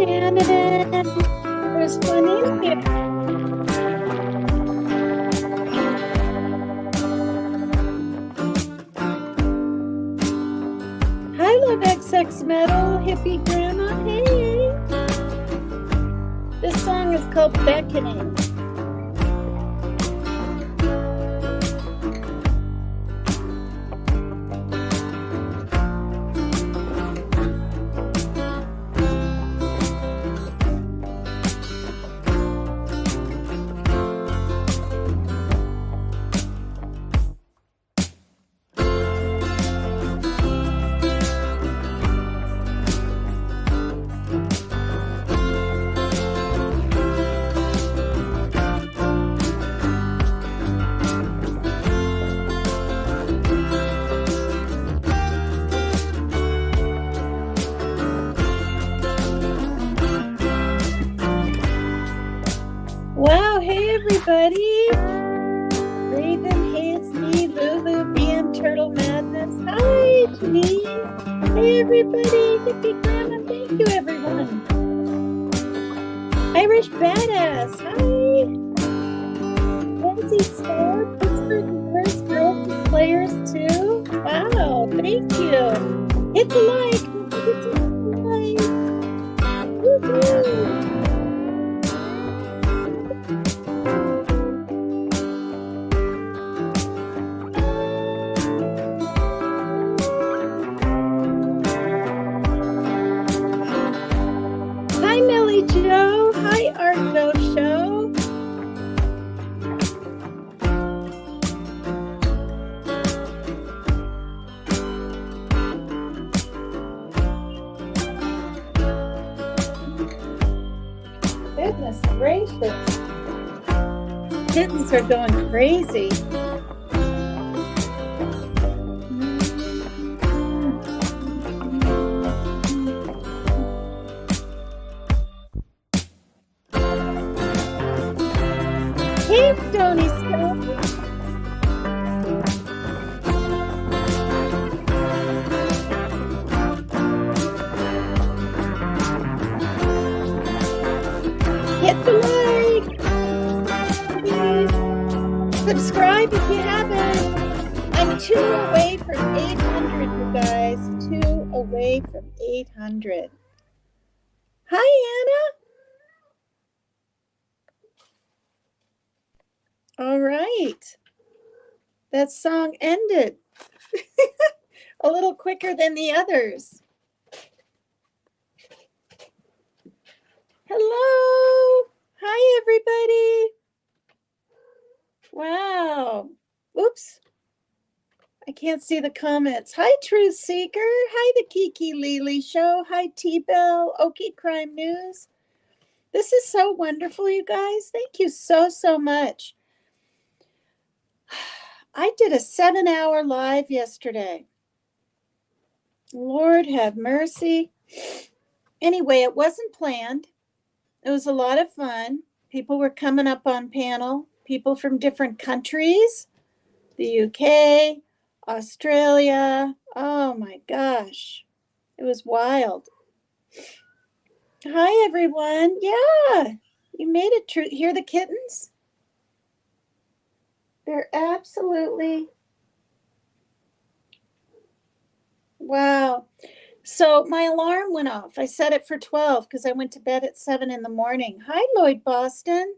Shannon. There's one in here. Hi, Love XX Metal, hippie grandma. Hey. This song is called Beckoning. Wow, hey everybody. Raven, hey, it's me, Lulu, BM Turtle Madness. Hi, Janine. Hey everybody, hippie grandma, thank you everyone. Irish Badass, hi. Lindsay Star, Pittsburgh Nurse, Girls Players too. Wow, thank you. Hit the like, don't forget to hit the like. Woohoo. Hi, Millie Joe. Hi, Argo Show. Goodness gracious. Kittens are going crazy. Hey, Stony Stone. Hit the like. Please subscribe if you haven't. I'm 2 away from 800, you guys. 2 away from 800. Hi, Anna. All right. That song ended a little quicker than the others. Hello. Hi, everybody. Wow. Oops. I can't see the comments. Hi, Truth Seeker. Hi, the Kiki Lily Show. Hi, T-Bell. Okie Crime News. This is so wonderful, you guys. Thank you so, so much. I did a 7-hour live yesterday. Lord have mercy. Anyway, it wasn't planned. It was a lot of fun. People were coming up on panel. People from different countries. The UK, Australia. Oh my gosh. It was wild. Hi, everyone. Yeah, you made it true. Hear the kittens? They're absolutely wow. So my alarm went off. I set it for 12 because I went to bed at 7 in the morning. Hi, Lloyd Boston.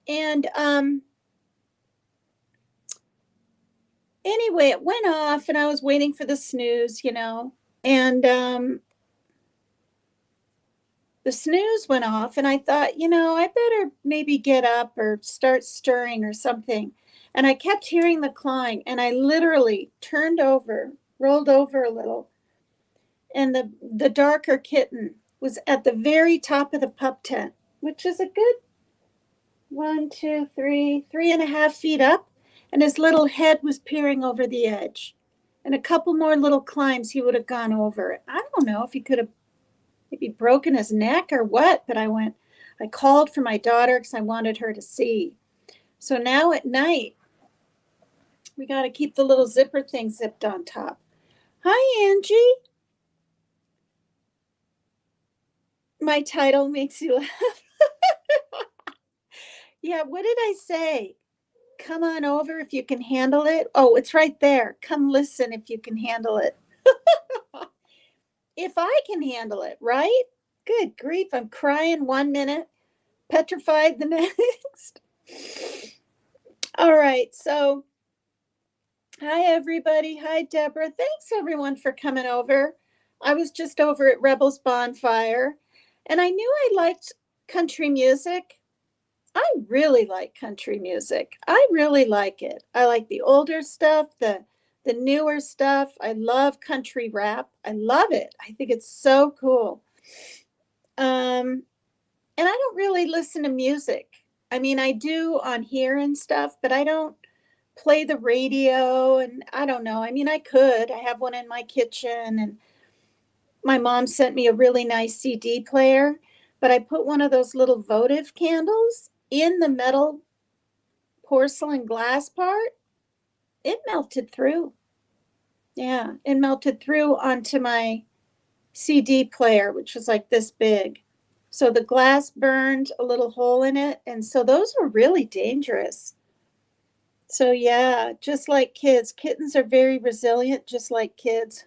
And anyway, it went off and I was waiting for the snooze, you know. And the snooze went off and I thought, you know, I better maybe get up or start stirring or something. And I kept hearing the clawing and I literally turned over, rolled over a little. And the darker kitten was at the very top of the pup tent, which is a good 1, 2, 3, 3.5 feet up. And his little head was peering over the edge. And a couple more little climbs, he would have gone over it. I don't know if he could have maybe broken his neck or what, but I called for my daughter because I wanted her to see. So now at night, we got to keep the little zipper thing zipped on top. Hi, Angie. My title makes you laugh. Yeah, what did I say? Come on over if you can handle it. Oh, it's right there. Come listen if you can handle it. If I can handle it, right? Good grief, I'm crying 1 minute, petrified the next. All right, so hi, everybody. Hi, Deborah. Thanks, everyone, for coming over. I was just over at Rebels Bonfire, and I knew I liked country music. I really like country music. I really like it. I like the older stuff, the newer stuff. I love country rap. I love it. I think it's so cool. And I don't really listen to music. I mean, I do on here and stuff, but I don't play the radio, and I don't know. I mean, I could. I have one in my kitchen, and my mom sent me a really nice CD player, but I put one of those little votive candles in the metal porcelain glass part. It melted through. Yeah, it melted through onto my CD player, which was like this big. So the glass burned a little hole in it, and so those are really dangerous. So yeah, just like kids. Kittens are very resilient, just like kids.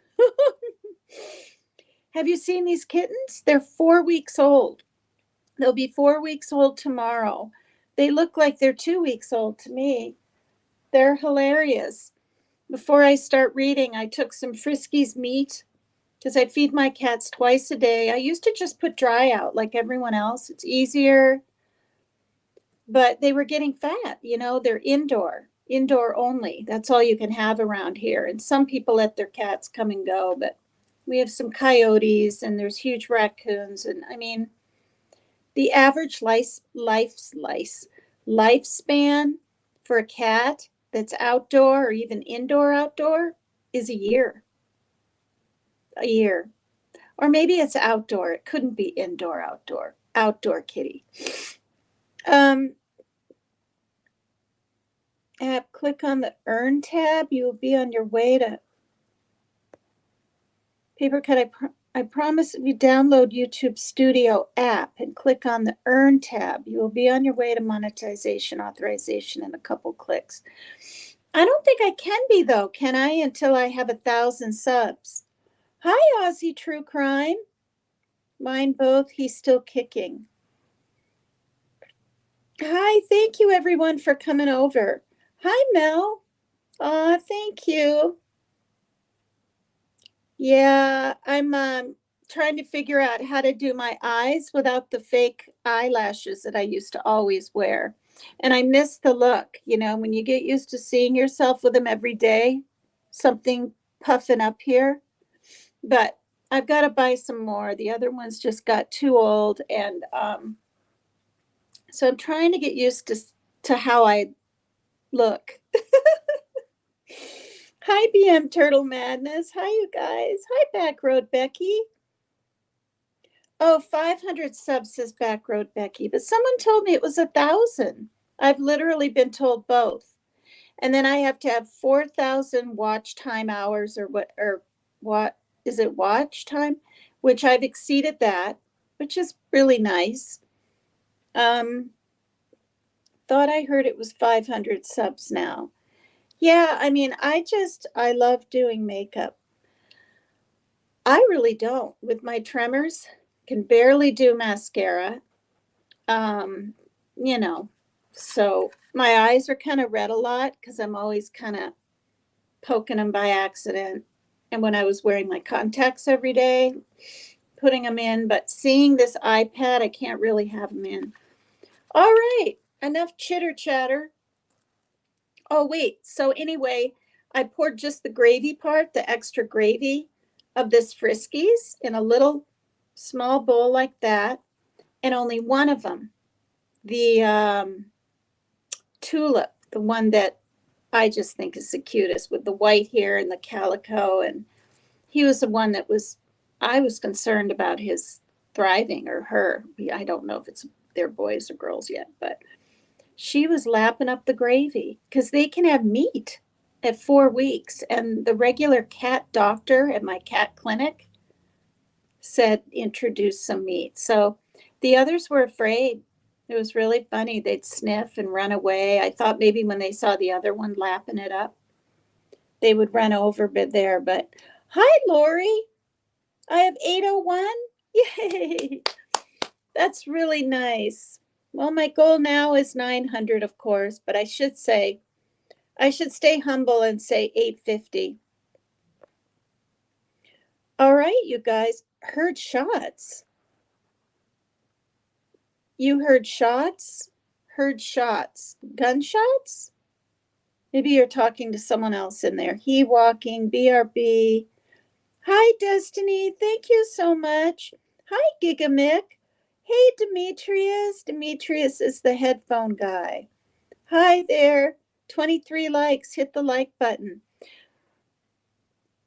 Have you seen these kittens? They're 4 weeks old. They'll be 4 weeks old tomorrow. They look like they're 2 weeks old to me. They're hilarious. Before I start reading, I took some Friskies meat because I feed my cats twice a day. I used to just put dry out like everyone else. It's easier. But they were getting fat, they're indoor only. That's all you can have around here. And some people let their cats come and go, but we have some coyotes and there's huge raccoons. And I mean, the average lifespan for a cat that's outdoor or even outdoor is a year. Or maybe it's outdoor. It couldn't be outdoor kitty. Click on the Earn tab. You will be on your way to Paper Cut. I promise if you download YouTube Studio app and click on the Earn tab, you will be on your way to monetization authorization in a couple clicks. I don't think I can be, though, can I, until I have 1,000 subs. Hi, Aussie True Crime. Mine both. He's still kicking. Hi, thank you, everyone, for coming over. Hi, Mel. Thank you. Yeah, I'm trying to figure out how to do my eyes without the fake eyelashes that I used to always wear. And I miss the look, when you get used to seeing yourself with them every day, something puffing up here. But I've got to buy some more. The other ones just got too old. And so I'm trying to get used to how I look. Hi, BM Turtle Madness. Hi, you guys. Hi, Backroad Becky. Oh, 500 subs says Backroad Becky, but someone told me it was 1,000. I've literally been told both. And then I have to have 4,000 watch time hours or what is it, watch time? Which I've exceeded that, which is really nice. Thought I heard it was 500 subs now. Yeah, I mean, I love doing makeup. I really don't. With my tremors, can barely do mascara. So my eyes are kind of red a lot because I'm always kind of poking them by accident. And when I was wearing my contacts every day, putting them in, but seeing this iPad, I can't really have them in. All right, enough chitter chatter. Oh, wait. So anyway, I poured just the gravy part, the extra gravy of this Friskies in a little small bowl like that. And only one of them, the tulip, the one that I just think is the cutest with the white hair and the calico. And he was the one I was concerned about his thriving, or her. I don't know if they're boys or girls yet, but she was lapping up the gravy because they can have meat at 4 weeks. And the regular cat doctor at my cat clinic said introduce some meat. So the others were afraid. It was really funny. They'd sniff and run away. I thought maybe when they saw the other one lapping it up, they would run over there. But hi, Lori. I have 801. Yay. That's really nice. Well, my goal now is 900, of course, but I should stay humble and say 850. All right, you guys, heard shots. You heard shots? Heard shots. Gunshots? Maybe you're talking to someone else in there. He walking, BRB. Hi, Destiny. Thank you so much. Hi, Gigamick. Hey, Demetrius. Demetrius is the headphone guy. Hi there. 23 likes. Hit the like button.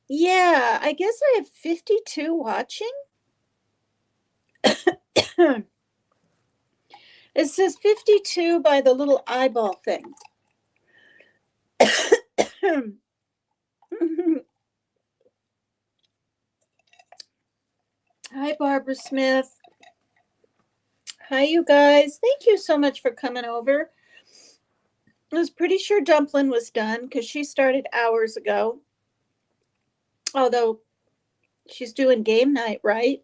Yeah, I guess I have 52 watching. It says 52 by the little eyeball thing. Hi, Barbara Smith. Hi, you guys. Thank you so much for coming over. I was pretty sure Dumpling was done because she started hours ago. Although she's doing game night, right?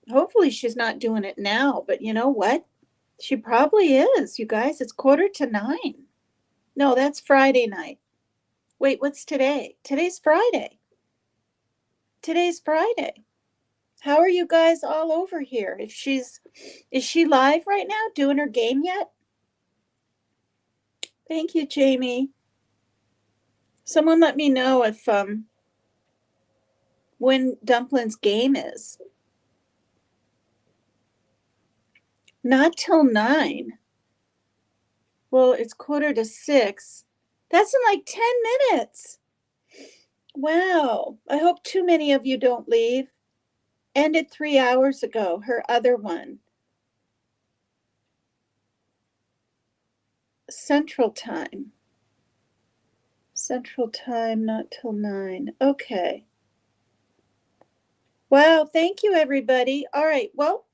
Hopefully she's not doing it now, but you know what? She probably is, you guys. It's 8:45. No, that's Friday night. Wait, what's today? Today's Friday. Today's Friday. How are you guys all over here? Is she live right now doing her game yet? Thank you, Jamie. Someone let me know if when Dumpling's game is. Not till 9. Well, it's 5:45. That's in like 10 minutes. Wow. I hope too many of you don't leave. Ended 3 hours ago, her other one. Central time. Central time, not till 9. Okay. Wow, thank you, everybody. All right, well,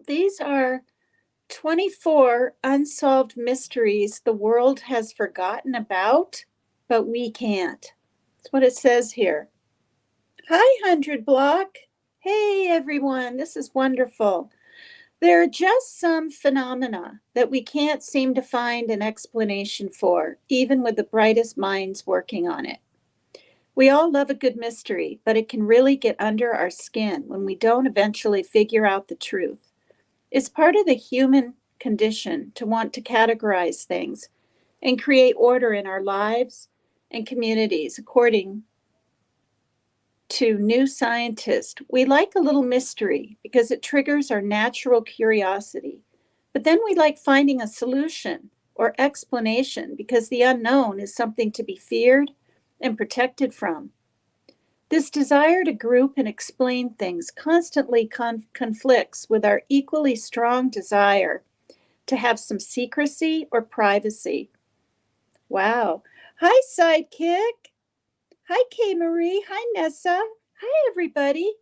these are 24 unsolved mysteries the world has forgotten about, but we can't. That's what it says here. Hi, 100 Block. Hey, everyone. This is wonderful. There are just some phenomena that we can't seem to find an explanation for, even with the brightest minds working on it. We all love a good mystery, but it can really get under our skin when we don't eventually figure out the truth. It's part of the human condition to want to categorize things and create order in our lives and communities. According to New Scientist, we like a little mystery because it triggers our natural curiosity. But then we like finding a solution or explanation because the unknown is something to be feared and protected from. This desire to group and explain things constantly conflicts with our equally strong desire to have some secrecy or privacy. Wow. Hi, Sidekick. Hi, Kay Marie. Hi, Nessa. Hi, everybody.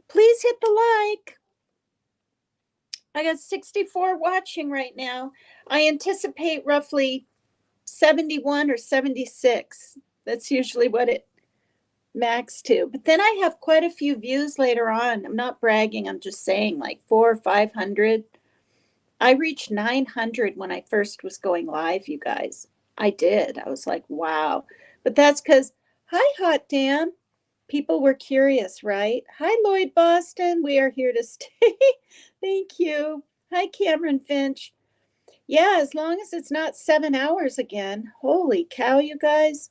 Please hit the like. I got 64 watching right now. I anticipate roughly 71 or 76. That's usually what it max to. But then I have quite a few views later on. I'm not bragging. I'm just saying like 400 or 500. I reached 900 when I first was going live, you guys. I did. I was like, wow. But that's because, hi, Hot Damn. People were curious, right? Hi, Lloyd Boston. We are here to stay. Thank you. Hi, Cameron Finch. Yeah, as long as it's not 7 hours again. Holy cow, you guys.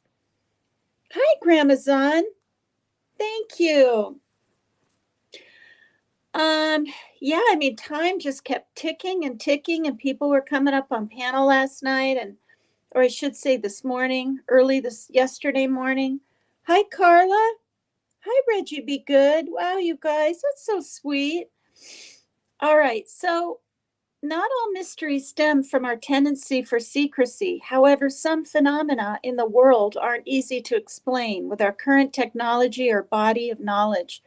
Hi, Gramazon. Thank you. Yeah, I mean, time just kept ticking and ticking, and people were coming up on panel last night, or I should say this morning, yesterday morning. Hi, Carla. Hi, Reggie Be Good. Wow, you guys, that's so sweet. All right, so Not all mysteries stem from our tendency for secrecy. However, some phenomena in the world aren't easy to explain with our current technology or body of knowledge.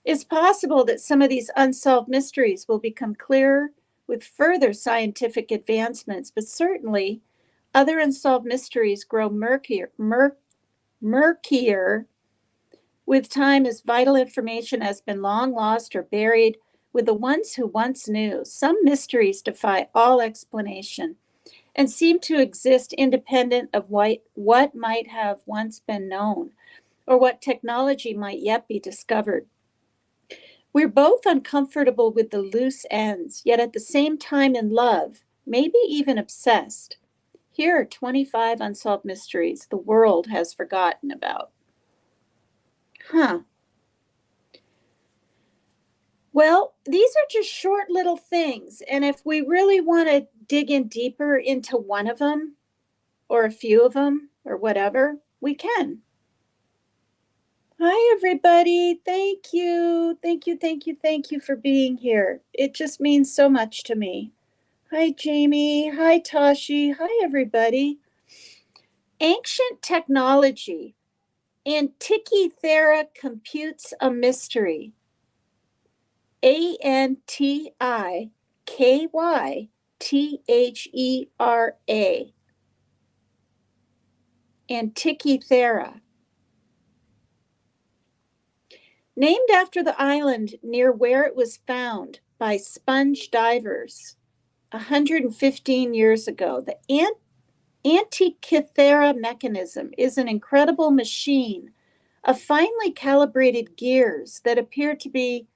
It's possible that some of these unsolved mysteries will become clearer with further scientific advancements, but certainly other unsolved mysteries grow murkier with time as vital information has been long lost or buried with the ones who once knew. Some mysteries defy all explanation and seem to exist independent of what might have once been known or what technology might yet be discovered. We're both uncomfortable with the loose ends, yet at the same time in love, maybe even obsessed. Here are 25 unsolved mysteries the world has forgotten about. Well, these are just short little things. And if we really want to dig in deeper into one of them or a few of them or whatever, we can. Hi, everybody. Thank you. Thank you, thank you, thank you for being here. It just means so much to me. Hi, Jamie. Hi, Tashi. Hi, everybody. Ancient technology. Antikythera computes a mystery. Antikythera. Antikythera. Named after the island near where it was found by sponge divers 115 years ago, the Antikythera mechanism is an incredible machine of finely calibrated gears that appear to be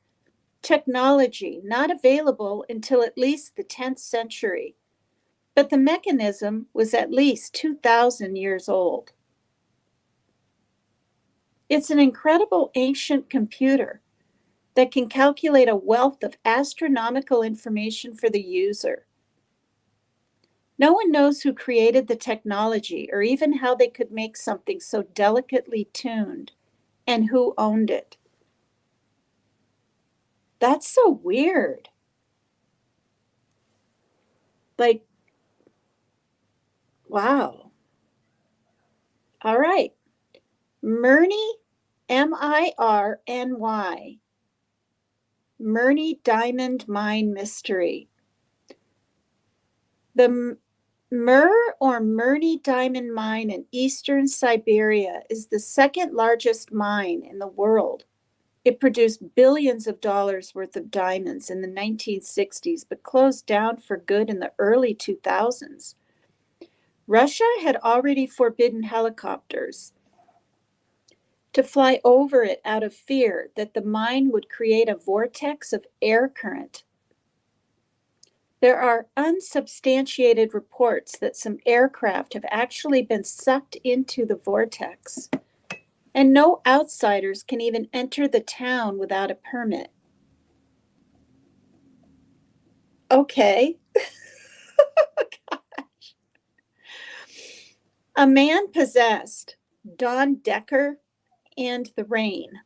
technology not available until at least the 10th century. But the mechanism was at least 2,000 years old. It's an incredible ancient computer that can calculate a wealth of astronomical information for the user. No one knows who created the technology or even how they could make something so delicately tuned and who owned it. That's so weird. Like, wow. All right. Myrny, Mirny. Myrny Diamond Mine Mystery. The Mir or Myrny Diamond Mine in eastern Siberia is the second largest mine in the world. It produced billions of dollars worth of diamonds in the 1960s, but closed down for good in the early 2000s. Russia had already forbidden helicopters to fly over it out of fear that the mine would create a vortex of air current. There are unsubstantiated reports that some aircraft have actually been sucked into the vortex, and no outsiders can even enter the town without a permit. Okay. Gosh. A man possessed, Don Decker and the Rain.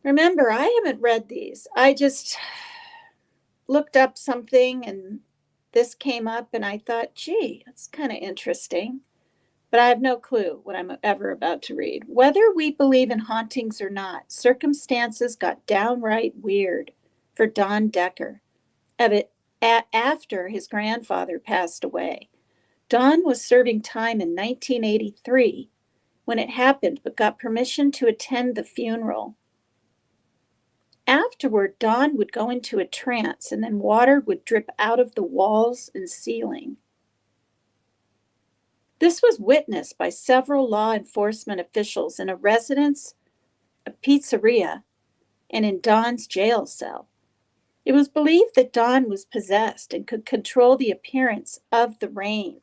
Remember, I haven't read these. I just looked up something and this came up and I thought, gee, that's kind of interesting. But I have no clue what I'm ever about to read. Whether we believe in hauntings or not, circumstances got downright weird for Don Decker after his grandfather passed away. Don was serving time in 1983 when it happened, but got permission to attend the funeral. Afterward, Don would go into a trance and then water would drip out of the walls and ceiling. This was witnessed by several law enforcement officials in a residence, a pizzeria, and in Don's jail cell. It was believed that Don was possessed and could control the appearance of the rain.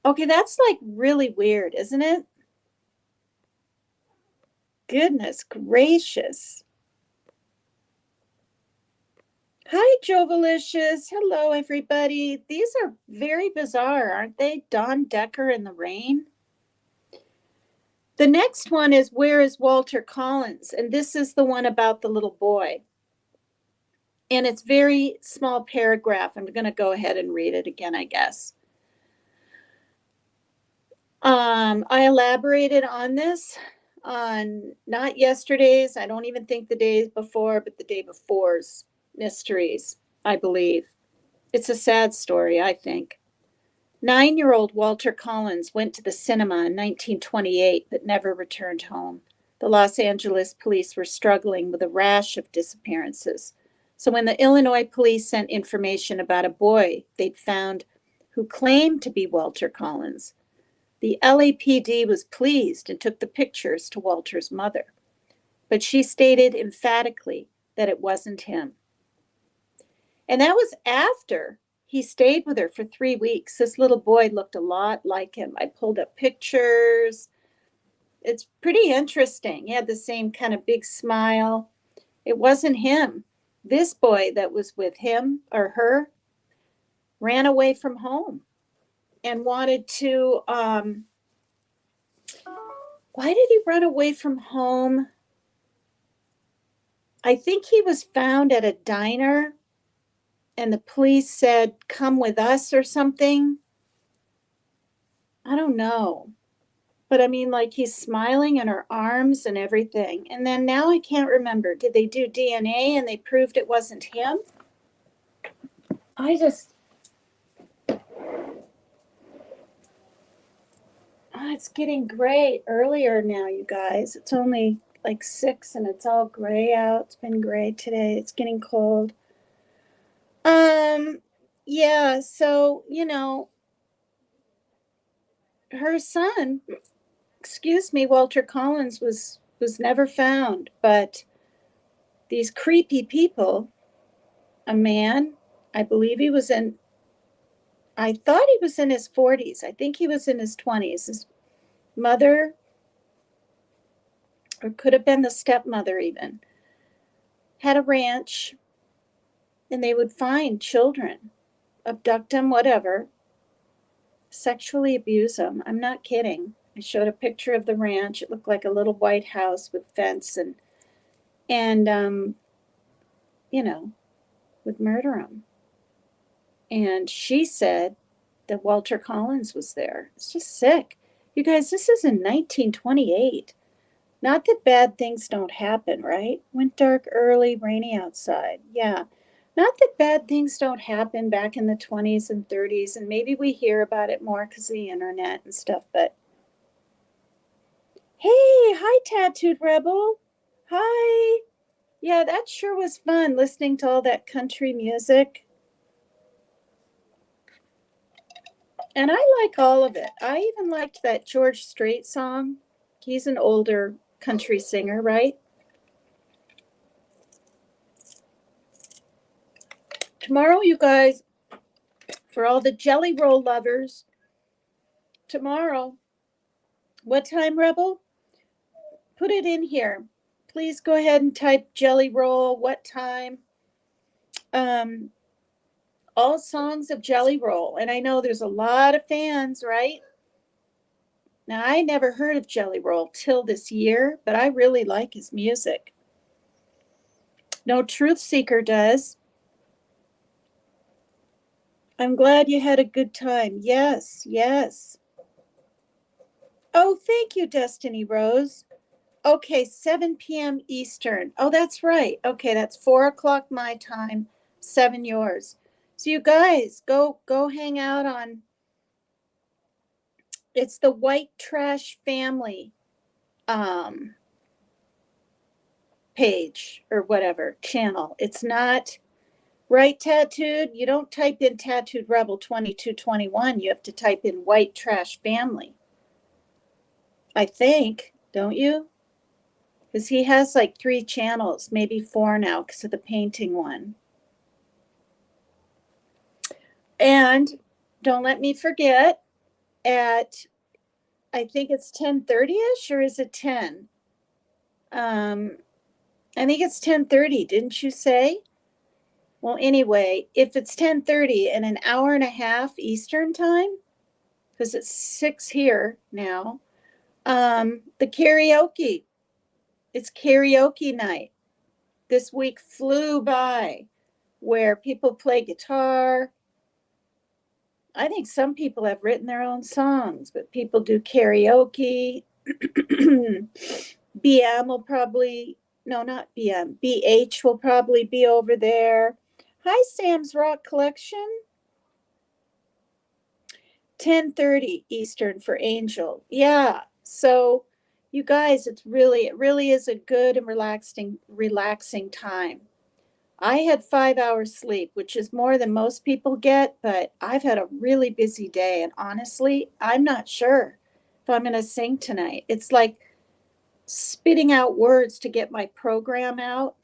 Okay, that's like really weird, isn't it? Goodness gracious. Hi, Jovalicious. Hello, everybody. These are very bizarre, aren't they? Don Decker and the Rain. The next one is Where is Walter Collins? And this is the one about the little boy. And it's very small paragraph. I'm going to go ahead and read it again, I guess. I elaborated on this on not yesterday's, I don't even think the day before, but the day before's mysteries, I believe. It's a sad story, I think. 9-year-old Walter Collins went to the cinema in 1928 but never returned home. The Los Angeles police were struggling with a rash of disappearances. So when the Illinois police sent information about a boy they'd found who claimed to be Walter Collins, the LAPD was pleased and took the pictures to Walter's mother. But she stated emphatically that it wasn't him. And that was after he stayed with her for 3 weeks. This little boy looked a lot like him. I pulled up pictures. It's pretty interesting. He had the same kind of big smile. It wasn't him. This boy that was with him or her ran away from home and wanted to, why did he run away from home? I think he was found at a diner and the police said, come with us or something. I don't know. But I mean, like he's smiling in her arms and everything. And then now I can't remember. Did they do DNA and they proved it wasn't him? It's getting gray earlier now, you guys. It's only like 6 and it's all gray out. It's been gray today. It's getting cold. Yeah, so, her son, Walter Collins was never found, but these creepy people, a man, I thought he was in his 40s. I think he was in his 20s. His mother, or could have been the stepmother even, had a ranch and they would find children, abduct them, whatever, sexually abuse them. I'm not kidding. I showed a picture of the ranch. It looked like a little white house with fence and would murder them. And she said that Walter Collins was there. It's just sick. You guys, this is in 1928. Not that bad things don't happen, right? Went dark early, rainy outside. Yeah. Not that bad things don't happen back in the 20s and 30s, and maybe we hear about it more because of the internet and stuff, but hey, hi, Tattooed Rebel. Hi. Yeah, that sure was fun listening to all that country music. And I like all of it. I even liked that George Strait song. He's an older country singer, right? Tomorrow, you guys, for all the jelly roll lovers, tomorrow, what time, Rebel? Put it in here. Please go ahead and type jelly roll, what time. All songs of Jelly Roll. And I know there's a lot of fans, right? Now, I never heard of Jelly Roll till this year, but I really like his music. No Truth Seeker does. I'm glad you had a good time. Yes, yes. Oh, thank you, Destiny Rose. Okay, 7 p.m. Eastern. Oh, that's right. Okay, that's 4 o'clock my time, 7 yours. So you guys, go hang out on, it's the White Trash Family page or whatever, channel. It's not right, Tattooed. You don't type in Tattooed Rebel 2221. You have to type in White Trash Family. I think, don't you? Because he has like 3 channels, maybe 4 now because of the painting one. And don't let me forget, at I think it's 10:30ish, or is it 10? I think it's 10:30, didn't you say? Well, anyway, if it's 10:30 in an hour and a half Eastern time, because it's 6 here now, the karaoke. It's karaoke night. This week flew by. where people play guitar. I think some people have written their own songs, but people do karaoke. BM will probably, no, not BM, BH will probably be over there. Hi, Sam's Rock Collection. 10:30 Eastern for Angel. Yeah. So you guys, it really is a good and relaxing time. I had 5 hours sleep, which is more than most people get, but I've had a really busy day. And honestly, I'm not sure if I'm going to sing tonight. It's like spitting out words to get my program out.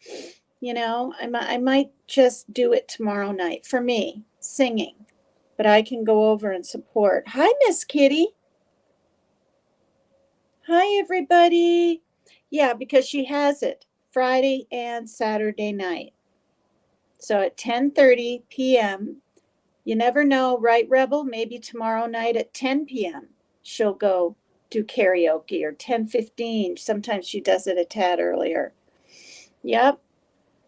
I might just do it tomorrow night for me, singing, but I can go over and support. Hi, Miss Kitty. Hi, everybody. Yeah, because she has it Friday and Saturday night. So at 10:30 p.m., you never know, right, Rebel? Maybe tomorrow night at 10 p.m. she'll go do karaoke, or 10:15. Sometimes she does it a tad earlier. Yep.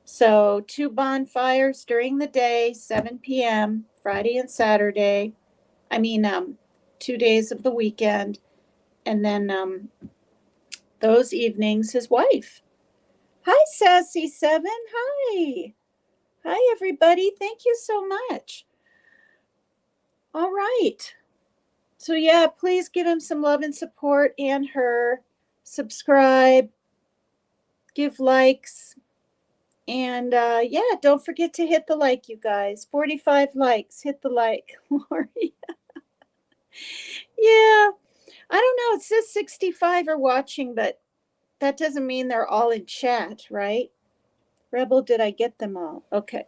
So 2 bonfires during the day, 7 p.m., Friday and Saturday. 2 days of the weekend. And then those evenings, his wife. Hi, Sassy7. Hi. Hi, everybody. Thank you so much. All right. So, yeah, please give him some love and support, and her. Subscribe, give likes, and yeah, don't forget to hit the like, you guys. 45 likes. Hit the like, Lori. Yeah. I don't know. It says 65 are watching, but that doesn't mean they're all in chat, right? Rebel, did I get them all? Okay.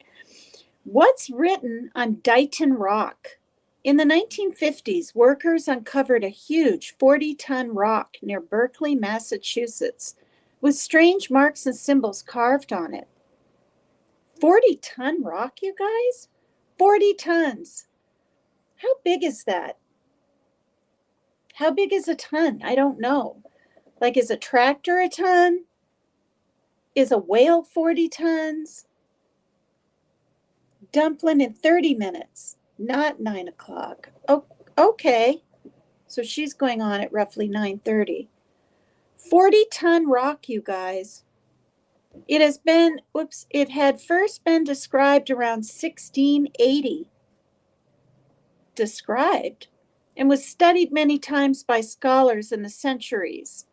What's written on Dighton Rock? In the 1950s, workers uncovered a huge 40-ton rock near Berkeley, Massachusetts, with strange marks and symbols carved on it. 40-ton rock, you guys? 40 tons. How big is that? How big is a ton? I don't know. Like, is a tractor a ton? Is a whale 40 tons? Dumpling in 30 minutes, not 9 o'clock. Oh, okay. So she's going on at roughly 9:30. 40-ton rock, you guys. It had first been described around 1680. Described, and was studied many times by scholars in the centuries.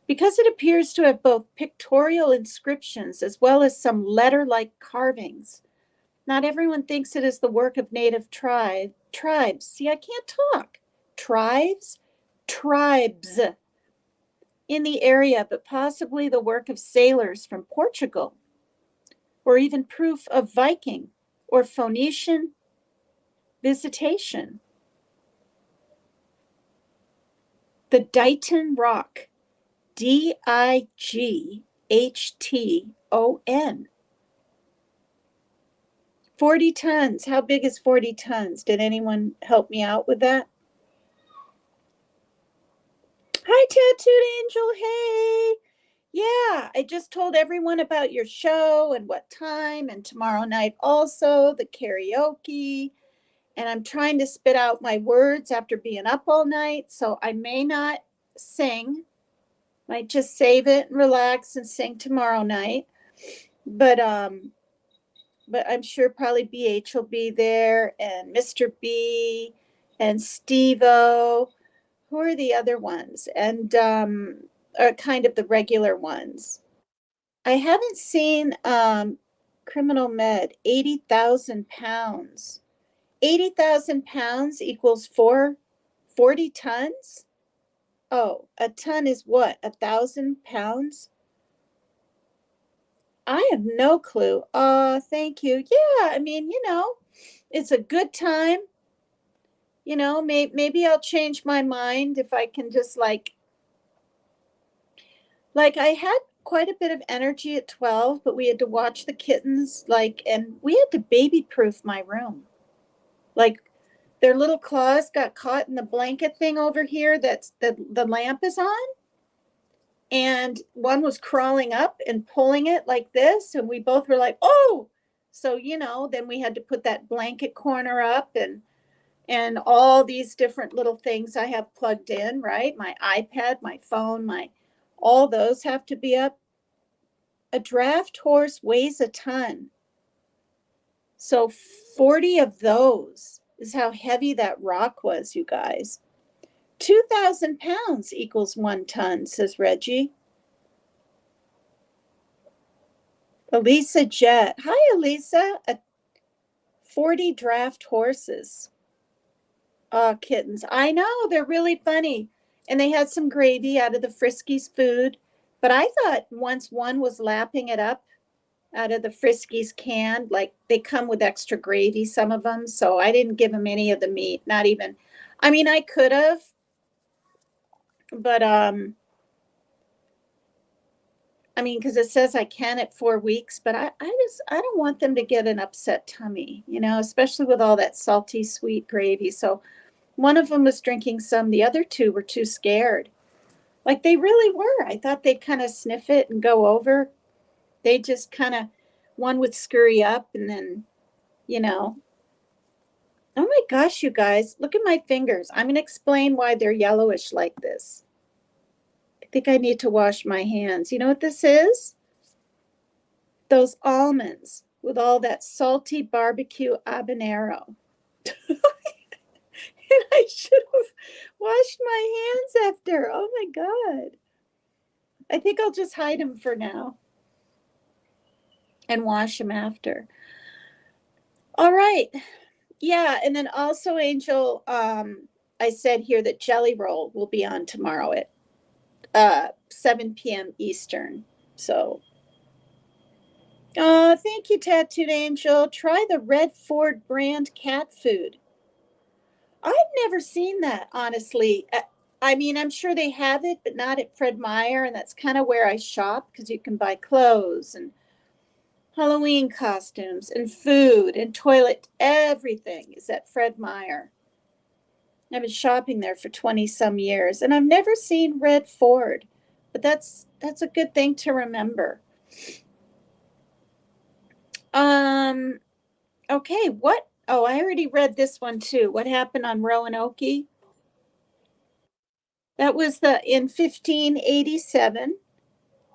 Because it appears to have both pictorial inscriptions as well as some letter-like carvings, not everyone thinks it is the work of native tribes. See, I can't talk. Tribes in the area, but possibly the work of sailors from Portugal, or even proof of Viking or Phoenician visitation. The Dighton Rock, Dighton. 40 tons. How big is 40 tons? Did anyone help me out with that? Hi, Tattooed Angel. Hey. Yeah, I just told everyone about your show and what time, and tomorrow night also, the karaoke. And I'm trying to spit out my words after being up all night, so I may not sing. Might just save it and relax and sing tomorrow night. But I'm sure probably BH will be there, and Mr. B, and Steve-O. Who are the other ones? And are kind of the regular ones. I haven't seen Criminal Med. 80,000 pounds. 80,000 pounds equals 40 tons? Oh, a ton is what? 1,000 pounds? I have no clue. Thank you. Yeah, it's a good time. Maybe I'll change my mind if I can just like I had quite a bit of energy at 12, but we had to watch the kittens, and we had to baby proof my room. Like, their little claws got caught in the blanket thing over here that's the lamp is on. And one was crawling up and pulling it like this. And we both were like, oh, So, then we had to put that blanket corner up and all these different little things I have plugged in, right? My iPad, my phone, all those have to be up. A draft horse weighs a ton. So 40 of those is how heavy that rock was, you guys. 2,000 pounds equals 1 ton, says Reggie. Elisa Jet. Hi, Elisa. 40 draft horses. Oh, kittens. I know, they're really funny. And they had some gravy out of the Friskies food. But I thought once one was lapping it up out of the Friskies can, like they come with extra gravy, some of them. So I didn't give them any of the meat, not even. I mean, I could have, but I mean, because it says I can at 4 weeks, but I don't want them to get an upset tummy, especially with all that salty, sweet gravy. So one of them was drinking some. The other two were too scared. Like they really were. I thought they'd kind of sniff it and go over. They just kind of, one would scurry up and then, oh my gosh, you guys, look at my fingers. I'm going to explain why they're yellowish like this. I think I need to wash my hands. You know what this is? Those almonds with all that salty barbecue habanero. And I should have washed my hands after. Oh my God. I think I'll just hide them for now and wash them after. All right. Yeah. And then also, Angel, I said here that Jelly Roll will be on tomorrow at 7 p.m. Eastern. So, thank you, Tattooed Angel. Try the Red Ford brand cat food. I've never seen that, honestly. I mean, I'm sure they have it, but not at Fred Meyer, and that's kind of where I shop because you can buy clothes and Halloween costumes and food and toilet. Everything is at Fred Meyer. I've been shopping there for 20 some years, and I've never seen Red Ford, but that's a good thing to remember. Okay, what? Oh, I already read this one too. What happened on Roanoke? That was in 1587.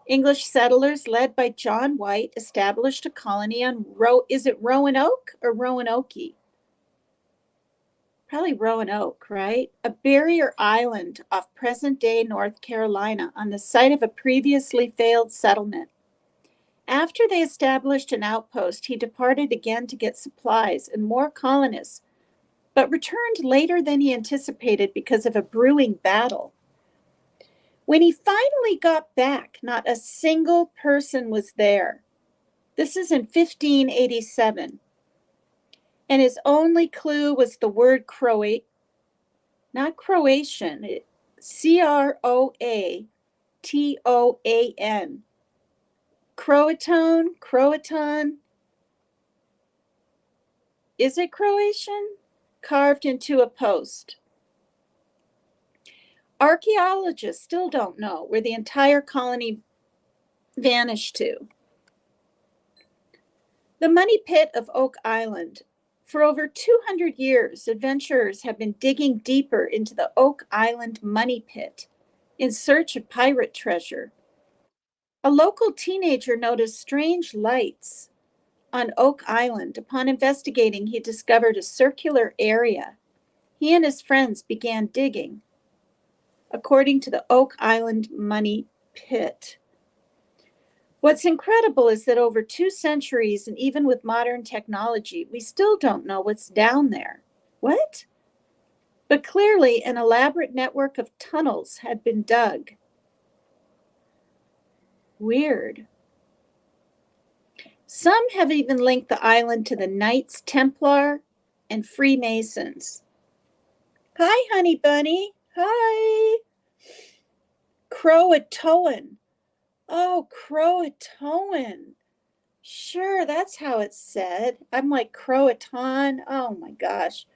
English settlers led by John White established a colony on is it Roanoke or Roanoke? Probably Roanoke, right? A barrier island off present-day North Carolina on the site of a previously failed settlement. After they established an outpost, he departed again to get supplies and more colonists, but returned later than he anticipated because of a brewing battle. When he finally got back, not a single person was there. This is in 1587. And his only clue was the word Croat, not Croatian, Croatan. Croatan. Is it Croatian? Carved into a post. Archaeologists still don't know where the entire colony vanished to. The money pit of Oak Island. For over 200 years, adventurers have been digging deeper into the Oak Island money pit in search of pirate treasure. A local teenager noticed strange lights on Oak Island. Upon investigating, he discovered a circular area. He and his friends began digging, according to the Oak Island money pit. What's incredible is that over 2 centuries, and even with modern technology, we still don't know what's down there. What? But clearly, an elaborate network of tunnels had been dug. Weird. Some have even linked the island to the Knights Templar and Freemasons. Hi, honey bunny. Hi. Croatoan. Oh, Croatoan. Sure, that's how it's said. I'm like Croatan. Oh my gosh.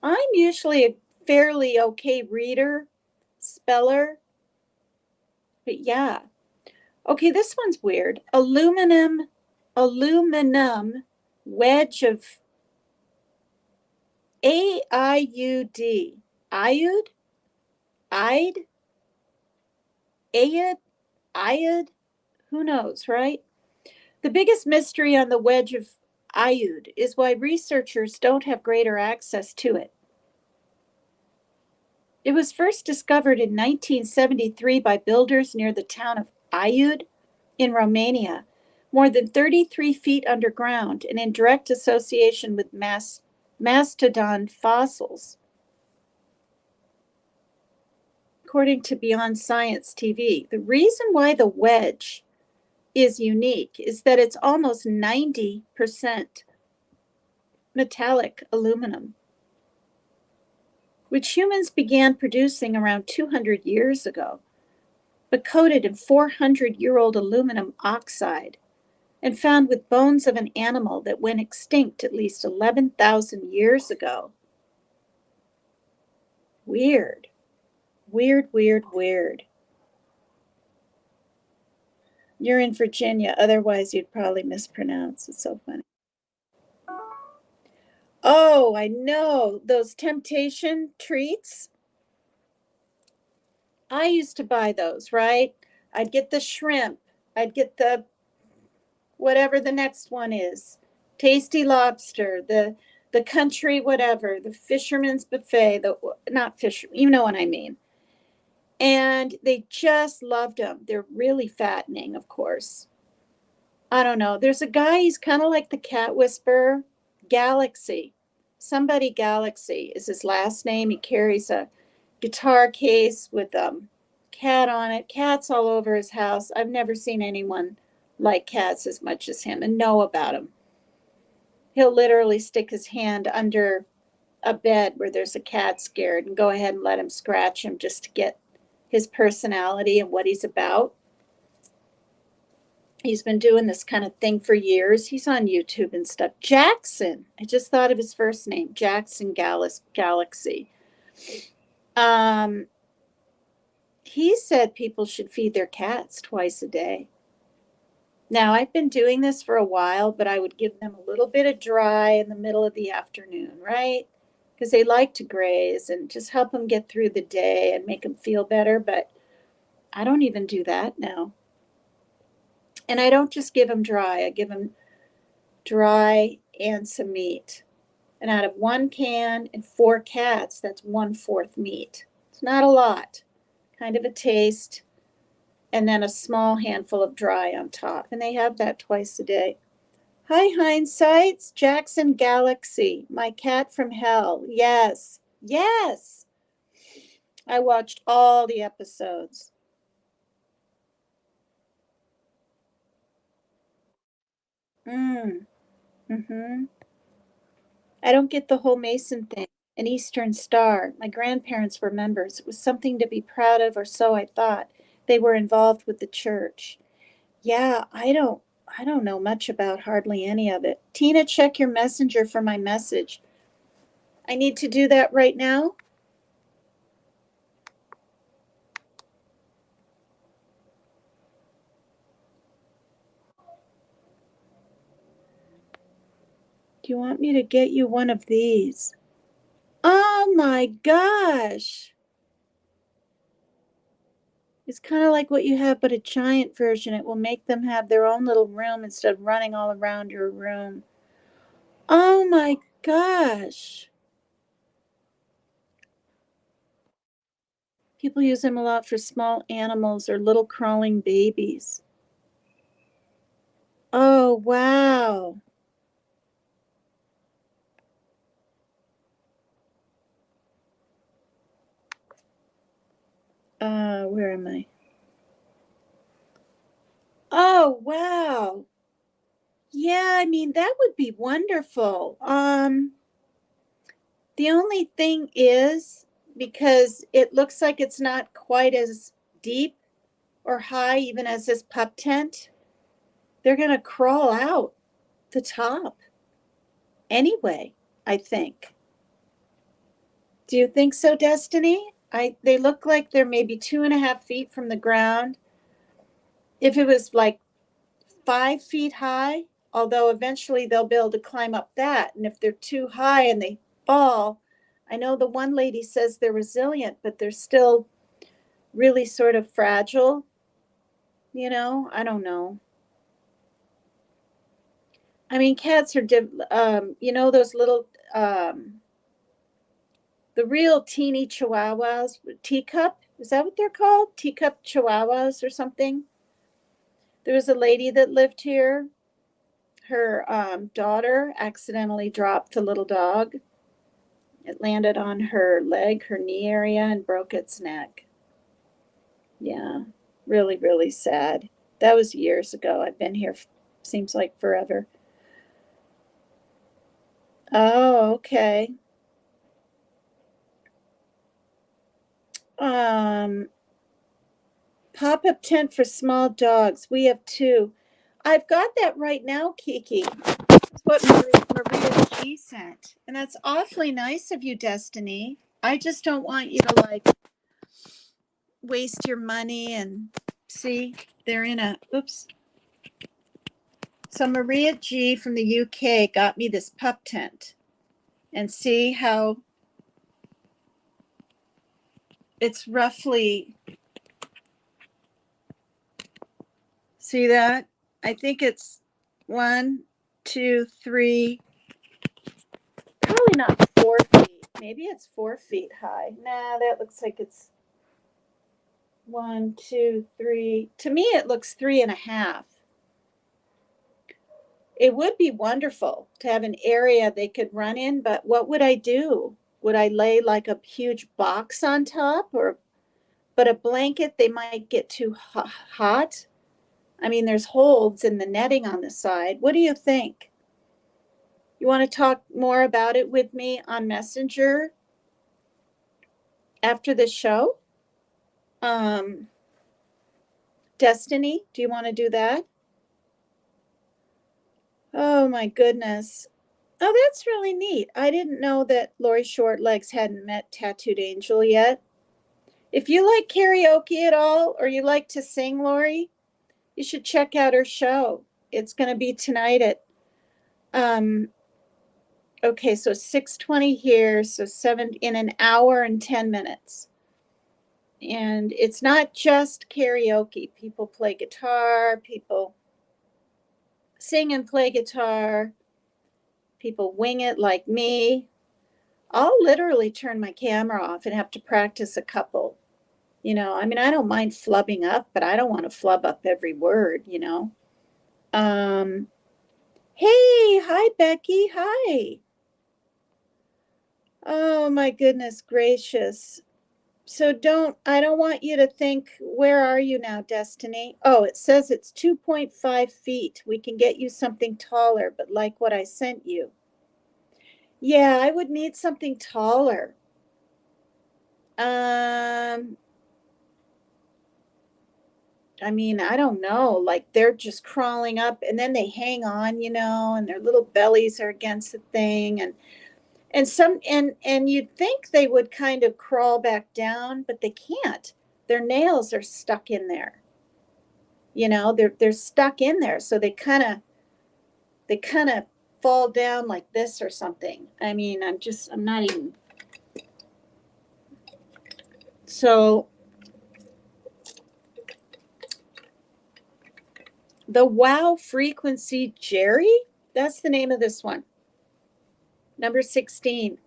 I'm usually a fairly okay reader, speller. But yeah. Okay, this one's weird. Aluminum wedge of AIUD. Iud? Ide? Ayud? Iud? Who knows, right? The biggest mystery on the wedge of Iud is why researchers don't have greater access to it. It was first discovered in 1973 by builders near the town of Iud in Romania, more than 33 feet underground and in direct association with mastodon fossils. According to Beyond Science TV, the reason why the wedge is unique is that it's almost 90% metallic aluminum, which humans began producing around 200 years ago, but coated in 400-year-old aluminum oxide and found with bones of an animal that went extinct at least 11,000 years ago. Weird. Weird, weird, weird. You're in Virginia, otherwise you'd probably mispronounce. It's so funny. Oh, I know. Those temptation treats. I used to buy those, right? I'd get the shrimp. I'd get the whatever the next one is. Tasty lobster, the country whatever, the fisherman's buffet, the not fish, you know what I mean. And they just loved them. They're really fattening, of course. I don't know. There's a guy, he's kind of like the cat whisperer. Galaxy. Somebody Galaxy is his last name. He carries a guitar case with a cat on it. Cats all over his house. I've never seen anyone like cats as much as him and know about him. He'll literally stick his hand under a bed where there's a cat scared and go ahead and let him scratch him just to get his personality and what he's about. He's been doing this kind of thing for years. He's on YouTube and stuff. Jackson. I just thought of his first name. Jackson Galaxy. He said people should feed their cats twice a day. Now, I've been doing this for a while, but I would give them a little bit of dry in the middle of the afternoon, right? Because they like to graze and just help them get through the day and make them feel better. But I don't even do that now. And I don't just give them dry. I give them dry and some meat. And out of 1 can and 4 cats, that's 1/4 meat. It's not a lot. Kind of a taste. And then a small handful of dry on top. And they have that twice a day. Hi, Hindsights. Jackson Galaxy. My cat from hell. Yes. Yes. I watched all the episodes. Mm-hmm. I don't get the whole Mason thing. An Eastern Star. My grandparents were members. It was something to be proud of, or so I thought. They were involved with the church. Yeah, I don't know much about hardly any of it. Tina, check your messenger for my message. I need to do that right now. Do you want me to get you one of these? Oh my gosh. It's kind of like what you have, but a giant version. It will make them have their own little room instead of running all around your room. Oh my gosh. People use them a lot for small animals or little crawling babies. Oh, wow. Where am I? Oh, wow. Yeah, I mean, that would be wonderful. The only thing is, because it looks like it's not quite as deep or high, even as this pup tent, they're going to crawl out the top anyway, I think. Do you think so, Destiny? They look like they're maybe 2.5 feet from the ground. If it was like 5 feet high, although eventually they'll be able to climb up that. And if they're too high and they fall, I know the one lady says they're resilient, but they're still really sort of fragile. You know, I don't know. I mean, cats are, you know, those little, the real teeny chihuahuas, teacup, is that what they're called? Teacup chihuahuas or something? There was a lady that lived here. Her daughter accidentally dropped the little dog. It landed on her leg, her knee area, and broke its neck. Yeah, really, really sad. That was years ago. I've been here, seems like forever. Oh, okay. Pop-up tent for small dogs. We have 2. I've got that right now, Kiki. That's what Maria G sent. And that's awfully nice of you, Destiny. I just don't want you to like waste your money and see, they're in a, oops. So Maria G from the UK got me this pup tent. And see how it's roughly, see that? I think it's 1, 2, 3, probably not 4 feet. Maybe it's 4 feet high. Nah, that looks like it's 1, 2, 3. To me, it looks 3.5. It would be wonderful to have an area they could run in, but what would I do? Would I lay like a huge box on top, or, but a blanket, they might get too hot. I mean, there's holes in the netting on the side. What do you think? You want to talk more about it with me on Messenger after the show? Destiny, do you want to do that? Oh my goodness. Oh, that's really neat. I didn't know that Lori Shortlegs hadn't met Tattooed Angel yet. If you like karaoke at all, or you like to sing, Lori, you should check out her show. It's going to be tonight at, okay, so 6:20 here, so 7 in an hour and 10 minutes. And it's not just karaoke. People play guitar, people sing and play guitar, people wing it like me. I'll literally turn my camera off and have to practice a couple. You know, I mean, I don't mind flubbing up, but I don't want to flub up every word, you know. Hey, hi, Becky. Hi. Oh, my goodness gracious. So I don't want you to think, where are you now, Destiny? Oh, it says it's 2.5 feet. We can get you something taller, but like what I sent you. Yeah, I would need something taller. I mean, I don't know, like they're just crawling up and then they hang on, you know, and their little bellies are against the thing, and you'd think they would kind of crawl back down, but they can't. Their nails are stuck in there. You know, they're stuck in there, so they kind of fall down like this or something. I mean, I'm not even. So the Wow Frequency Jerry, that's the name of this one. Number 16.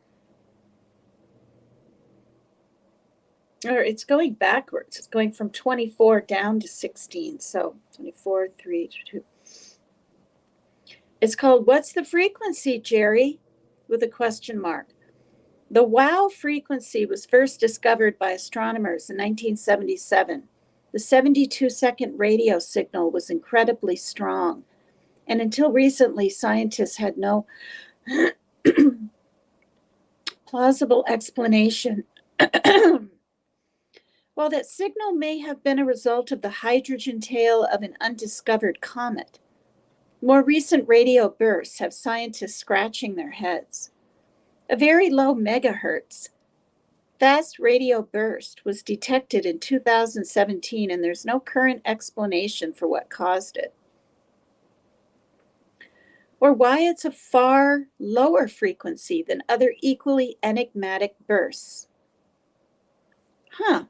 Or it's going backwards. It's going from 24 down to 16. So 24, 3, 2. It's called What's the Frequency, Jerry? With a question mark. The Wow frequency was first discovered by astronomers in 1977. The 72-second radio signal was incredibly strong, and until recently, scientists had no plausible explanation. While that signal may have been a result of the hydrogen tail of an undiscovered comet, more recent radio bursts have scientists scratching their heads. A very low megahertz fast radio burst was detected in 2017, and there's no current explanation for what caused it. or why it's a far lower frequency than other equally enigmatic bursts. Huh.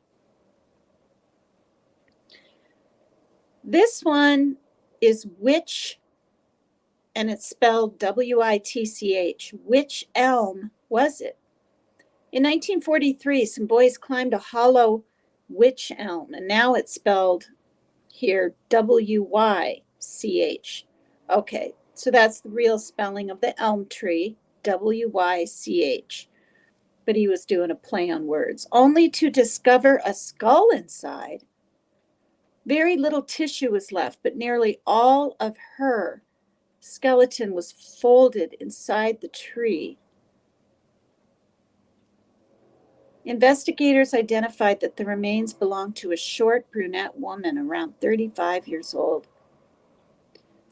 This one is Witch, and it's spelled Witch. Witch Elm, was it? In 1943, some boys climbed a hollow Witch Elm, and now it's spelled here Wych. Okay, so that's the real spelling of the elm tree, Wych. But he was doing a play on words, only to discover a skull inside. Very little tissue was left, but nearly all of her skeleton was folded inside the tree. Investigators identified that the remains belonged to a short brunette woman around 35 years old.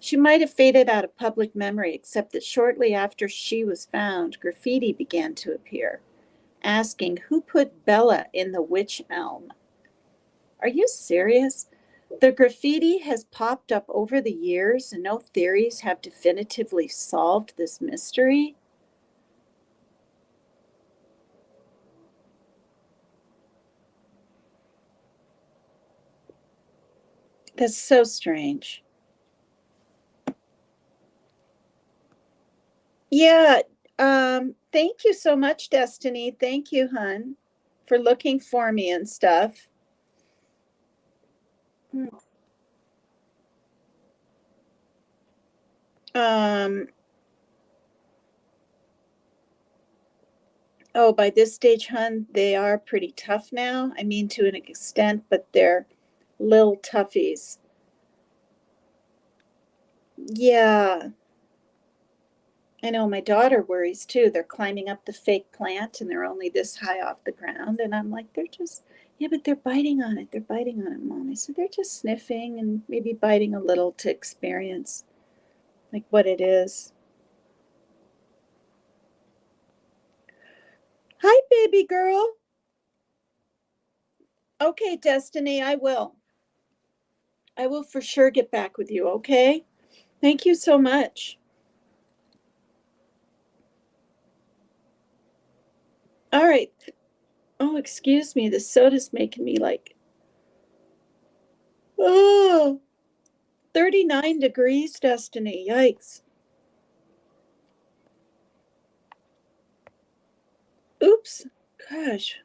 She might have faded out of public memory, except that shortly after she was found, graffiti began to appear, asking who put Bella in the Witch Elm. Are you serious? The graffiti has popped up over the years, and no theories have definitively solved this mystery. That's so strange. Yeah, thank you so much, Destiny. Thank you, hun, for looking for me and stuff. Oh, by this stage, hun, they are pretty tough now. I mean, to an extent, but they're little toughies. Yeah. I know my daughter worries too. They're climbing up the fake plant and they're only this high off the ground. And I'm like, they're just, yeah, but they're biting on it. They're biting on it, Mom. I said, they're just sniffing and maybe biting a little to experience like what it is. Hi, baby girl. Okay, Destiny, I will. I will for sure get back with you, okay? Thank you so much. All right. Oh, excuse me. The soda's making me like, oh, 39 degrees, Destiny. Yikes. Oops. Gosh.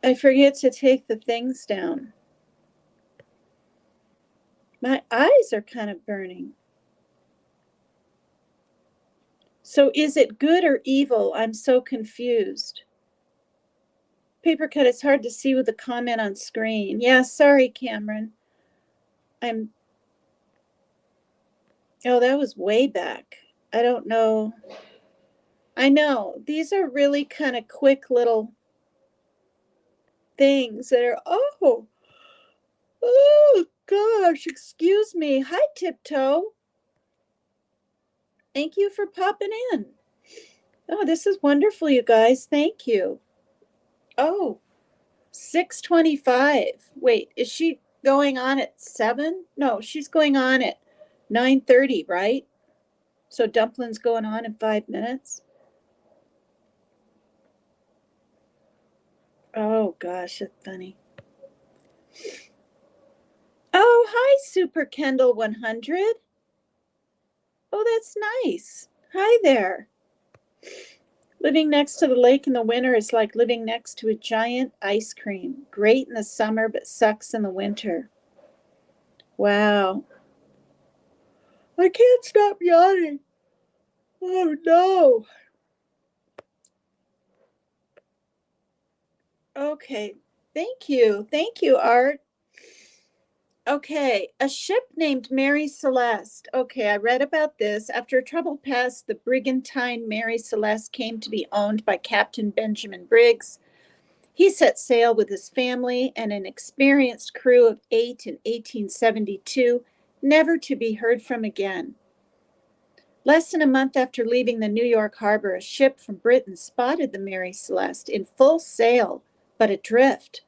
I forget to take the things down. My eyes are kind of burning. So is it good or evil? I'm so confused. Paper cut, it's hard to see with the comment on screen. Yeah, sorry, Cameron. Oh, that was way back. I don't know. I know. These are really kind of quick little things that are, oh gosh, excuse me. Hi, Tiptoe. Thank you for popping in. Oh, this is wonderful, you guys. Thank you. Oh, 6:25. Wait, is she going on at 7? No, she's going on at 9:30, right? So Dumpling's going on in 5 minutes. Oh gosh, that's funny. Oh, hi, Super Kendall 100. Oh, that's nice. Hi there. Living next to the lake in the winter is like living next to a giant ice cream. Great in the summer, but sucks in the winter. Wow. I can't stop yawning. Oh no. Okay. Thank you. Thank you, Art. Okay, a ship named Mary Celeste. Okay, I read about this. After a troubled past, the brigantine Mary Celeste came to be owned by Captain Benjamin Briggs. He set sail with his family and an experienced crew of 8 in 1872, never to be heard from again. Less than a month after leaving the New York harbor, a ship from Britain spotted the Mary Celeste in full sail but adrift.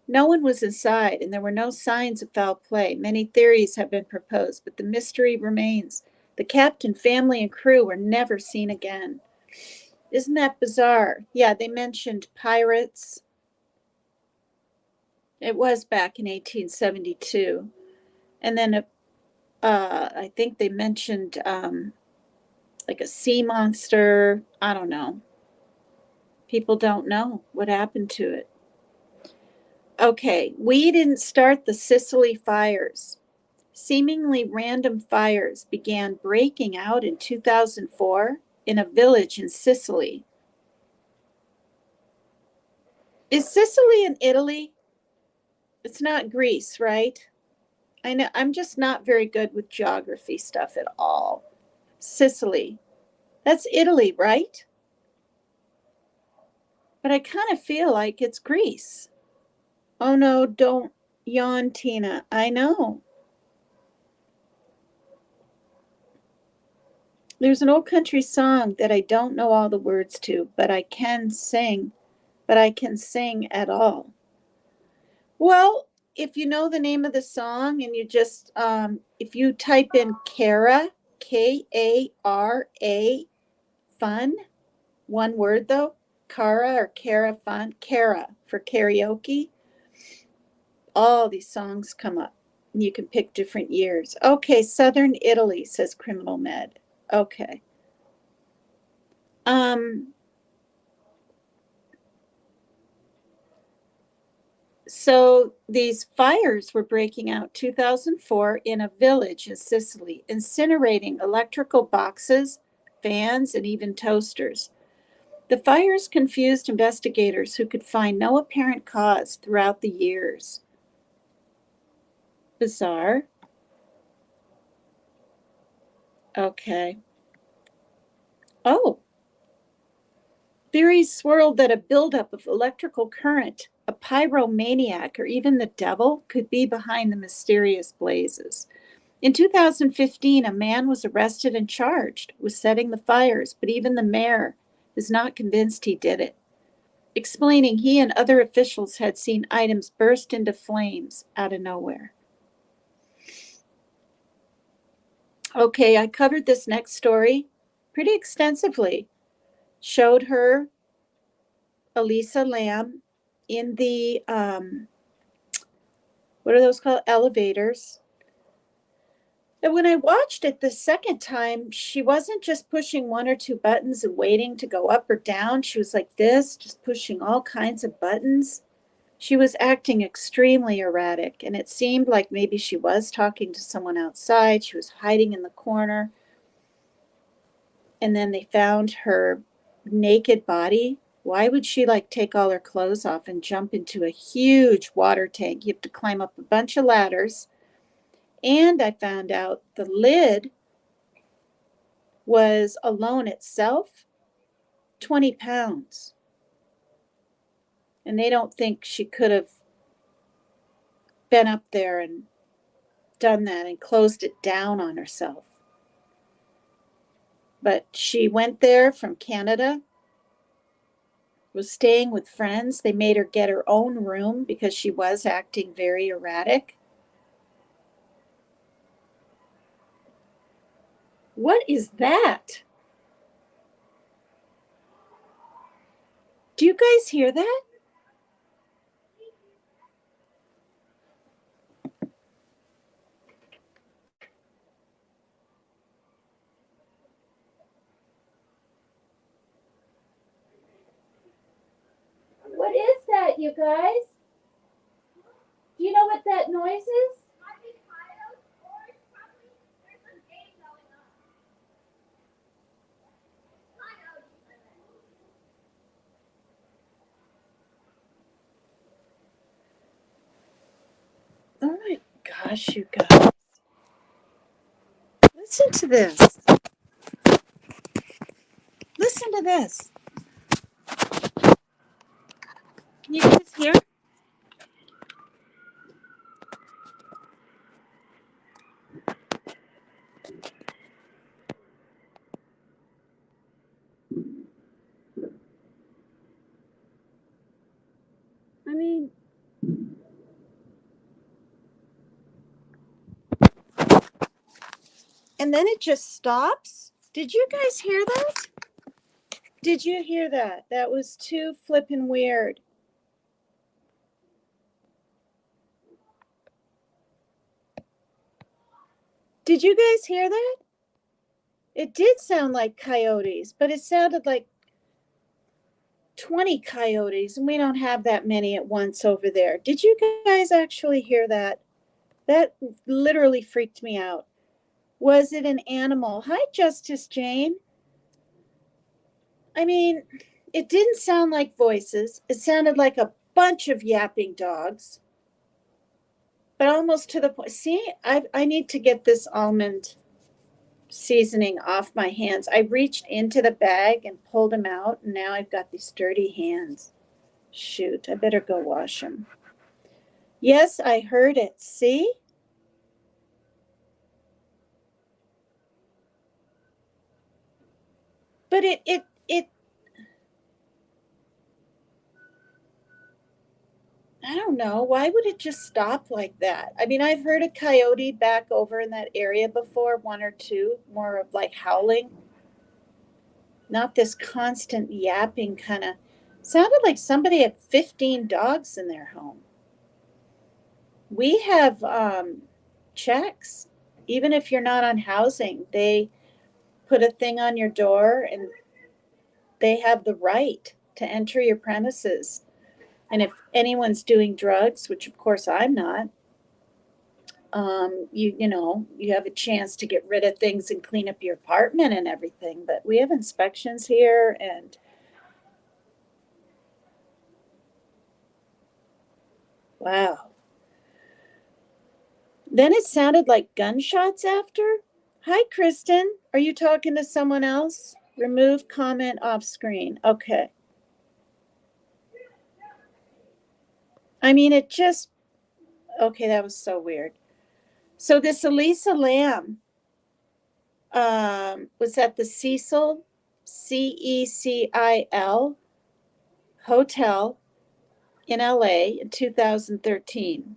No one was inside, and there were no signs of foul play. Many theories have been proposed, but the mystery remains. The captain, family, and crew were never seen again. Isn't that bizarre? Yeah, they mentioned pirates. It was back in 1872. And then I think they mentioned like a sea monster. I don't know. People don't know what happened to it. Okay, we didn't start the Sicily fires. Seemingly random fires began breaking out in 2004 in a village in Sicily. Is Sicily in Italy? It's not Greece, right? I know I'm just not very good with geography stuff at all. Sicily. That's Italy, right? But I kind of feel like it's Greece. Oh no, don't yawn, Tina. I know. There's an old country song that I don't know all the words to, but I can sing, at all. Well, if you know the name of the song and you just, if you type in Kara, Kara, fun, one word though, Kara or Kara fun, Kara for karaoke, all these songs come up. You can pick different years. Okay, Southern Italy, says Criminal Med. Okay. So these fires were breaking out 2004 in a village in Sicily, incinerating electrical boxes, fans, and even toasters. The fires confused investigators who could find no apparent cause throughout the years. Bizarre. Okay. Oh, theories swirled that a buildup of electrical current, a pyromaniac, or even the devil could be behind the mysterious blazes. In 2015, a man was arrested and charged with setting the fires, but even the mayor is not convinced he did it, explaining he and other officials had seen items burst into flames out of nowhere. Okay, I covered this next story pretty extensively. Showed her Elisa Lamb in the, what are those called? Elevators. And when I watched it the second time, she wasn't just pushing one or two buttons and waiting to go up or down. She was like this, just pushing all kinds of buttons. She was acting extremely erratic, and it seemed like maybe she was talking to someone outside. She was hiding in the corner. And then they found her naked body. Why would she like take all her clothes off and jump into a huge water tank? You have to climb up a bunch of ladders. And I found out the lid was alone itself 20 pounds. And they don't think she could have been up there and done that and closed it down on herself. But she went there from Canada, was staying with friends. They made her get her own room because she was acting very erratic. What is that? Do you guys hear that? What is that, you guys? Do you know what that noise is? Oh my gosh, you guys. Listen to this. Listen to this. Can you guys hear? and then it just stops. Did you guys hear that? Did you hear that? That was too flippin' weird. Did you guys hear that? It did sound like coyotes, but it sounded like 20 coyotes, and we don't have that many at once over there. Did you guys actually hear that? That literally freaked me out. Was it an animal? Hi, Justice Jane. I mean, it didn't sound like voices. It sounded like a bunch of yapping dogs, but almost to the point. See, I need to get this almond seasoning off my hands. I reached into the bag and pulled them out, and now I've got these dirty hands. Shoot, I better go wash them. Yes, I heard it. See? But it I don't know. Why would it just stop like that? I mean, I've heard a coyote back over in that area before, one or two, more of like howling. Not this constant yapping kind of. Sounded like somebody had 15 dogs in their home. We have checks. Even if you're not on housing, they put a thing on your door and they have the right to enter your premises. And if anyone's doing drugs, which of course I'm not, you have a chance to get rid of things and clean up your apartment and everything. But we have inspections here, and wow. Then it sounded like gunshots after. Hi, Kristen. Are you talking to someone else? Remove comment off screen. Okay. I mean, okay, that was so weird. So this Elisa Lamb was at the Cecil, Cecil hotel in LA in 2013.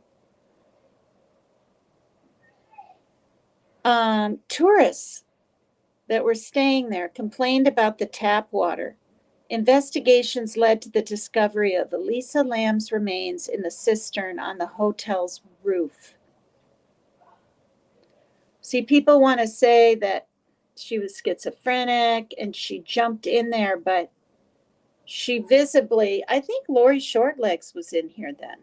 Tourists that were staying there complained about the tap water. Investigations led to the discovery of Elisa Lamb's remains in the cistern on the hotel's roof. See, people want to say that she was schizophrenic and she jumped in there, but she visibly, I think Lori Shortlegs was in here then.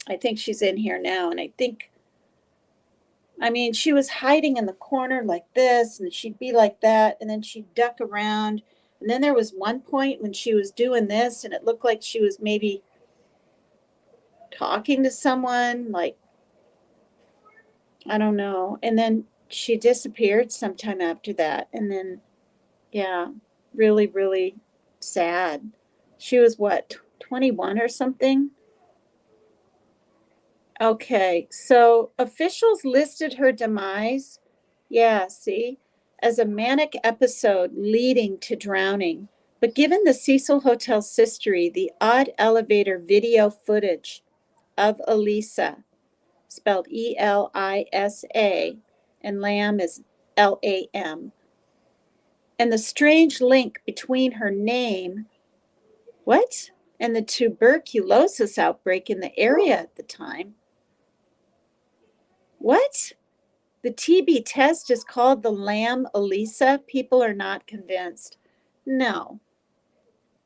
I think she's in here now, and I mean, she was hiding in the corner like this, and she'd be like that, and then she'd duck around. And then there was one point when she was doing this, and it looked like she was maybe talking to someone, like, I don't know. And then she disappeared sometime after that. And then, yeah, really, really sad. She was what, 21 or something? Okay, so officials listed her demise, yeah, see, as a manic episode leading to drowning. But given the Cecil Hotel's history, the odd elevator video footage of Elisa, spelled Elisa, and Lamb is Lam, and the strange link between her name, what? And the tuberculosis outbreak in the area at the time. What? The TB test is called the Lamb Elisa. People are not convinced. No,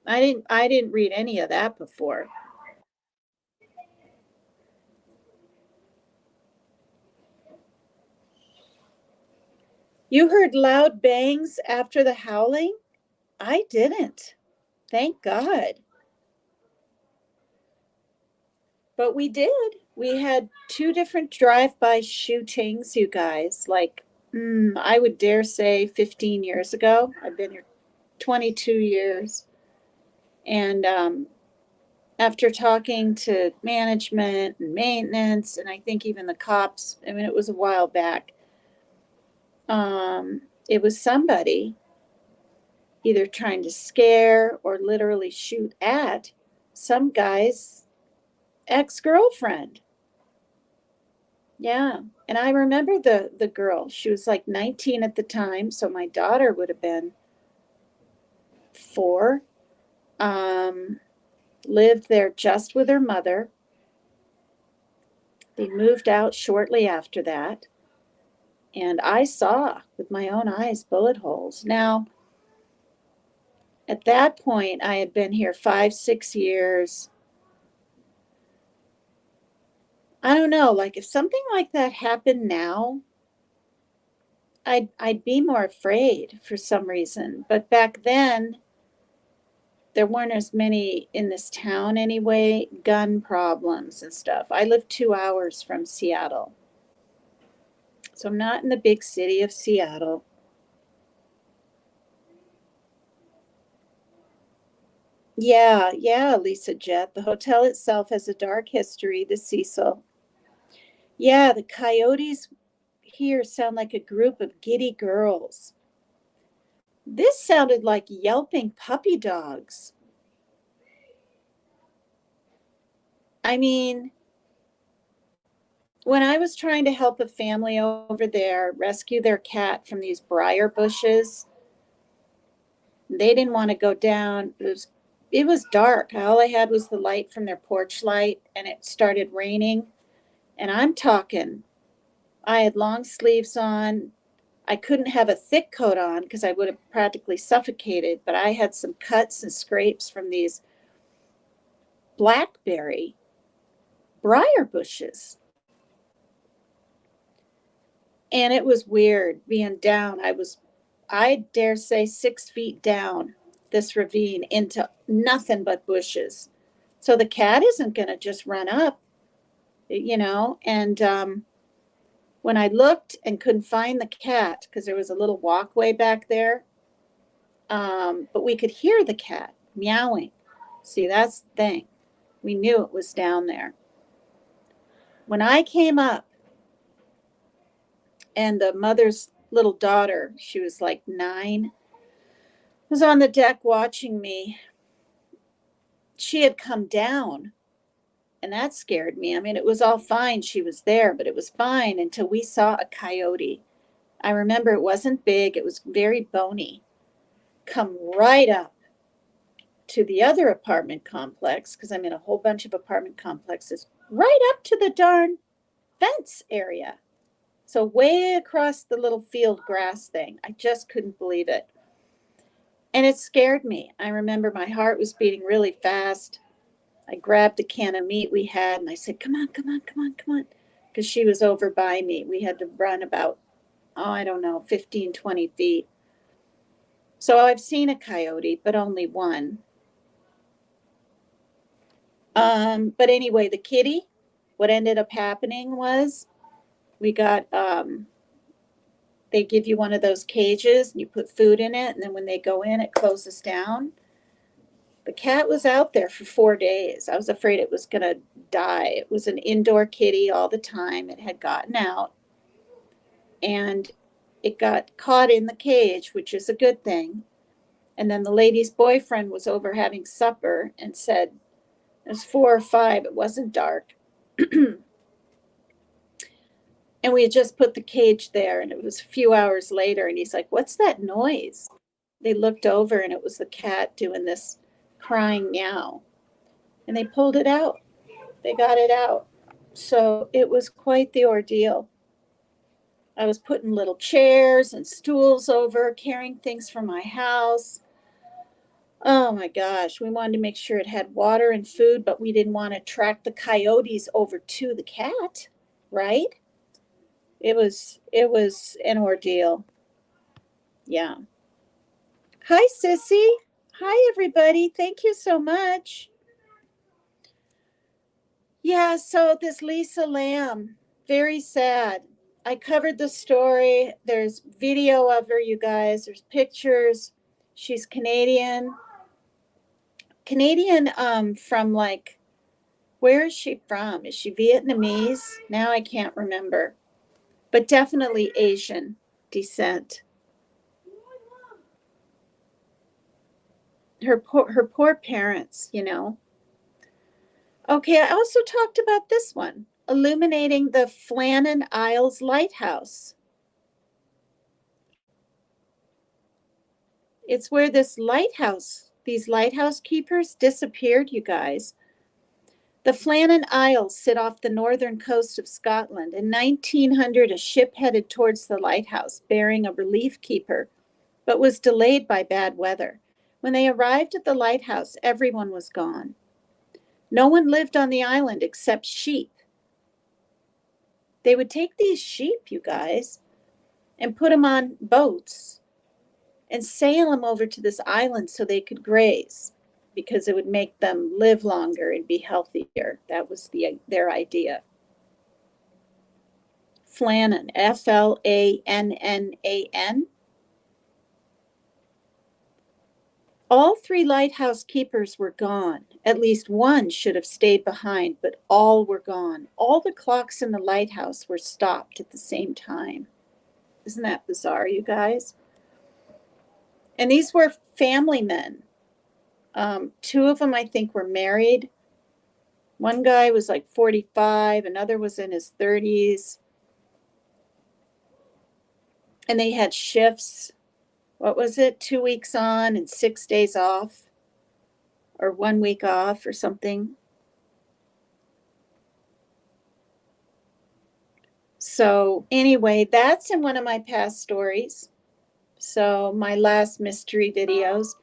I didn't read any of that before. You heard loud bangs after the howling? I didn't. Thank God. But we did. We had two different drive-by shootings, you guys. Like, I would dare say 15 years ago. I've been here 22 years. And after talking to management and maintenance, and I think even the cops, I mean, it was a while back, it was somebody either trying to scare or literally shoot at some guy's ex-girlfriend. Yeah. And I remember the girl. She was like 19 at the time, so my daughter would have been 4. Um, lived there just with her mother. They moved out shortly after that. And I saw with my own eyes bullet holes. Now, at that point, I had been here 5, 6 years. I don't know, like if something like that happened now, I'd be more afraid for some reason. But back then, there weren't as many in this town anyway, gun problems and stuff. I live 2 hours from Seattle. So I'm not in the big city of Seattle. Yeah, yeah, Lisa Jet. The hotel itself has a dark history, the Cecil. Yeah, the coyotes here sound like a group of giddy girls. This sounded like yelping puppy dogs. I mean, when I was trying to help a family over there rescue their cat from these briar bushes, they didn't want to go down. It was dark. All I had was the light from their porch light, and it started raining. And I'm talking, I had long sleeves on. I couldn't have a thick coat on because I would have practically suffocated, but I had some cuts and scrapes from these blackberry briar bushes. And it was weird being down. I dare say, 6 feet down this ravine into nothing but bushes. So the cat isn't going to just run up, And when I looked and couldn't find the cat, because there was a little walkway back there, but we could hear the cat meowing. See, that's the thing. We knew it was down there. When I came up, and the mother's little daughter, she was like 9, was on the deck watching me. She had come down, and that scared me. I mean, it was all fine. She was there, but it was fine until we saw a coyote. I remember it wasn't big, it was very bony. Come right up to the other apartment complex, because I'm in a whole bunch of apartment complexes, right up to the darn fence area. So, way across the little field grass thing. I just couldn't believe it. And it scared me. I remember my heart was beating really fast. I grabbed the can of meat we had and I said, "Come on, come on, come on, come on." Because she was over by me. We had to run about, I don't know, 15, 20 feet. So I've seen a coyote, but only one. But anyway, the kitty, what ended up happening was we got, they give you one of those cages and you put food in it. And then when they go in, it closes down. The cat was out there for 4 days. I was afraid it was going to die. It was an indoor kitty all the time. It had gotten out and it got caught in the cage, which is a good thing. And then the lady's boyfriend was over having supper and said, it was 4 or 5, it wasn't dark. And we had just put the cage there, and it was a few hours later, and he's like, "What's that noise?" They looked over, and it was the cat doing this crying meow. And they pulled it out. They got it out. So it was quite the ordeal. I was putting little chairs and stools over, carrying things from my house. Oh my gosh, we wanted to make sure it had water and food, but we didn't want to attract the coyotes over to the cat, right? It was an ordeal. Yeah. Hi, Sissy. Hi, everybody. Thank you so much. Yeah, so this Lisa Lamb, very sad. I covered the story. There's video of her, you guys. There's pictures. She's Canadian. Canadian from like, where is she from? Is she Vietnamese? Now I can't remember. But definitely Asian descent. Her poor parents. Okay, I also talked about this one. illuminating the Flannan Isles lighthouse. It's where these lighthouse keepers disappeared, you guys. The Flannan Isles sit off the northern coast of Scotland. In 1900, a ship headed towards the lighthouse bearing a relief keeper, but was delayed by bad weather. When they arrived at the lighthouse, everyone was gone. No one lived on the island except sheep. They would take these sheep, you guys, and put them on boats and sail them over to this island so they could graze, because it would make them live longer and be healthier. That was their idea. Flannan, Flannan. All three lighthouse keepers were gone. At least one should have stayed behind, but all were gone. All the clocks in the lighthouse were stopped at the same time. Isn't that bizarre, you guys? And these were family men. Two of them, I think, were married. One guy was like 45, another was in his 30s. And they had shifts. What was it? 2 weeks on and 6 days off, or 1 week off or something. So anyway, that's in one of my past stories. So my last mystery videos.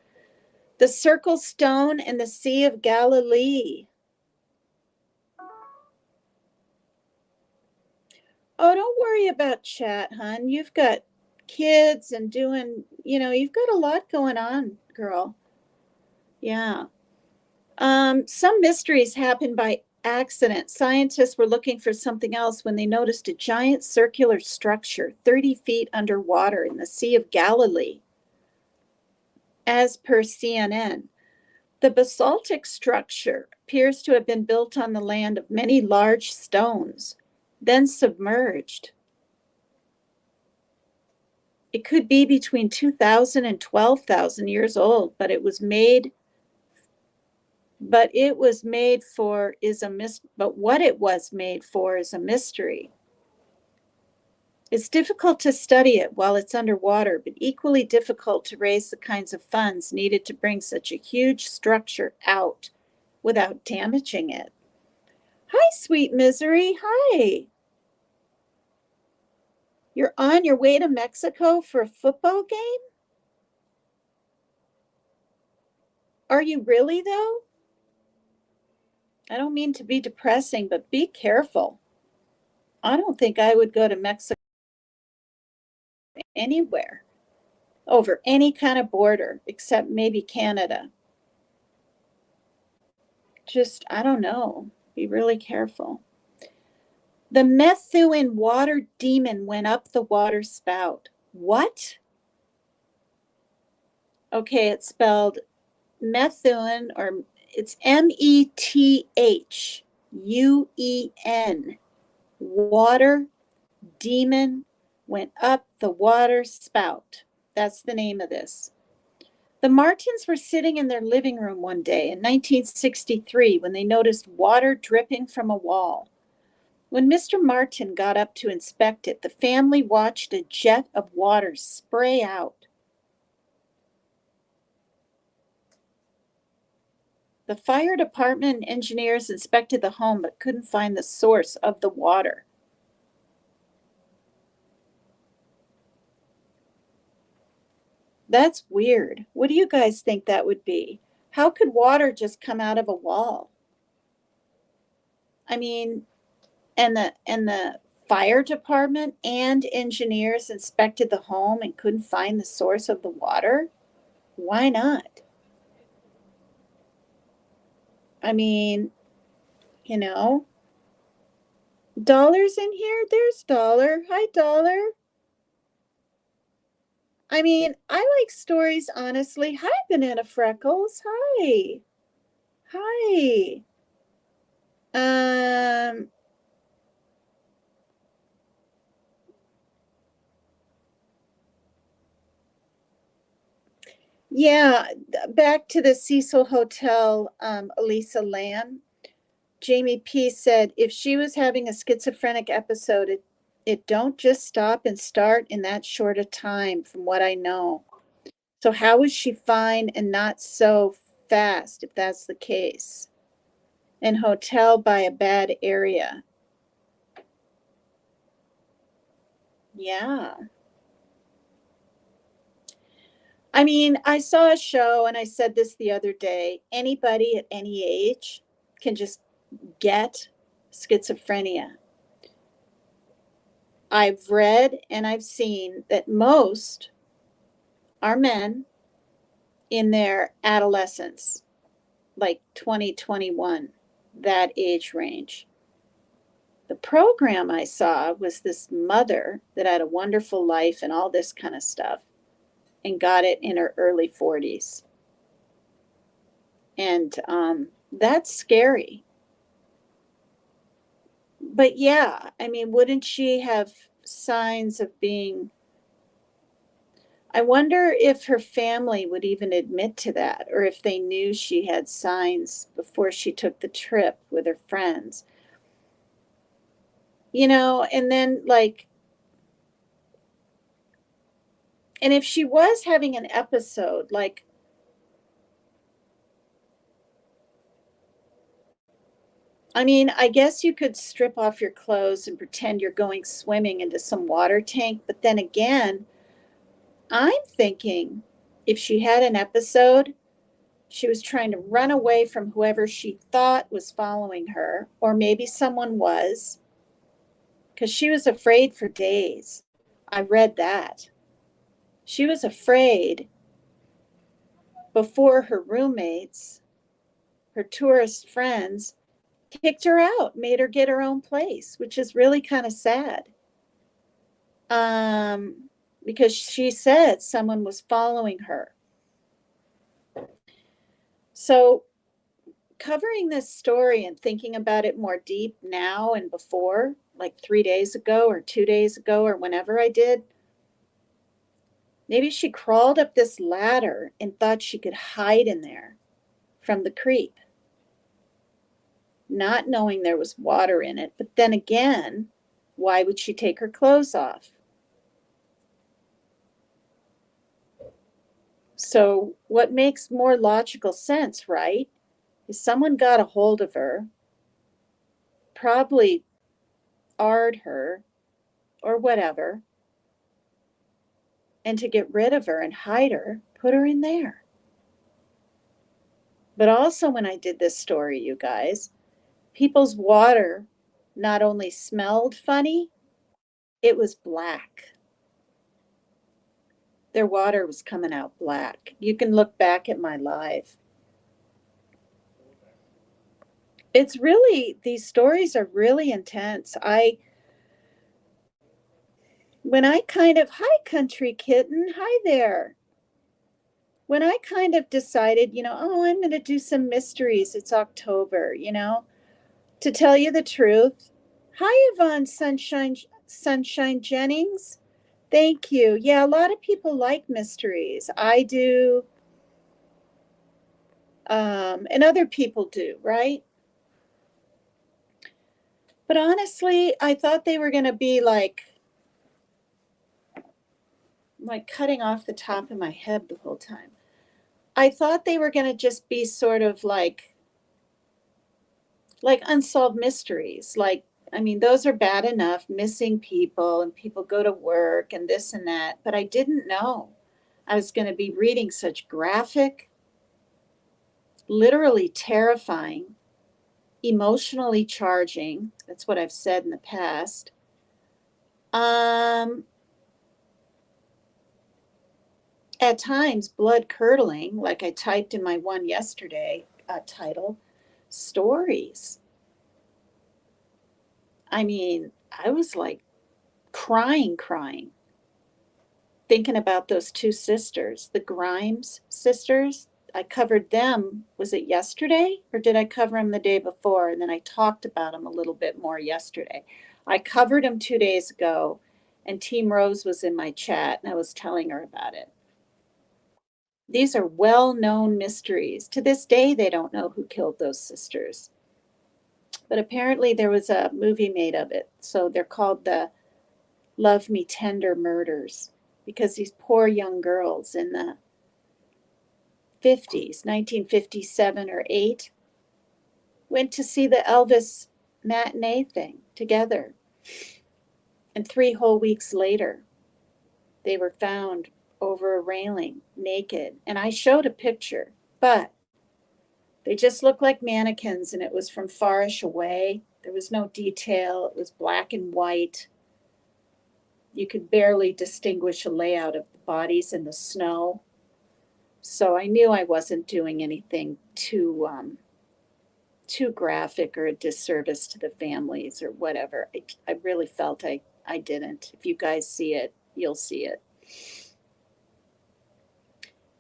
The Circle Stone and the Sea of Galilee. Oh, don't worry about chat, hon. You've got kids and doing, you've got a lot going on, girl. Yeah. Some mysteries happen by accident. Scientists were looking for something else when they noticed a giant circular structure 30 feet underwater in the Sea of Galilee. As per CNN, the basaltic structure appears to have been built on the land of many large stones, then submerged. It could be between 2,000 and 12,000 years old, but what it was made for is a mystery. It's difficult to study it while it's underwater, but equally difficult to raise the kinds of funds needed to bring such a huge structure out without damaging it. Hi, sweet misery. Hi. You're on your way to Mexico for a football game? Are you really, though? I don't mean to be depressing, but be careful. I don't think I would go to Mexico anywhere over any kind of border except maybe Canada. Just, I don't know. Be really careful. The Methuen water demon went up the water spout. What? Okay, it's spelled Methuen, or it's Methuen. Water demon went up the water spout. That's the name of this. The Martins were sitting in their living room one day in 1963 when they noticed water dripping from a wall. When Mr. Martin got up to inspect it, the family watched a jet of water spray out. The fire department and engineers inspected the home but couldn't find the source of the water. That's weird. What do you guys think that would be? How could water just come out of a wall? I mean, and the fire department and engineers inspected the home and couldn't find the source of the water? Why not? I mean, Dollar's in here. There's Dollar. Hi, Dollar. I mean, I like stories, honestly. Hi, Banana Freckles. Hi. Hi. Yeah, back to the Cecil Hotel, Elisa Lamb. Jamie P said, if she was having a schizophrenic episode, it don't just stop and start in that short a time, from what I know. So how is she fine and not so fast, if that's the case? And hotel by a bad area. Yeah. I mean, I saw a show, and I said this the other day, anybody at any age can just get schizophrenia. I've read and I've seen that most are men in their adolescence, like 20, 21, that age range. The program I saw was this mother that had a wonderful life and all this kind of stuff and got it in her early 40s. And that's scary. But yeah, I mean, wouldn't she have signs of being. I wonder if her family would even admit to that, or if they knew she had signs before she took the trip with her friends. And then, like, and if she was having an episode, like, I mean, I guess you could strip off your clothes and pretend you're going swimming into some water tank. But then again, I'm thinking if she had an episode, she was trying to run away from whoever she thought was following her, or maybe someone was, because she was afraid for days. I read that. She was afraid before her roommates, her tourist friends, kicked her out, made her get her own place, which is really kind of sad. Because she said someone was following her. So, covering this story and thinking about it more deep now and before, like 3 days ago or 2 days ago or whenever I did, maybe she crawled up this ladder and thought she could hide in there from the creep, not knowing there was water in it. But then again, why would she take her clothes off? So, what makes more logical sense, right? Is someone got a hold of her, probably AR'd her or whatever, and to get rid of her and hide her, put her in there. But also, when I did this story, you guys, people's water not only smelled funny, it was black. Their water was coming out black. You can look back at my live. It's really, these stories are really intense. When I kind of, hi, country kitten, hi there. When I kind of decided, oh, I'm going to do some mysteries, it's October, to tell you the truth. Hi, Yvonne Sunshine Jennings. Thank you. Yeah, a lot of people like mysteries. I do. And other people do, right? But honestly, I thought they were going to be like cutting off the top of my head the whole time. I thought they were going to just be sort of like unsolved mysteries. I mean, those are bad enough, missing people and people go to work and this and that. But I didn't know I was going to be reading such graphic, literally terrifying, emotionally charging. That's what I've said in the past. At times, blood curdling, like I typed in my one yesterday title, stories. I mean, I was like crying, thinking about those two sisters, the Grimes sisters. I covered them, was it yesterday or did I cover them the day before? And then I talked about them a little bit more yesterday. I covered them 2 days ago, and Team Rose was in my chat and I was telling her about it. These are well-known mysteries. To this day, they don't know who killed those sisters. But apparently there was a movie made of it. So they're called the Love Me Tender Murders, because these poor young girls in the 50s, 1957 or 8, went to see the Elvis matinee thing together. And 3 whole weeks later, they were found over a railing, naked. And I showed a picture, but they just looked like mannequins, and it was from farish away. There was no detail. It was black and white. You could barely distinguish a layout of the bodies in the snow. So I knew I wasn't doing anything too graphic or a disservice to the families or whatever. I really felt I didn't. If you guys see it, you'll see it.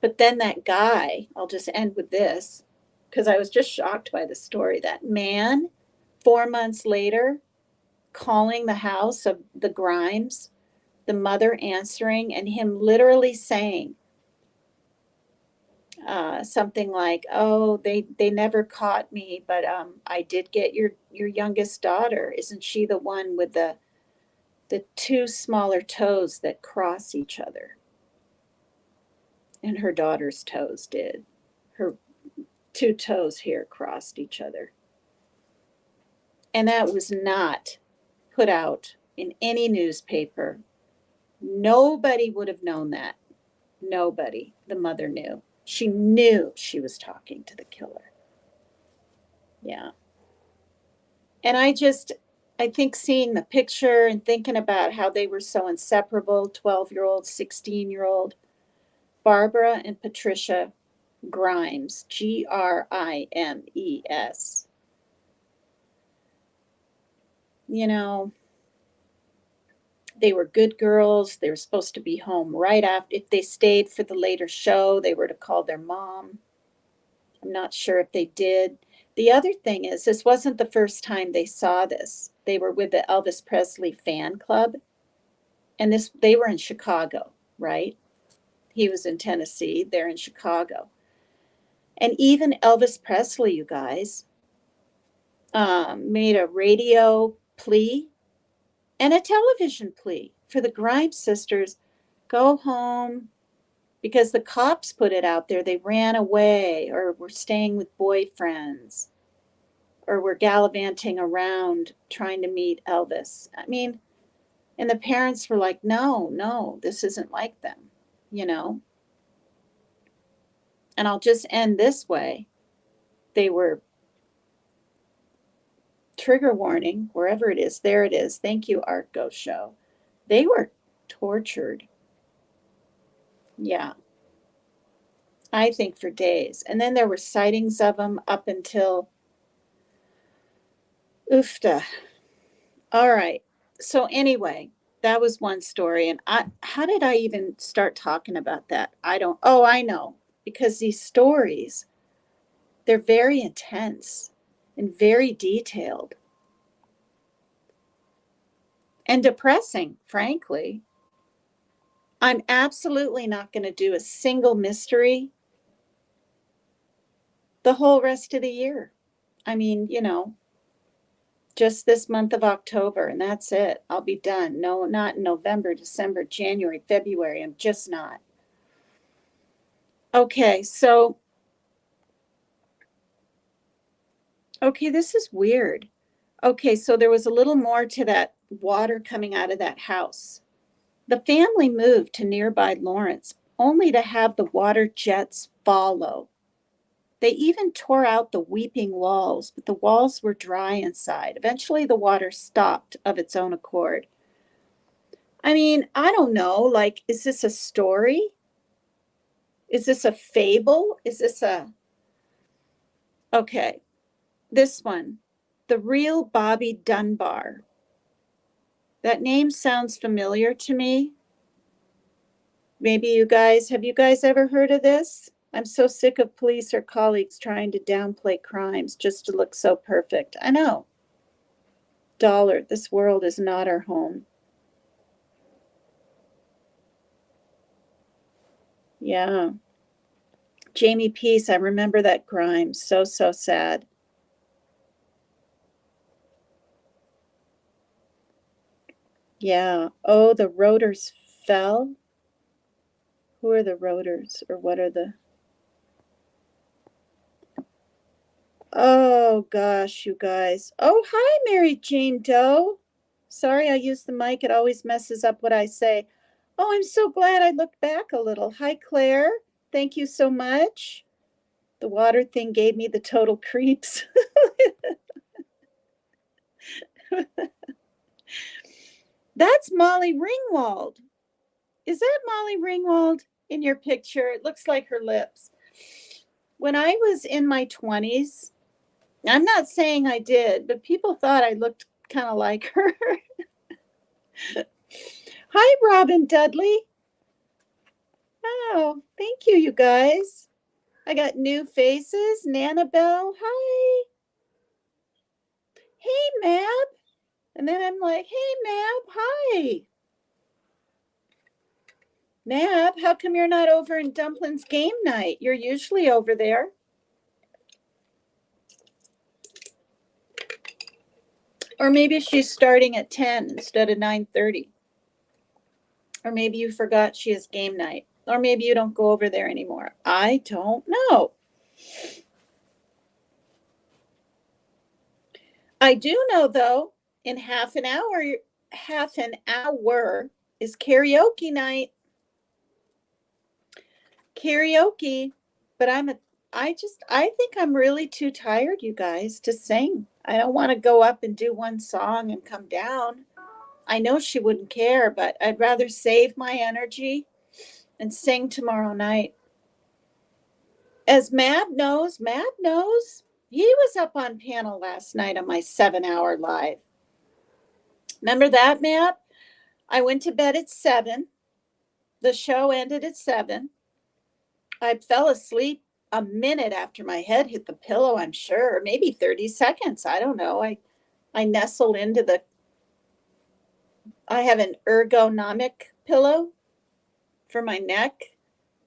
But then that guy, I'll just end with this, because I was just shocked by the story. That man, 4 months later, calling the house of the Grimes, the mother answering, and him literally saying something like, "Oh, they never caught me, but I did get your youngest daughter. Isn't she the one with the 2 smaller toes that cross each other?" And her daughter's toes did. Her 2 toes here crossed each other. And that was not put out in any newspaper. Nobody would have known that. Nobody. The mother knew. She knew she was talking to the killer. Yeah. And I think seeing the picture and thinking about how they were so inseparable, 12-year-old, 16-year-old, Barbara and Patricia Grimes, Grimes. You know, they were good girls. They were supposed to be home right after. If they stayed for the later show, they were to call their mom. I'm not sure if they did. The other thing is, this wasn't the first time they saw this. They were with the Elvis Presley fan club, and they were in Chicago, right? He was in Tennessee. They're in Chicago. And even Elvis Presley, you guys, made a radio plea and a television plea for the Grimes sisters. Go home, because the cops put it out there. They ran away or were staying with boyfriends or were gallivanting around trying to meet Elvis. I mean, and the parents were like, no, this isn't like them, you know? And I'll just end this way. They were, trigger warning, wherever it is, there it is. Thank you, Art Ghost Show. They were tortured. Yeah. I think for days. And then there were sightings of them up until oofta. All right. So anyway, that was one story. And how did I even start talking about that? I know. Because these stories, they're very intense and very detailed and depressing, frankly. I'm absolutely not going to do a single mystery the whole rest of the year. I mean, just this month of October, and that's it. I'll be done. No, not in November, December, January, February. I'm just not. Okay, this is weird. Okay, so there was a little more to that water coming out of that house. The family moved to nearby Lawrence, only to have the water jets follow. They even tore out the weeping walls, but the walls were dry inside. Eventually, the water stopped of its own accord. I mean, I don't know. Like, is this a story? Is this a fable? Okay, this one. The real Bobby Dunbar. That name sounds familiar to me. Maybe have you guys ever heard of this? I'm so sick of police or colleagues trying to downplay crimes just to look so perfect. I know. Dollar, this world is not our home. Yeah. Jamie Peace, I remember that crime. So sad. Yeah. Oh, the rotors fell. Who are the rotors, or what are the... Oh gosh, you guys. Oh, hi, Mary Jane Doe. Sorry I use the mic. It always messes up what I say. Oh, I'm so glad I looked back a little. Hi, Claire. Thank you so much. The water thing gave me the total creeps. That's Molly Ringwald. Is that Molly Ringwald in your picture? It looks like her lips. When I was in my 20s, I'm not saying I did, but people thought I looked kind of like her. Hi, Robin Dudley. Oh, thank you, you guys. I got new faces. Nana Bell, hi. Hey, Mab. And then I'm like, hey, Mab, hi. Mab, how come you're not over in Dumpling's game night? You're usually over there. Or maybe she's starting at 10 instead of 9:30. Or maybe you forgot she has game night. Or maybe you don't go over there anymore. I don't know. I do know, though, in half an hour is karaoke night. Karaoke, but I think I'm really too tired, you guys, to sing. I don't want to go up and do one song and come down. I know she wouldn't care, but I'd rather save my energy and sing tomorrow night. As Mab knows, he was up on panel last night on my 7-hour live. Remember that, Mab? I went to bed at 7. The show ended at 7. I fell asleep a minute after my head hit the pillow, I'm sure. Maybe 30 seconds. I don't know. I nestled into I have an ergonomic pillow for my neck.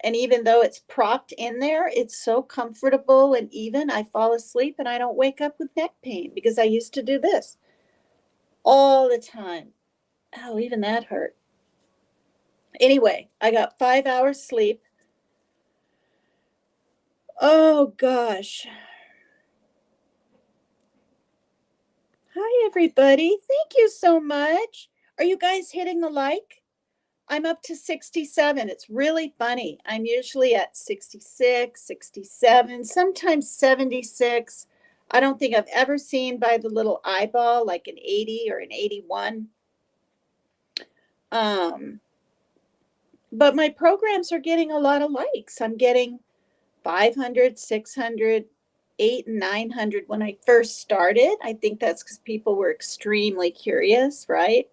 And even though it's propped in there, it's so comfortable and even. I fall asleep and I don't wake up with neck pain because I used to do this all the time. Oh, even that hurt. Anyway, I got 5 hours sleep. Oh, gosh. Hi, everybody. Thank you so much. Are you guys hitting the like? I'm up to 67. It's really funny. I'm usually at 66, 67, sometimes 76. I don't think I've ever seen by the little eyeball like an 80 or an 81. But my programs are getting a lot of likes. I'm getting 500, 600, 800, and 900 when I first started. I think that's because people were extremely curious, right?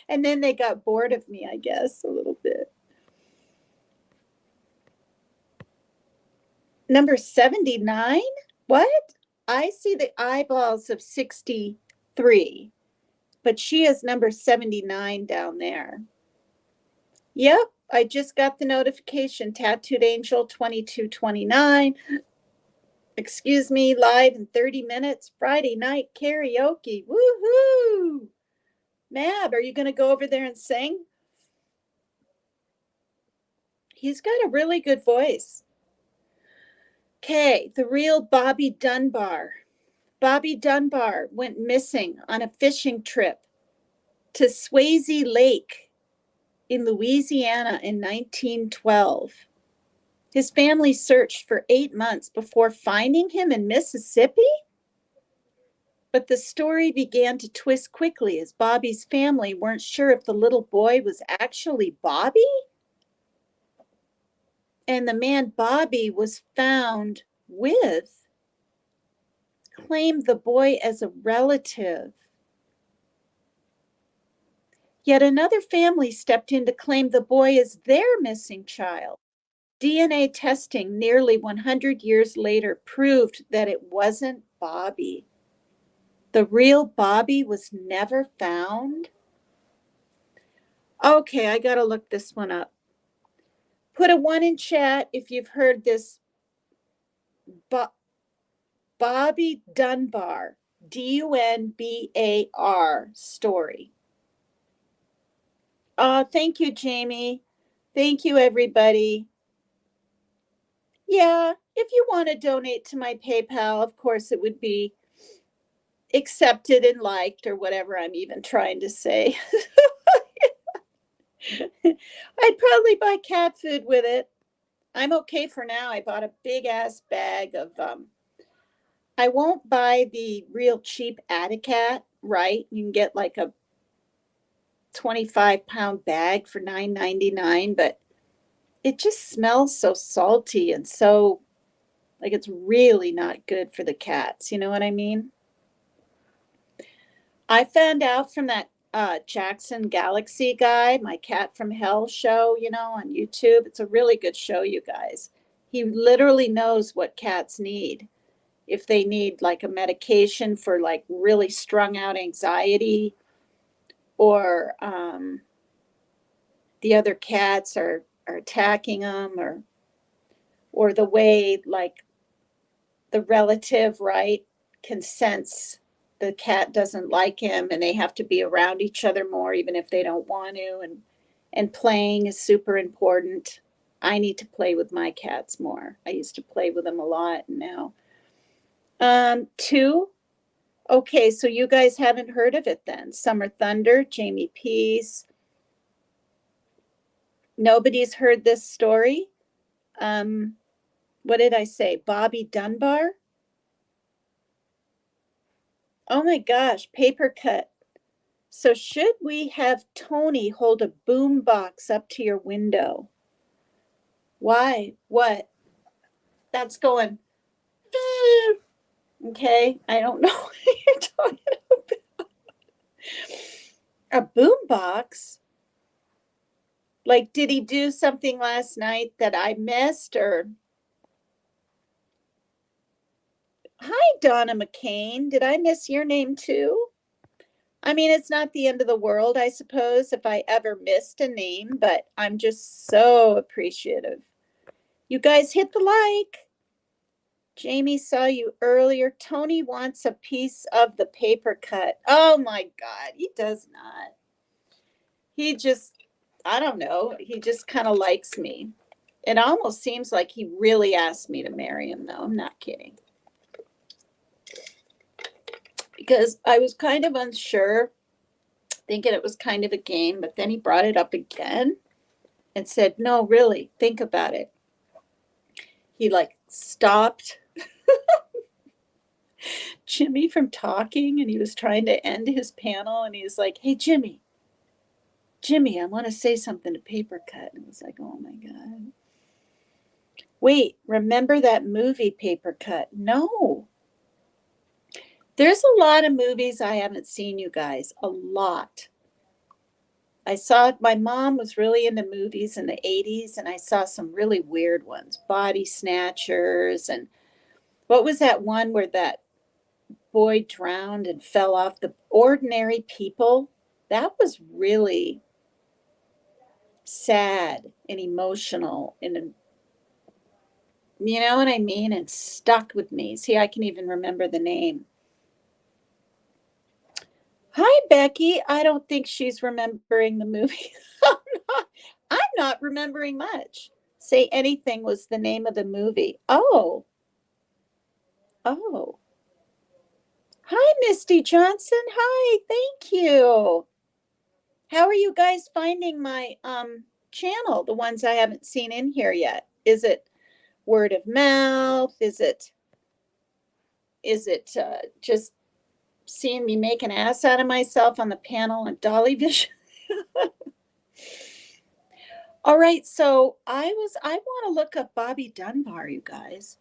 And then they got bored of me, I guess, a little bit. Number 79? What? I see the eyeballs of 63, but she is number 79 down there. Yep, I just got the notification. Tattooed Angel 2229. Excuse me, live in 30 minutes. Friday night karaoke. Woohoo! Mab, are you going to go over there and sing? He's got a really good voice. Okay, the real Bobby Dunbar. Bobby Dunbar went missing on a fishing trip to Swayze Lake in Louisiana in 1912. His family searched for 8 months before finding him in Mississippi. But the story began to twist quickly as Bobby's family weren't sure if the little boy was actually Bobby. And the man Bobby was found with claimed the boy as a relative. Yet another family stepped in to claim the boy as their missing child. DNA testing nearly 100 years later proved that it wasn't Bobby. The real Bobby was never found. Okay, I got to look this one up. Put a 1 in chat if you've heard this Bobby Dunbar. Dunbar story. Thank you, Jamie. Thank you, everybody. Yeah, if you want to donate to my PayPal, of course it would be accepted and liked, or whatever I'm even trying to say. I'd probably buy cat food with it. I'm okay for now. I bought a big ass bag of I won't buy the real cheap Atticat, right? You can get like a 25-pound bag for $9.99, but it just smells so salty and so like it's really not good for the cats. You know what I mean? I found out from that Jackson Galaxy guy, my Cat from Hell show, on YouTube. It's a really good show, you guys. He literally knows what cats need. If they need like a medication for like really strung out anxiety, or the other cats are attacking them, or the way like the relative, right, can sense the cat doesn't like him and they have to be around each other more even if they don't want to, and playing is super important. I need to play with my cats more. I used to play with them a lot, and now two. Okay, so you guys haven't heard of it then. Summer Thunder, Jamie Peace. Nobody's heard this story. What did I say? Bobby Dunbar? Oh my gosh, paper cut. So should we have Tony hold a boom box up to your window? Why? What? That's going. Okay, I don't know what you're talking about. A boom box? Like, did he do something last night that I missed? Or hi, Donna McCain. Did I miss your name too? I mean, it's not the end of the world, I suppose, if I ever missed a name, but I'm just so appreciative. You guys hit the like. Jamie saw you earlier. Tony wants a piece of the paper cut. Oh my God, he does not. He just, I don't know, he just kind of likes me. It almost seems like he really asked me to marry him, though. I'm not kidding. Because I was kind of unsure, thinking it was kind of a game, but then he brought it up again and said, no, really, think about it. He like stopped Jimmy from talking, and he was trying to end his panel, and he was like, hey, Jimmy, I want to say something to Paper Cut. And I was like, oh my God. Wait, remember that movie Paper Cut? No. There's a lot of movies I haven't seen, you guys. A lot. I saw my mom was really into movies in the 80s, and I saw some really weird ones. Body Snatchers, and what was that one where that boy drowned and fell off? The Ordinary People. That was really sad and emotional, and you know what I mean? And stuck with me. See, I can even remember the name. Hi, Becky. I don't think she's remembering the movie. I'm not remembering much. Say Anything was the name of the movie. Oh. Hi, Misty Johnson. Hi, thank you. How are you guys finding my channel, the ones I haven't seen in here yet? Is it word of mouth? Is it just seeing me make an ass out of myself on the panel on Dolly Vision? All right, so I want to look up Bobby Dunbar, you guys.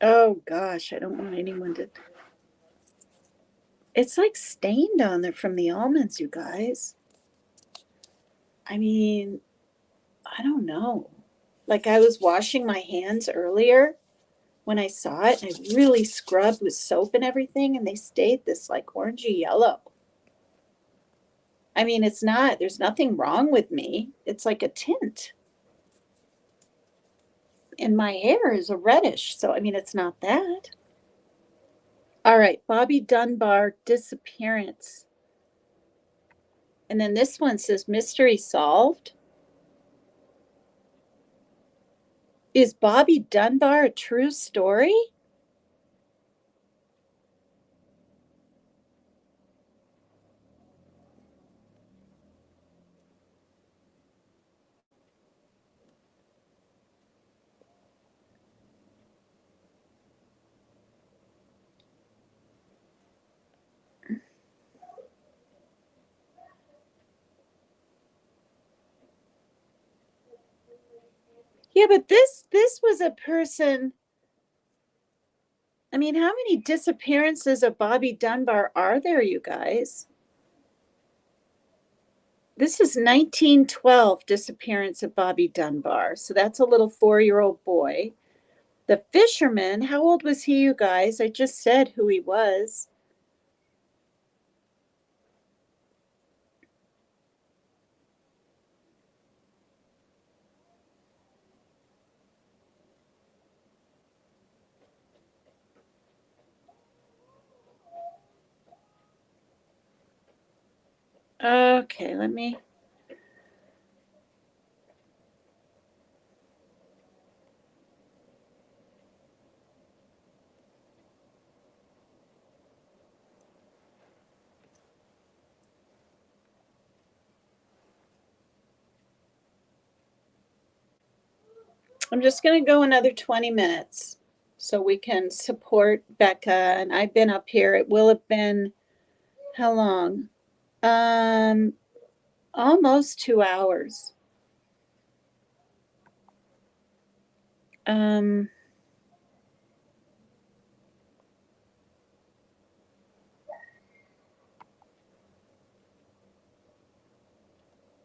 Oh gosh, I don't want anyone to. It's like stained on there from the almonds, you guys. I mean, I don't know. Like, I was washing my hands earlier when I saw it, and I really scrubbed with soap and everything, and they stayed this like orangey yellow. I mean, it's not, there's nothing wrong with me. It's like a tint. And my hair is a reddish. So, I mean, it's not that. All right, Bobby Dunbar disappearance. And then this one says mystery solved. Is Bobby Dunbar a true story? Yeah, but this was a person. I mean, how many disappearances of Bobby Dunbar are there, you guys? This is 1912 disappearance of Bobby Dunbar. So that's a little 4-year-old boy. The fisherman, how old was he, you guys? I just said who he was. Okay, let me. I'm just going to go another 20 minutes so we can support Becca. And I've been up here. It will have been how long? Almost 2 hours. Um,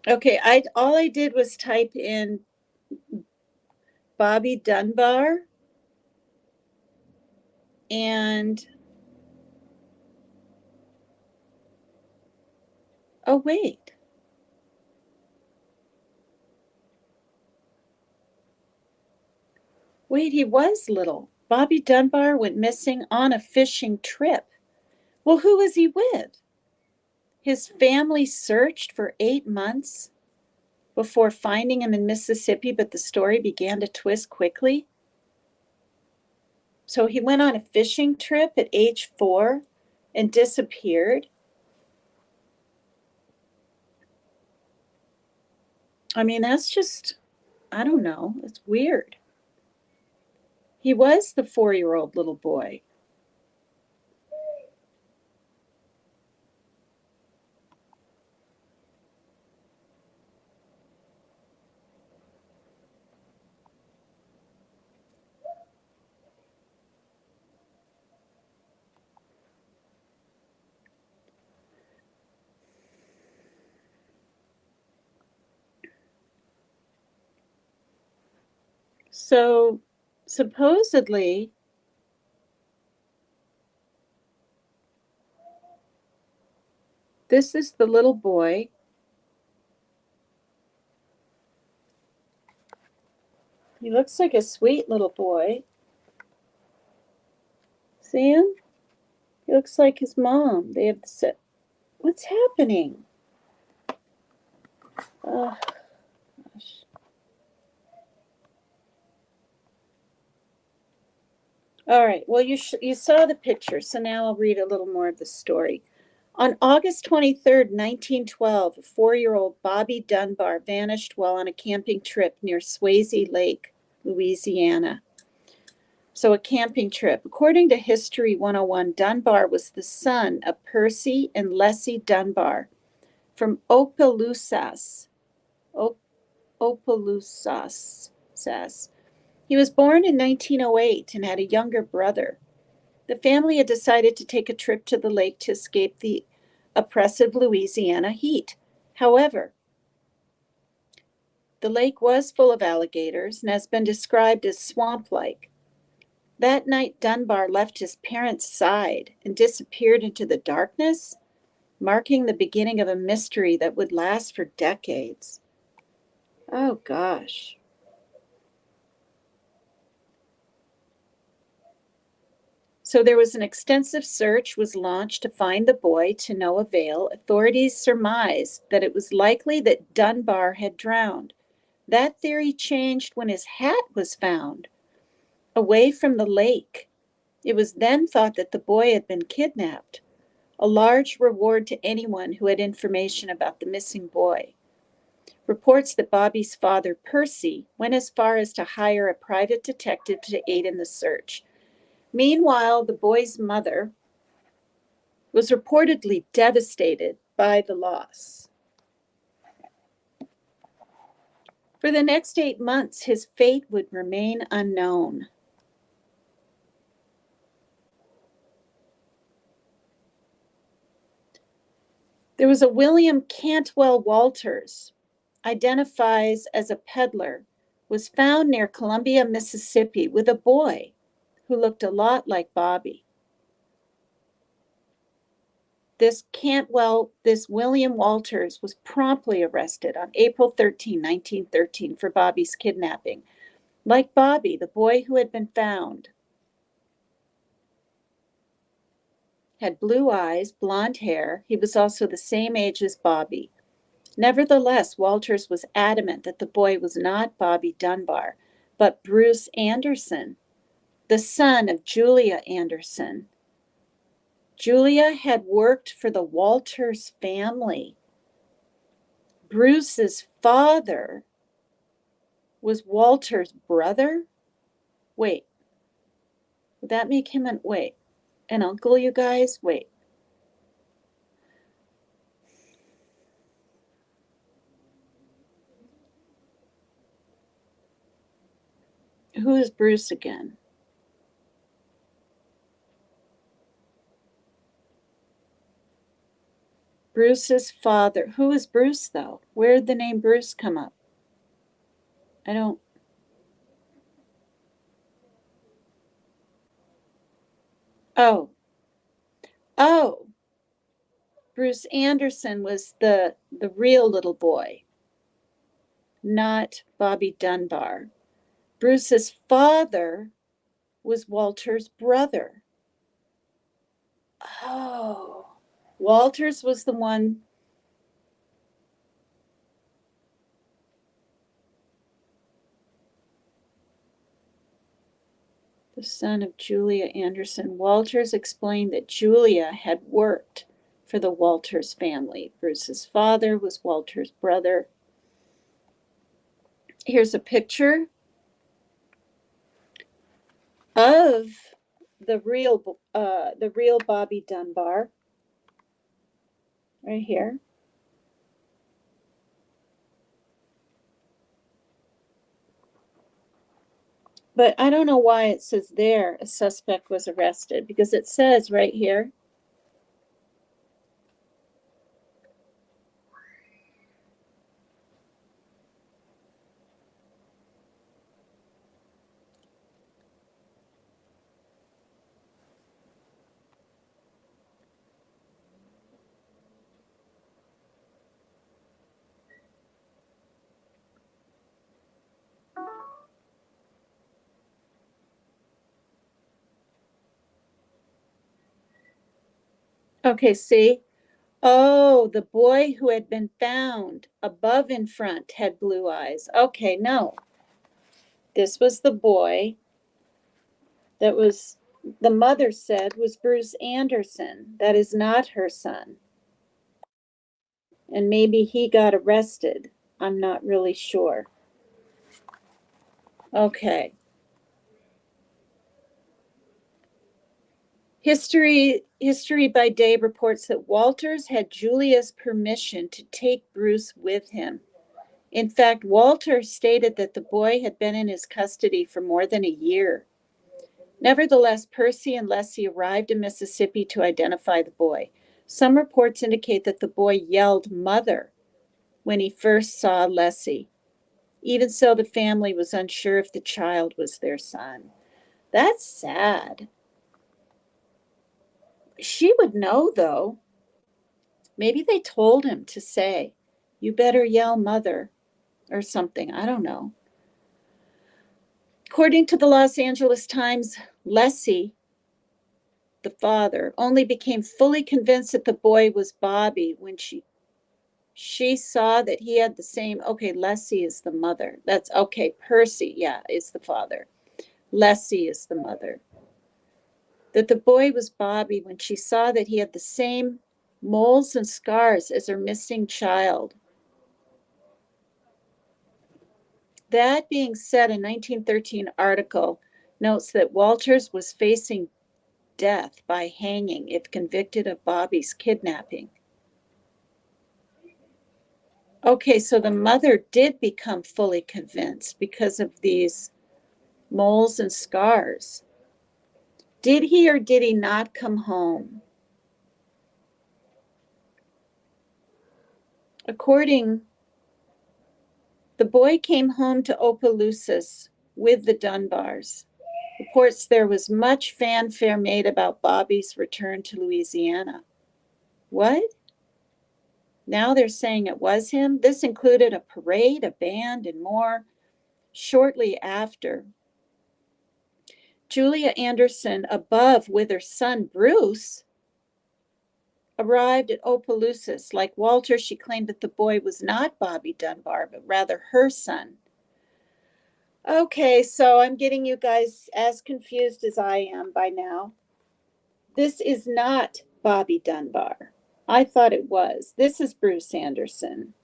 okay, all I did was type in Bobby Dunbar and oh wait. Wait, he was little. Bobby Dunbar went missing on a fishing trip. Well, who was he with? His family searched for 8 months before finding him in Mississippi, but the story began to twist quickly. So he went on a fishing trip at age 4 and disappeared. I mean, that's just, I don't know, it's weird. He was the 4-year-old little boy. So supposedly, this is the little boy. He looks like a sweet little boy. See him? He looks like his mom. They have the set. What's happening? Oh, gosh. All right. Well, you saw the picture, so now I'll read a little more of the story. On August 23rd, 1912, a 4-year-old Bobby Dunbar vanished while on a camping trip near Swayze Lake, Louisiana. So a camping trip. According to History 101, Dunbar was the son of Percy and Leslie Dunbar from Opelousas. Opelousas. He was born in 1908 and had a younger brother. The family had decided to take a trip to the lake to escape the oppressive Louisiana heat. However, the lake was full of alligators and has been described as swamp-like. That night, Dunbar left his parents' side and disappeared into the darkness. marking the beginning of a mystery that would last for decades. Oh gosh. So there was an extensive search was launched to find the boy, to no avail. Authorities surmised that it was likely that Dunbar had drowned. That theory changed when his hat was found away from the lake. It was then thought that the boy had been kidnapped, a large reward to anyone who had information about the missing boy. Reports that Bobby's father, Percy, went as far as to hire a private detective to aid in the search. Meanwhile, the boy's mother was reportedly devastated by the loss. For the next 8 months, his fate would remain unknown. There was a William Cantwell Walters, identifies as a peddler, was found near Columbia, Mississippi, with a boy who looked a lot like Bobby. This William Walters was promptly arrested on April 13, 1913, for Bobby's kidnapping. Like Bobby, the boy who had been found had blue eyes, blonde hair. He was also the same age as Bobby. Nevertheless, Walters was adamant that the boy was not Bobby Dunbar, but Bruce Anderson, the son of Julia Anderson. Julia had worked for the Walters family. Bruce's father was Walter's brother? Wait, would that make him an uncle, you guys? Wait. Who is Bruce again? Bruce's father. Who is Bruce, though? Where did the name Bruce come up? I don't. Oh. Oh. Bruce Anderson was the real little boy, not Bobby Dunbar. Bruce's father was Walter's brother. Oh. Walters was the one. The son of Julia Anderson. Walters explained that Julia had worked for the Walters family. Bruce's father was Walter's brother. Here's a picture of the real Bobby Dunbar, right here. But I don't know why it says there a suspect was arrested, because it says right here. Okay, see? Oh, the boy who had been found above in front had blue eyes. Okay, no. This was the boy that was, the mother said, was Bruce Anderson. That is not her son. And maybe he got arrested. I'm not really sure. Okay. History by Day reports that Walters had Julia's permission to take Bruce with him. In fact, Walters stated that the boy had been in his custody for more than a year. Nevertheless, Percy and Leslie arrived in Mississippi to identify the boy. Some reports indicate that the boy yelled "Mother" when he first saw Leslie. Even so, the family was unsure if the child was their son. That's sad. She would know, though. Maybe they told him to say, "You better yell mother," or something. I don't know. According to the Los Angeles Times, Leslie, the father, only became fully convinced that the boy was Bobby when she saw that he had the same. Okay, Leslie is the mother. That's okay. Percy, yeah, is the father. Leslie is the mother. That the boy was Bobby when she saw that he had the same moles and scars as her missing child. That being said, a 1913 article notes that Walters was facing death by hanging if convicted of Bobby's kidnapping. Okay, so the mother did become fully convinced because of these moles and scars. Did he or did he not come home? The boy came home to Opelousas with the Dunbars. Reports there was much fanfare made about Bobby's return to Louisiana. What? Now they're saying it was him? This included a parade, a band, and more. Shortly after, Julia Anderson, above with her son Bruce, arrived at Opelousas. Like Walter, she claimed that the boy was not Bobby Dunbar, but rather her son. Okay, so I'm getting you guys as confused as I am by now. This is not Bobby Dunbar. I thought it was. This is Bruce Anderson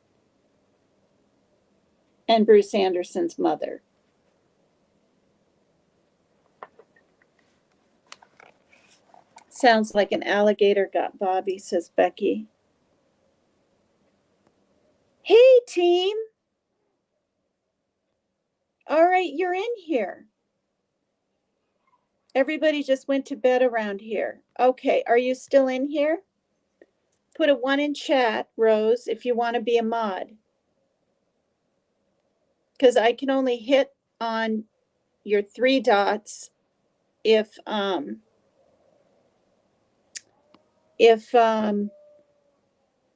and Bruce Anderson's mother. Sounds like an alligator got Bobby, says Becky. Hey, team. All right, you're in here. Everybody just went to bed around here. Okay, are you still in here? Put a 1 in chat, Rose, if you want to be a mod. Because I can only hit on your 3 dots if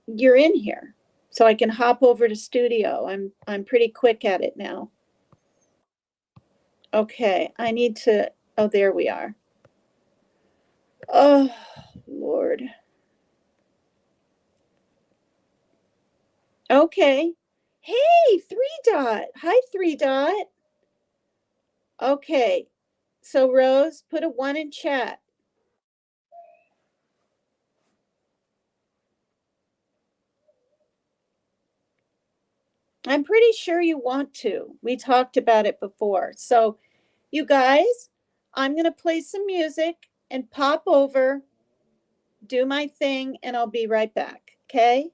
you're in here. So I can hop over to studio. I'm pretty quick at it now. Okay, I need to, oh, there we are. Oh, Lord. Okay. Hey, 3 dot. Hi, 3 dot. Okay. So Rose, put a 1 in chat. I'm pretty sure you want to. We talked about it before. So you guys, I'm going to play some music and pop over, do my thing, and I'll be right back. Okay?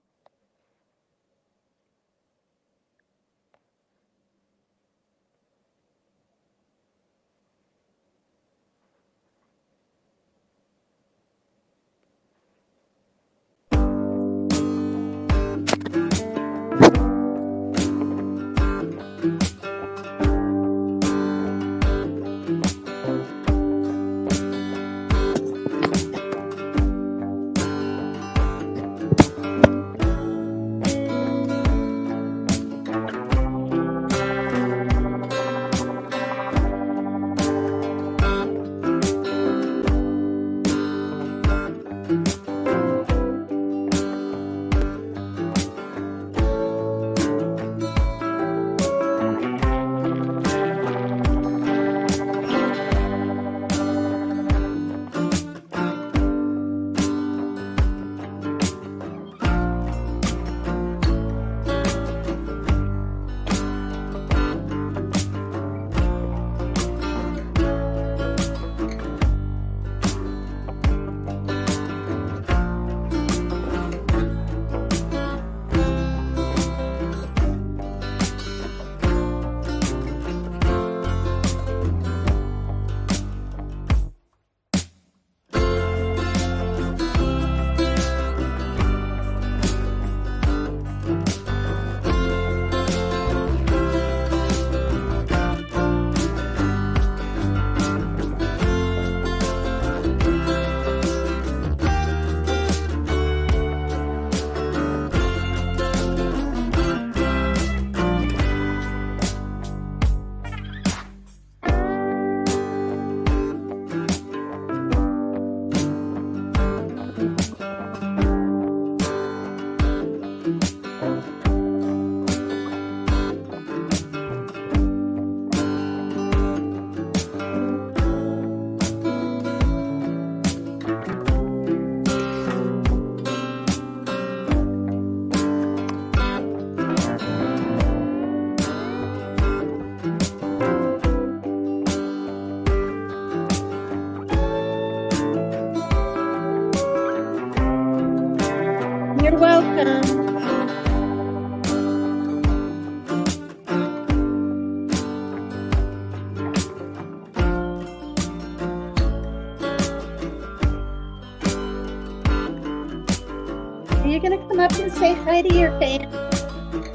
say hi to your fan.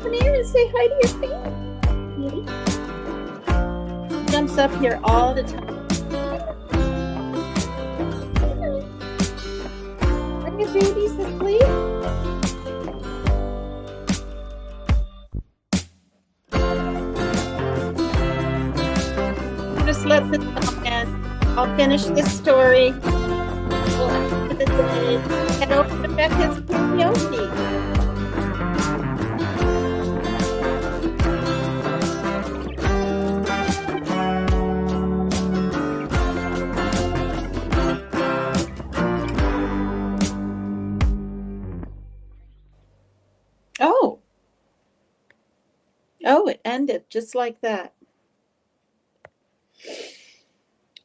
Come here and say hi to your fan. He jumps up here all the time. Are your babies asleep? Just let this song end. I'll finish this story. We'll end the day. Head over to Becca's karaoke. Oh, it ended just like that.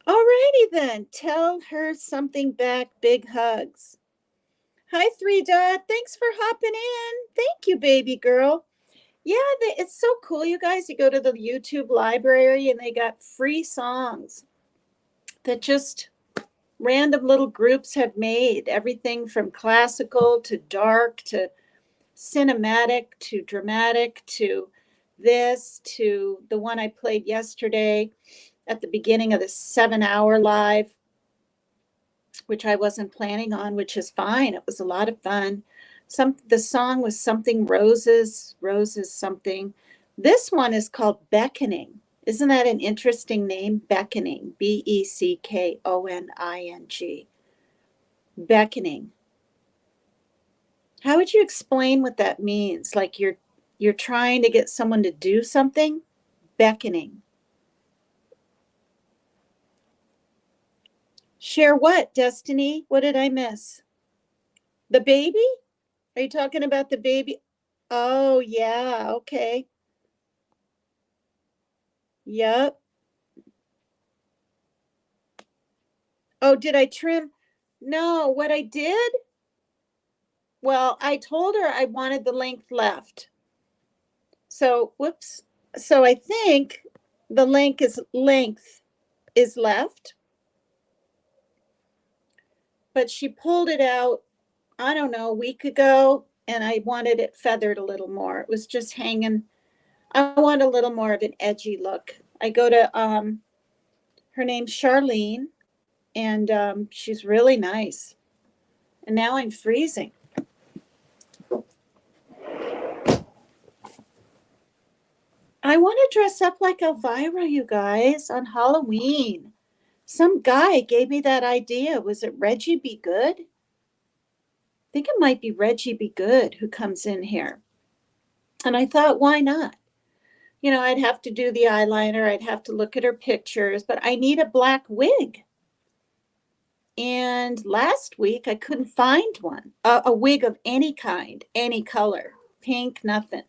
Alrighty then, tell her something back, big hugs. Hi, 3 Dot, thanks for hopping in. Thank you, baby girl. Yeah, it's so cool, you guys. You go to the YouTube library and they got free songs that just random little groups have made. Everything from classical to dark to cinematic to dramatic to this to the one I played yesterday at the beginning of the 7-hour live, which I wasn't planning on, which is fine. It was a lot of fun. The song was something roses something. This one is called Beckoning. Isn't that an interesting name? Beckoning, Beckoning. Beckoning. How would you explain what that means? Like you're trying to get someone to do something? Beckoning. Share what, Destiny? What did I miss? The baby? Are you talking about the baby? Oh, yeah. Okay. Yep. Oh, did I trim? No, what I did? Well, I told her I wanted the length left. So, whoops. So I think the length is left. But she pulled it out, I don't know, a week ago, and I wanted it feathered a little more. It was just hanging. I want a little more of an edgy look. I go to her name's Charlene, and she's really nice. And now I'm freezing. I want to dress up like Elvira, you guys, on Halloween. Some guy gave me that idea. Was it Reggie Be Good? I think it might be Reggie Be Good who comes in here. And I thought, why not? You know, I'd have to do the eyeliner. I'd have to look at her pictures, but I need a black wig. And last week I couldn't find one, a wig of any kind, any color, pink, nothing.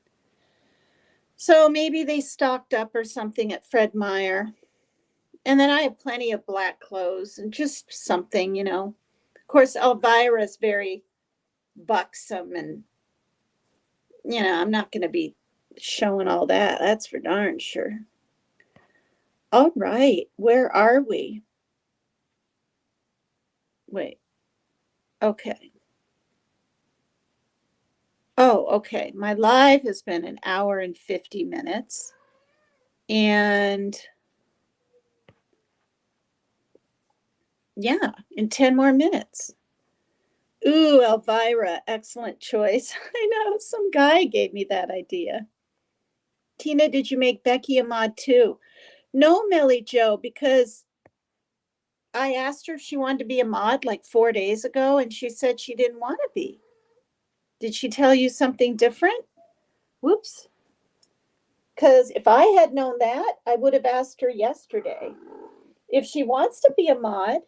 So maybe they stocked up or something at Fred Meyer. And then I have plenty of black clothes and just something, you know. Of course, Elvira's very buxom and, you know, I'm not going to be showing all that. That's for darn sure. All right. Where are we? Wait. Okay. Oh, okay. My live has been 1 hour and 50 minutes. And yeah, in 10 more minutes. Ooh, Elvira, excellent choice. I know, some guy gave me that idea. Tina, did you make Becky a mod too? No, Millie Joe, because I asked her if she wanted to be a mod like 4 days ago, and she said she didn't want to be. Did she tell you something different? Whoops. Because if I had known that, I would have asked her yesterday. If she wants to be a mod,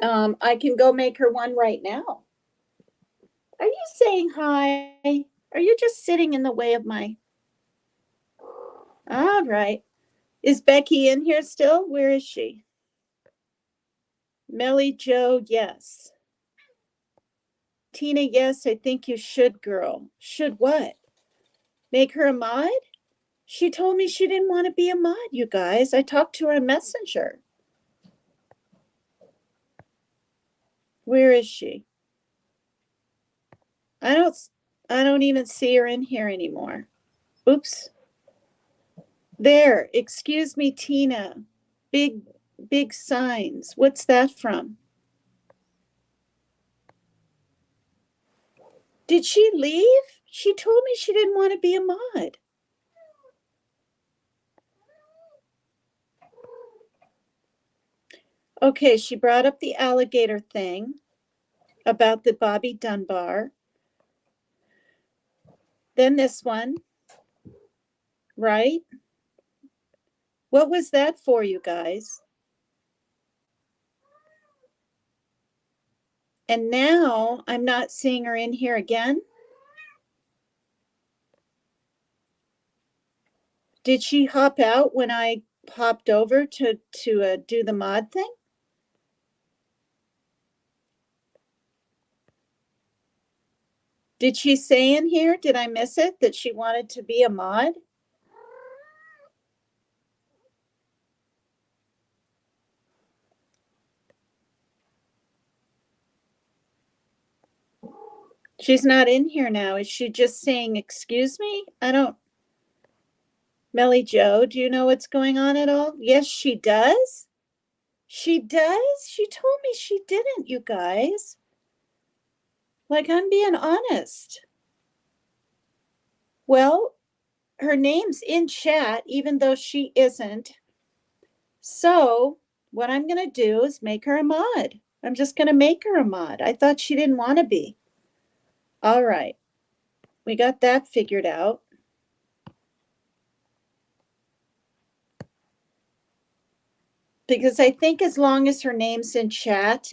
I can go make her one right now. Are you saying hi? Are you just sitting in the way of my... All right. Is Becky in here still? Where is she? Melly Joe, yes. Tina, yes, I think you should, girl. Should what? Make her a mod? She told me she didn't want to be a mod, you guys. I talked to her on Messenger. Where is she? I don't even see her in here anymore. Oops. There, excuse me, Tina. Big, big signs. What's that from? Did she leave? She told me she didn't want to be a mod. Okay, she brought up the alligator thing about the Bobby Dunbar. Then this one, right? What was that for, you guys? And now I'm not seeing her in here again. Did she hop out when I hopped over to do the mod thing? Did she say in here, did I miss it, that she wanted to be a mod? She's not in here now. Is she just saying, excuse me? I don't. Melly Joe, do you know what's going on at all? Yes, she does. She does? She told me she didn't, you guys. Like, I'm being honest. Well, her name's in chat, even though she isn't. So what I'm going to do is make her a mod. I'm just going to make her a mod. I thought she didn't want to be. All right. We got that figured out. Because I think as long as her name's in chat,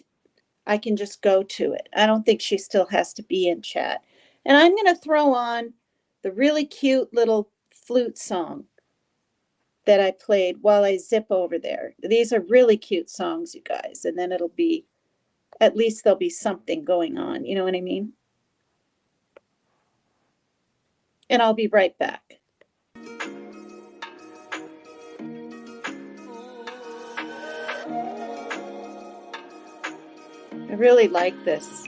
I can just go to it. I don't think she still has to be in chat. And I'm going to throw on the really cute little flute song that I played while I zip over there. These are really cute songs, you guys. And then it'll be, at least there'll be something going on. You know what I mean? And I'll be right back. I really like this.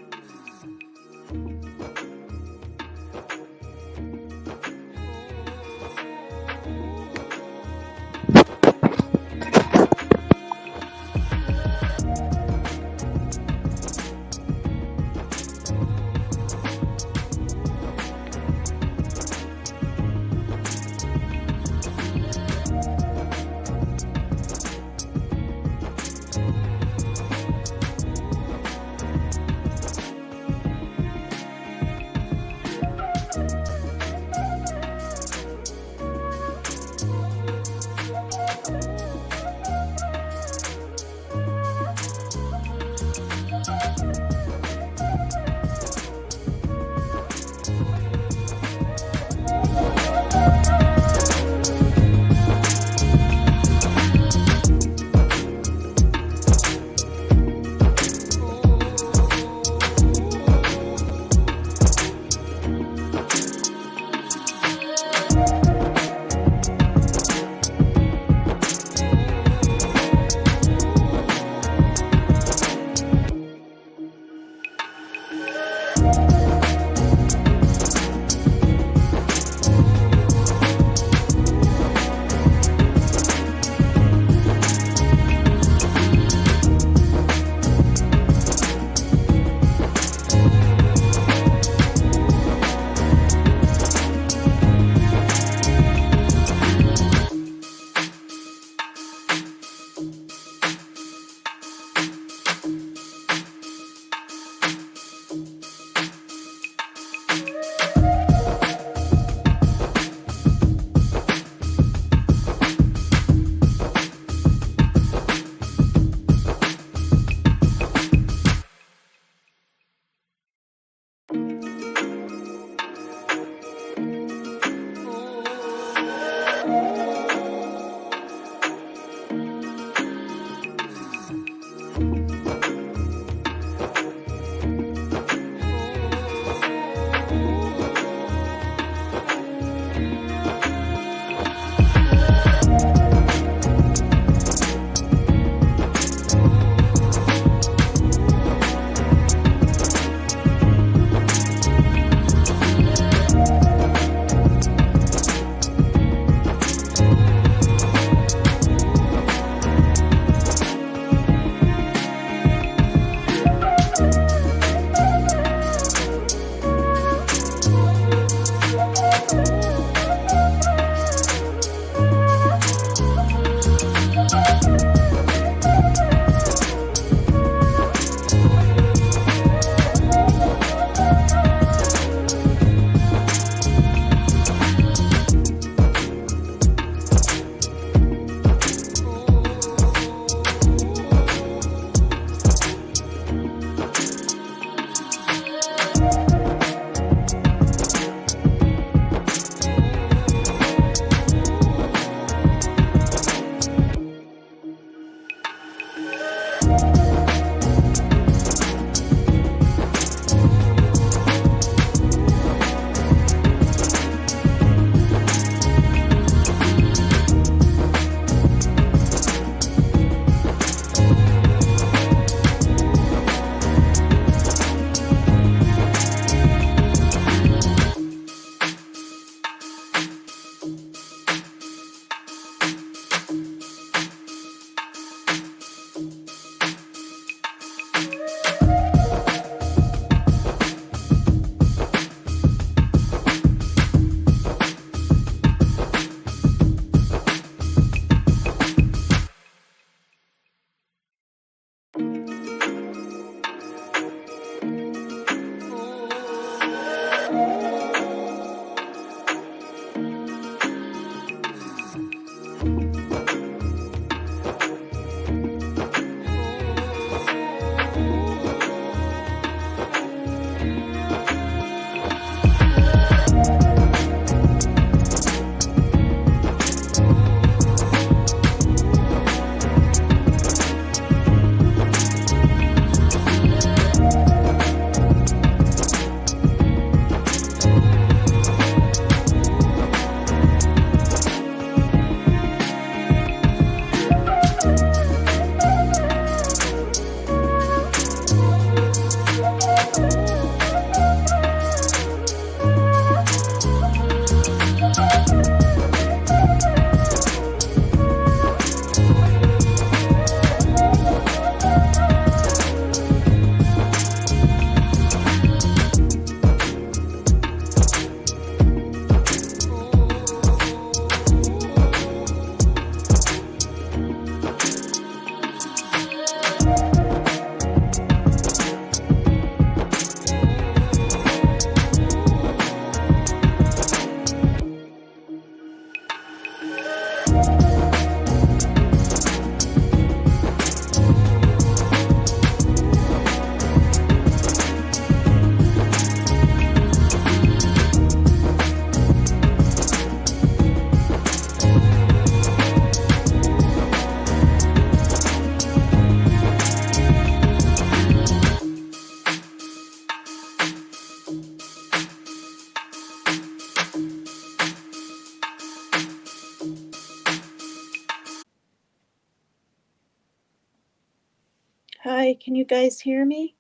Hi, can you guys hear me?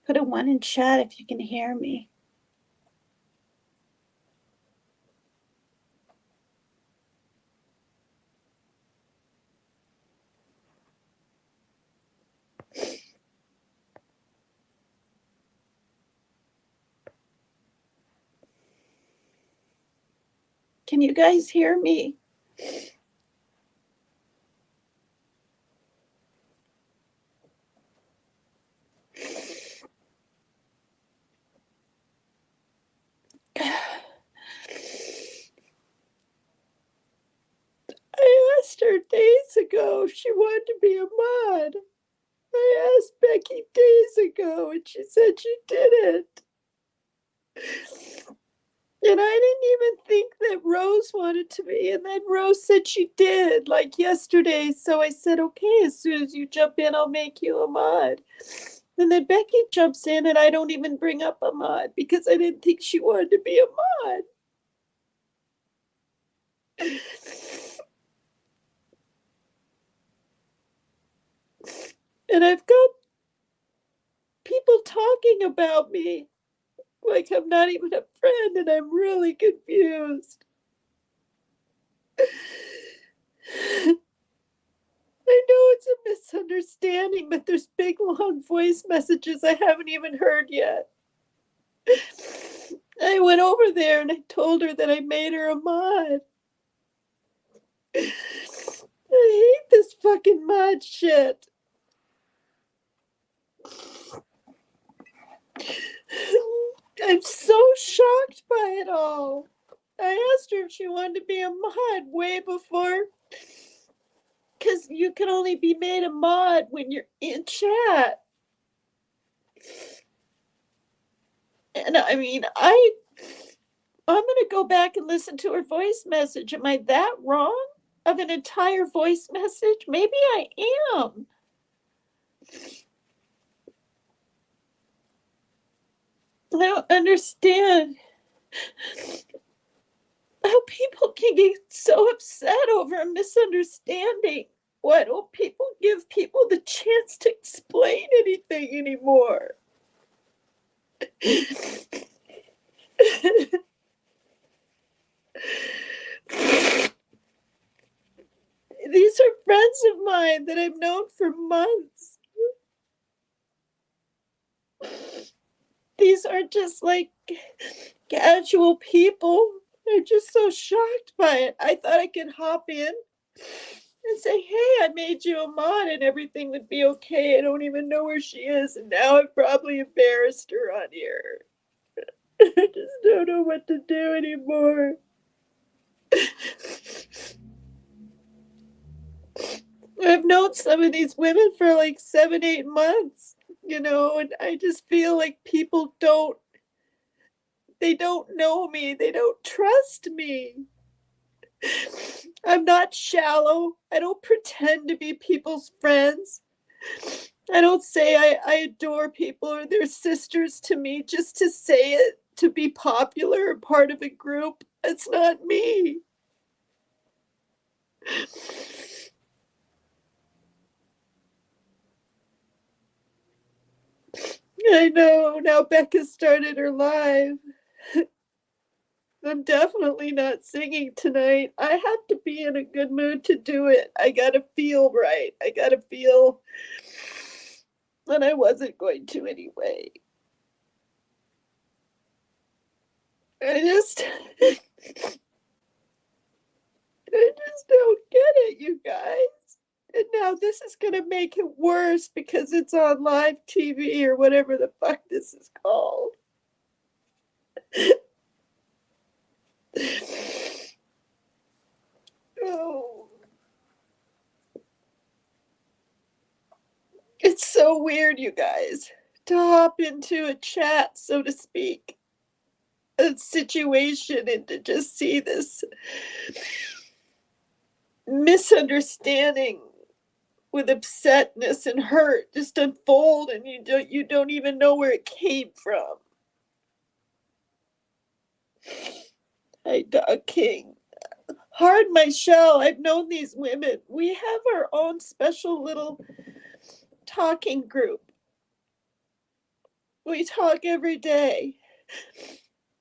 Put a 1 in chat if you can hear me. Can you guys hear me? I asked her days ago if she wanted to be a mod. I asked Becky days ago and she said she didn't. And I didn't even think that Rose wanted to be. And then Rose said she did, like yesterday. So I said, okay, as soon as you jump in, I'll make you a mod. And then Becky jumps in and I don't even bring up a mod because I didn't think she wanted to be a mod. And I've got people talking about me like I'm not even a friend, and I'm really confused. I know it's a misunderstanding, but there's big long voice messages I haven't even heard yet. I went over there and I told her that I made her a mod. I hate this fucking mod shit. I'm so shocked by it all. I asked her if she wanted to be a mod way before, because you can only be made a mod when you're in chat. And I mean, I'm going to go back and listen to her voice message. Am I that wrong of an entire voice message? Maybe I am. I don't understand how people can get so upset over a misunderstanding. Why don't people give people the chance to explain anything anymore? These are friends of mine that I've known for months. These aren't just like casual people. I'm just so shocked by it. I thought I could hop in and say, hey, I made you a mod and everything would be okay. I don't even know where she is. And now I've probably embarrassed her on here. I just don't know what to do anymore. I've known some of these women for like 7-8 months, and I just feel like people they don't know me. They don't trust me. I'm not shallow. I don't pretend to be people's friends. I don't say I adore people or they're sisters to me just to say it, to be popular or part of a group. It's not me. I know. Now Becca started her live. I'm definitely not singing tonight. I have to be in a good mood to do it. I gotta feel right. I gotta feel. And I wasn't going to anyway. I just don't get it, you guys. And now this is gonna make it worse because it's on live TV or whatever the fuck this is called. Oh. It's so weird, you guys, to hop into a chat, so to speak, a situation, and to just see this misunderstanding with upsetness and hurt just unfold, and you don't even know where it came from. Hi, Dog King. hard my shell. I've known these women. We have our own special little talking group. We talk every day.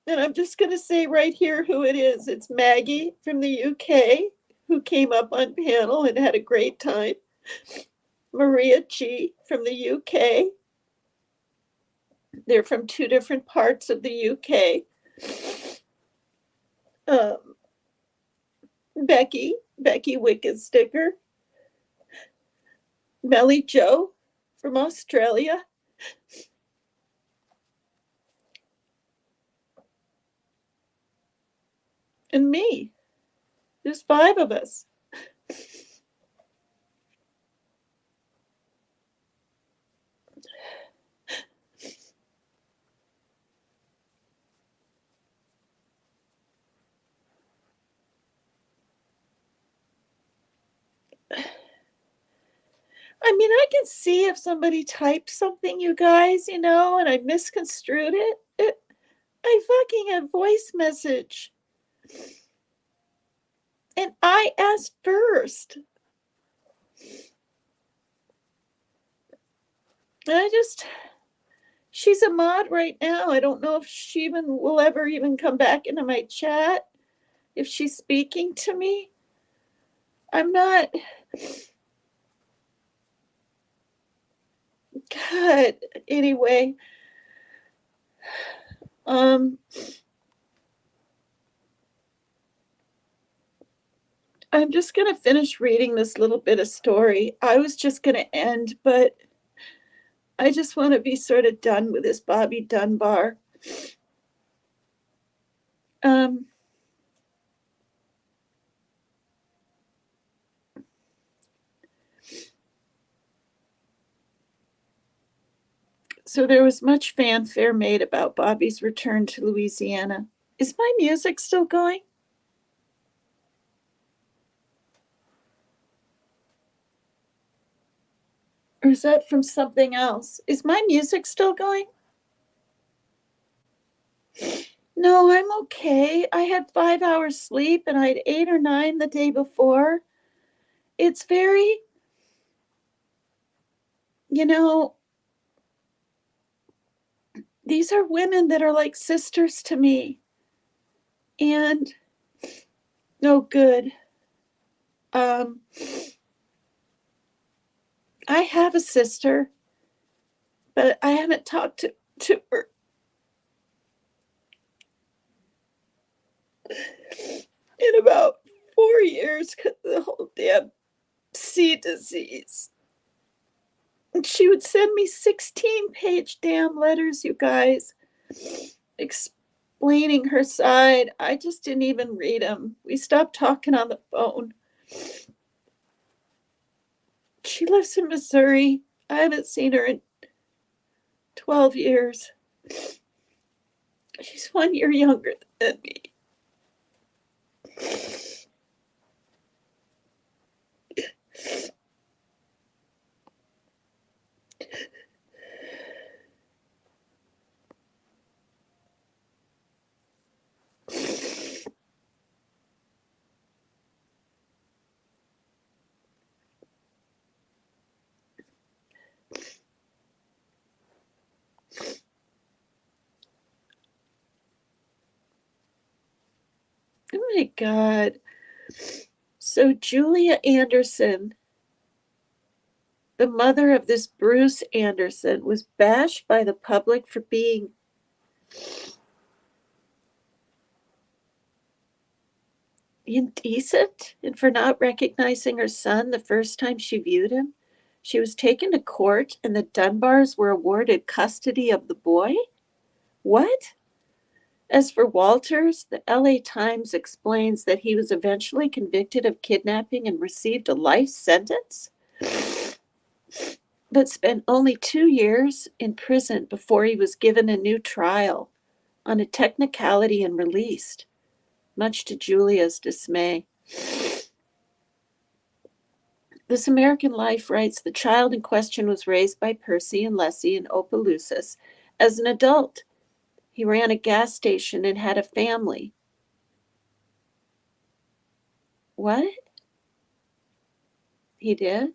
And I'm just going to say right here who it is. It's Maggie from the UK, who came up on panel and had a great time. Maria G from the UK. They're from two different parts of the UK. Becky Wicked Sticker. Melly Joe from Australia. And me. There's 5 of us. I mean, I can see if somebody typed something, you guys, and I misconstrued it. I fucking had voice message. And I asked first. She's a mod right now. I don't know if she will ever even come back into my chat. If she's speaking to me. I'm not. God, anyway. I'm just going to finish reading this little bit of story. I was just going to end, but I just want to be sort of done with this Bobby Dunbar. So there was much fanfare made about Bobby's return to Louisiana. Is my music still going? Or is that from something else? Is my music still going? No, I'm okay. I had 5 hours sleep and I had 8 or 9 the day before. It's very, these are women that are like sisters to me. And, no good. I have a sister, but I haven't talked to her in about 4 years because of the whole damn C disease. And she would send me 16-page damn letters, you guys, explaining her side. I just didn't even read them. We stopped talking on the phone. She lives in Missouri. I haven't seen her in 12 years. She's 1 year younger than me. Oh my God. So Julia Anderson, the mother of this Bruce Anderson, was bashed by the public for being indecent and for not recognizing her son the first time she viewed him. She was taken to court and the Dunbars were awarded custody of the boy? What? As for Walters, the LA Times explains that he was eventually convicted of kidnapping and received a life sentence, but spent only 2 years in prison before he was given a new trial on a technicality and released, much to Julia's dismay. This American Life writes, the child in question was raised by Percy and Leslie in Opelousas as an adult. He ran a gas station and had a family. What? He did?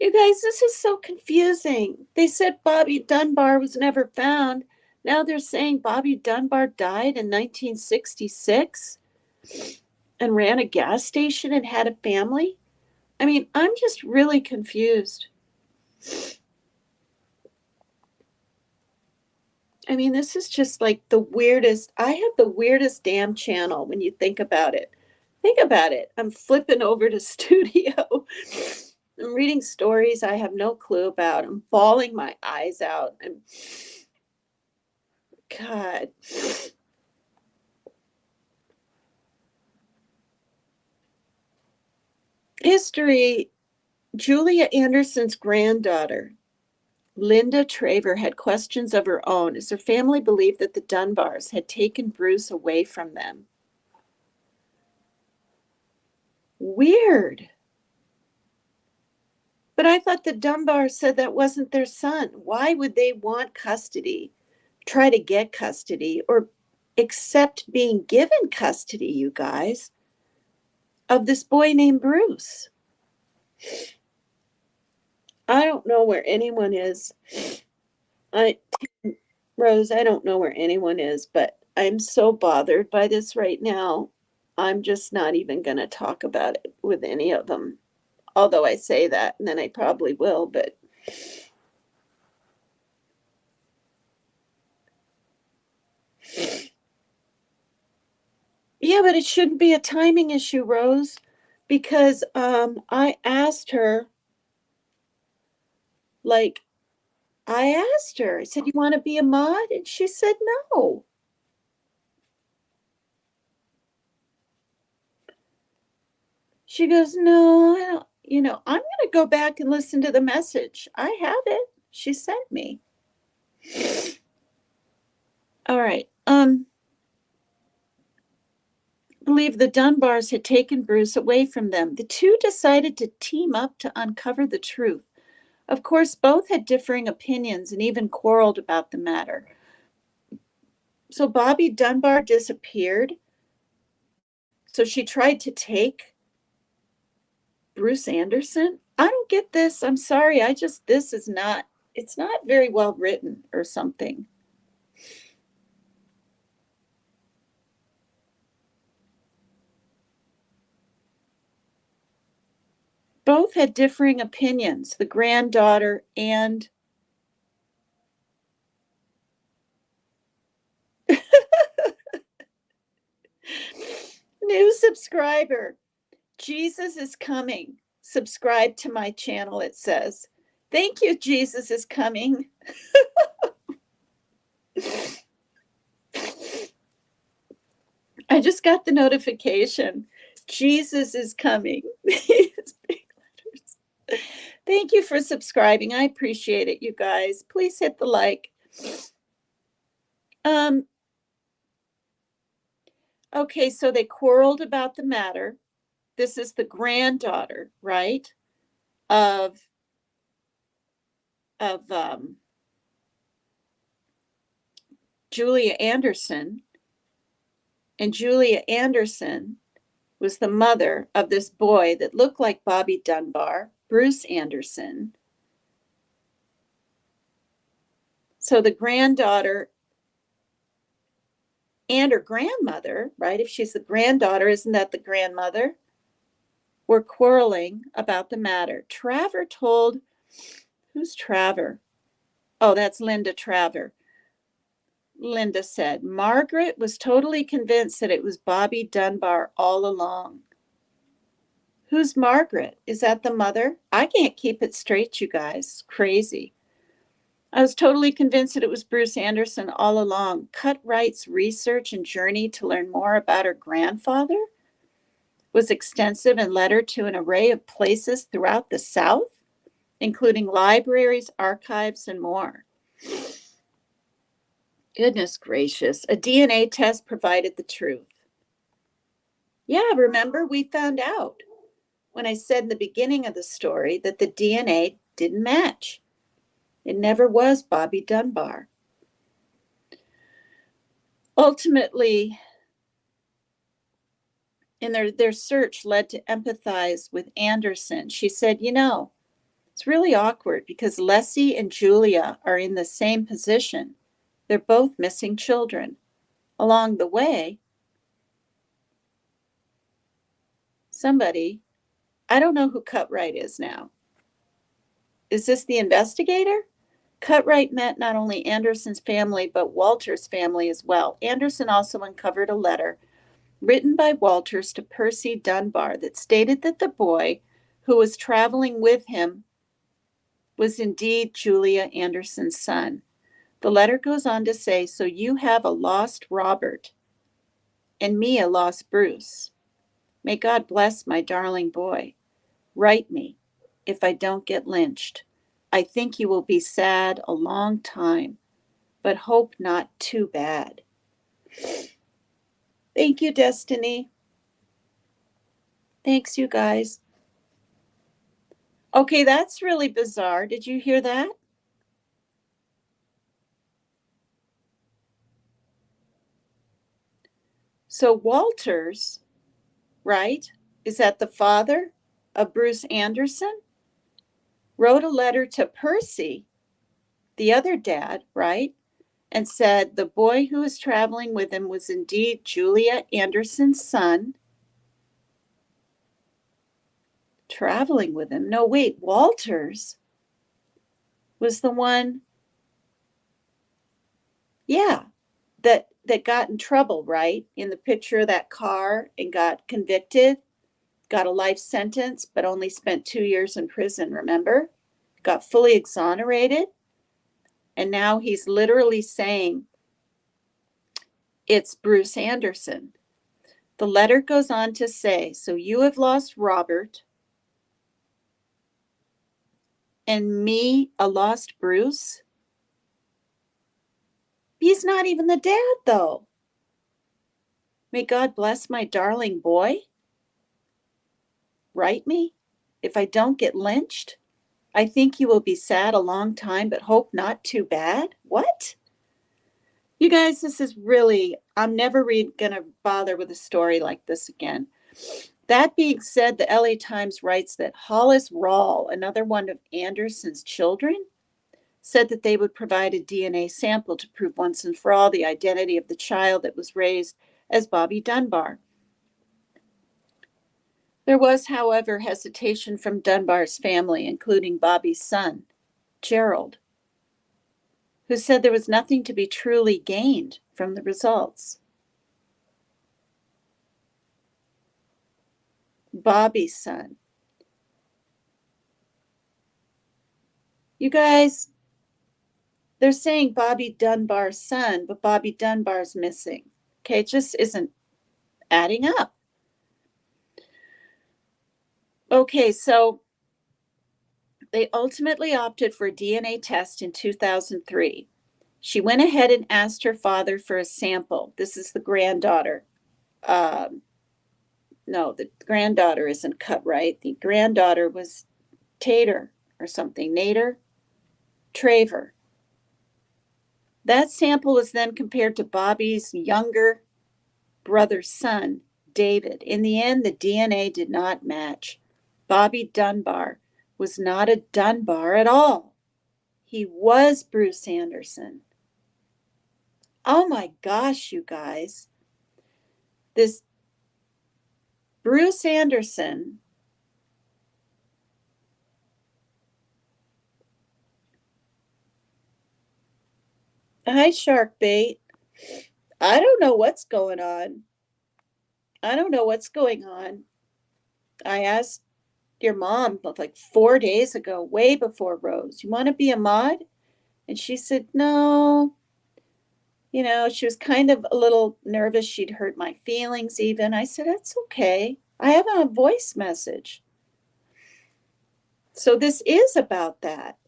You guys, this is so confusing. They said Bobby Dunbar was never found. Now they're saying Bobby Dunbar died in 1966 and ran a gas station and had a family. I mean, I'm just really confused. I mean, this is just like the weirdest. I have the weirdest damn channel when you think about it. Think about it. I'm flipping over to studio. I'm reading stories I have no clue about. I'm bawling my eyes out. God. History. Julia Anderson's granddaughter, Linda Traver, had questions of her own as her family believed that the Dunbars had taken Bruce away from them. Weird. But I thought the Dunbars said that wasn't their son. Why would they want custody, try to get custody, or accept being given custody, you guys, of this boy named Bruce? I don't know where anyone is. Rose, I don't know where anyone is, but I'm so bothered by this right now. I'm just not even going to talk about it with any of them. Although I say that, and then I probably will, but yeah, but it shouldn't be a timing issue, Rose, because I asked her, like, I said, you want to be a mod? And she said no. She goes, no, I don't, I'm going to go back and listen to the message. I have it. She sent me. All right. Believe the Dunbars had taken Bruce away from them. The two decided to team up to uncover the truth. Of course, both had differing opinions and even quarreled about the matter. So Bobby Dunbar disappeared. So she tried to take Bruce Anderson. I don't get this. I'm sorry. This is not, it's not very well written or something. Both had differing opinions, the granddaughter and new subscriber. Jesus is coming. Subscribe to my channel, it says. Thank you, Jesus is coming. I just got the notification. Jesus is coming. Thank you for subscribing. I appreciate it, you guys. Please hit the like. Okay, so they quarreled about the matter. This is the granddaughter, right? Of Julia Anderson. And Julia Anderson was the mother of this boy that looked like Bobby Dunbar, Bruce Anderson. So the granddaughter and her grandmother, right? If she's the granddaughter, isn't that the grandmother? Were quarreling about the matter. Traver told, who's Traver? Oh, that's Linda Traver. Linda said, Margaret was totally convinced that it was Bobby Dunbar all along. Who's Margaret? Is that the mother? I can't keep it straight, you guys. Crazy. I was totally convinced that it was Bruce Anderson all along. Cutright's research and journey to learn more about her grandfather was extensive and led her to an array of places throughout the South, including libraries, archives, and more. Goodness gracious. A DNA test provided the truth. Yeah, remember, we found out when I said in the beginning of the story that the DNA didn't match. It never was Bobby Dunbar. ultimately, in their search led to empathize with Anderson. She said, it's really awkward because Leslie and Julia are in the same position. They're both missing children. Along the way, somebody, I don't know who Cutright is now. Is this the investigator? Cutright met not only Anderson's family, but Walter's family as well. Anderson also uncovered a letter written by Walters to Percy Dunbar that stated that the boy who was traveling with him was indeed Julia Anderson's son. The letter goes on to say, so you have a lost Robert and me a lost Bruce. May God bless my darling boy. Write me if I don't get lynched. I think you will be sad a long time, but hope not too bad. Thank you, Destiny. Thanks, you guys. Okay, that's really bizarre. Did you hear that? So Walters, right, is that the father of Bruce Anderson? Wrote a letter to Percy, the other dad, right, and said the boy who was traveling with him was indeed Julia Anderson's son. Traveling with him? No, wait, Walters was the one, yeah, that got in trouble, right, in the picture of that car and got convicted, got a life sentence, but only spent 2 years in prison, remember? Got fully exonerated. And now he's literally saying it's Bruce Anderson. The letter goes on to say, so you have lost Robert and me a lost Bruce? He's not even the dad, though. May God bless my darling boy. Write me if I don't get lynched. I think you will be sad a long time, but hope not too bad. What? You guys, this is really, I'm never going to bother with a story like this again. That being said, the LA Times writes that Hollis Rawle, another one of Anderson's children, said that they would provide a DNA sample to prove once and for all the identity of the child that was raised as Bobby Dunbar. There was, however, hesitation from Dunbar's family, including Bobby's son, Gerald, who said there was nothing to be truly gained from the results. Bobby's son. You guys, they're saying Bobby Dunbar's son, but Bobby Dunbar's missing. Okay, it just isn't adding up. Okay, so they ultimately opted for a DNA test in 2003. She went ahead and asked her father for a sample. This is the granddaughter. No, the granddaughter isn't Cutright. The granddaughter was Tater or something. Nader? Traver. That sample was then compared to Bobby's younger brother's son, David. In the end, the DNA did not match. Bobby Dunbar was not a Dunbar at all. He was Bruce Anderson. Oh my gosh, you guys. This Bruce Anderson Hi, Sharkbait. I don't know what's going on. I don't know what's going on. I asked your mom like 4 days ago, way before Rose, you want to be a mod? And she said, no. She was kind of a little nervous. She'd hurt my feelings even. I said, that's okay. I have a voice message. So this is about that.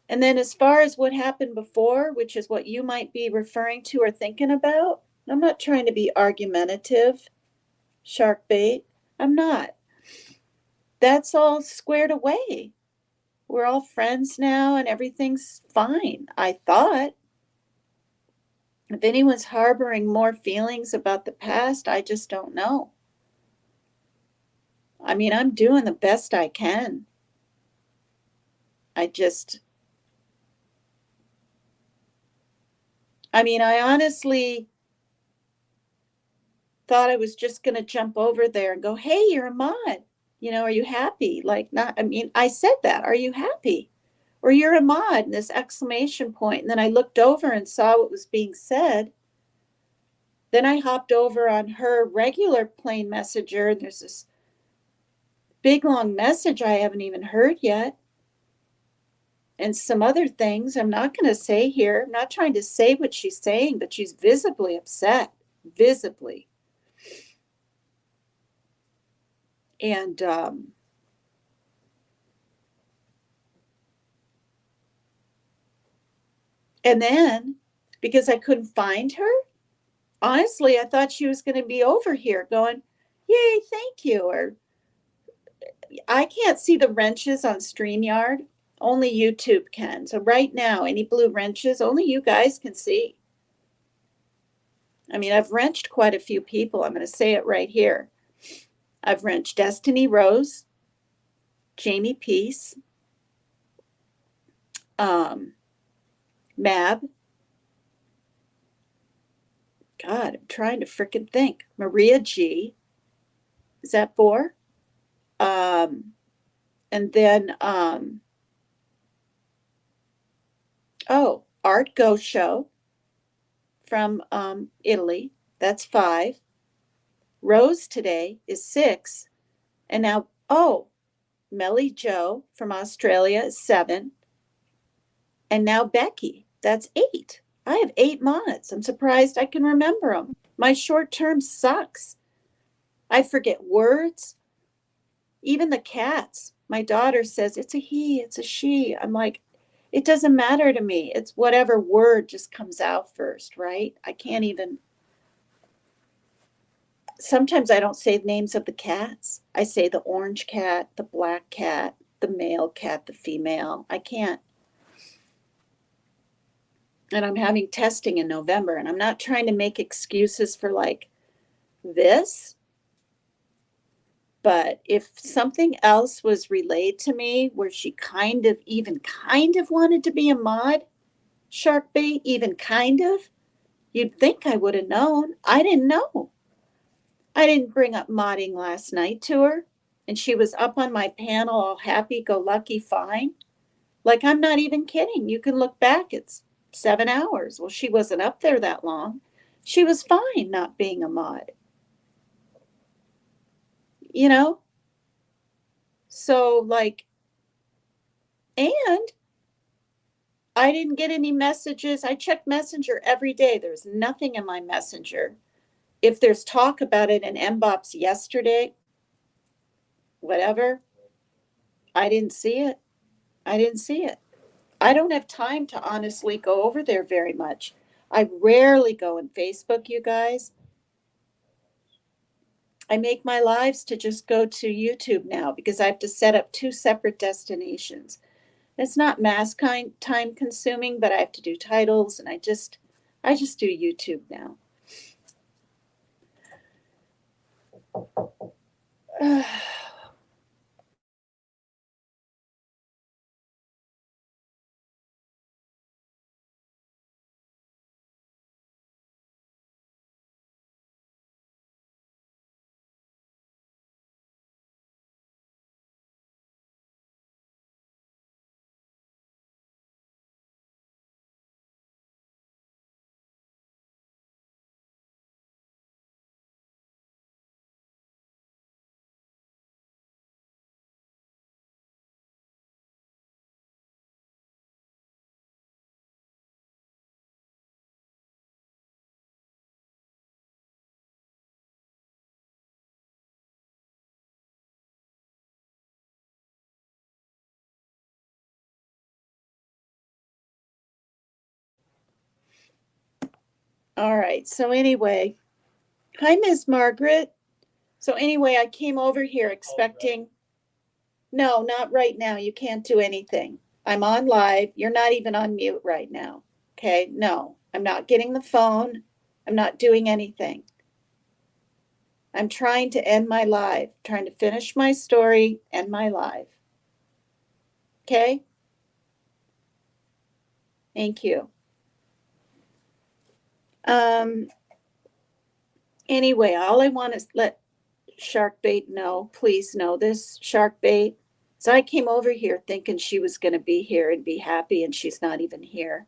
And then as far as what happened before, which is what you might be referring to or thinking about, I'm not trying to be argumentative, Sharkbait. I'm not. That's all squared away. We're all friends now and everything's fine, I thought. If anyone's harboring more feelings about the past, I just don't know. I mean, I'm doing the best I can. I honestly thought I was just going to jump over there and go, hey, you're a mod. Are you happy? I said that. Are you happy? Or you're a mod, and this exclamation point. And then I looked over and saw what was being said. Then I hopped over on her regular plain messenger, and there's this big long message I haven't even heard yet. And some other things I'm not going to say here. I'm not trying to say what she's saying, but she's visibly upset, visibly. And then, because I couldn't find her, honestly, I thought she was going to be over here going, yay, thank you. Or I can't see the wrenches on StreamYard. Only YouTube can. So right now, any blue wrenches, only you guys can see. I mean, I've wrenched quite a few people. I'm going to say it right here. I've wrenched Destiny Rose, Jamie Peace, Mab. God, I'm trying to frickin' think. Maria G. Is that 4? And then, Art Go Show from Italy. That's 5. Rose today is 6. And now, Melly Joe from Australia is 7. And now Becky, that's 8. I have 8 mods. I'm surprised I can remember them. My short term sucks. I forget words. Even the cats. My daughter says, it's a he, it's a she. I'm like, it doesn't matter to me. It's whatever word just comes out first, right? I can't even. Sometimes I don't say the names of the cats. I say the orange cat, the black cat, the male cat, the female. I can't. And I'm having testing in November, and I'm not trying to make excuses for like this. But if something else was relayed to me where she kind of wanted to be a mod, Sharkbait, even kind of, you'd think I would have known. I didn't know. I didn't bring up modding last night to her, and she was up on my panel all happy-go-lucky fine. Like, I'm not even kidding. You can look back. It's 7 hours. Well, she wasn't up there that long. She was fine not being a mod. So, like, and I didn't get any messages. I check Messenger every day. There's nothing in my Messenger. If there's talk about it in MBOPS yesterday, whatever, I didn't see it. I don't have time to honestly go over there very much. I rarely go on Facebook, you guys. I make my lives to just go to YouTube now because I have to set up 2 separate destinations. It's not time consuming, but I have to do titles, and I just do YouTube now. All right. So anyway, hi, Miss Margaret. So anyway, I came over here expecting. No, not right now. You can't do anything. I'm on live. You're not even on mute right now. Okay. No, I'm not getting the phone. I'm not doing anything. I'm trying to end my live, trying to finish my story, end my live. Okay? Thank you. Anyway, all I want is let Sharkbait know, please know this, Sharkbait. So I came over here thinking she was going to be here and be happy, and she's not even here.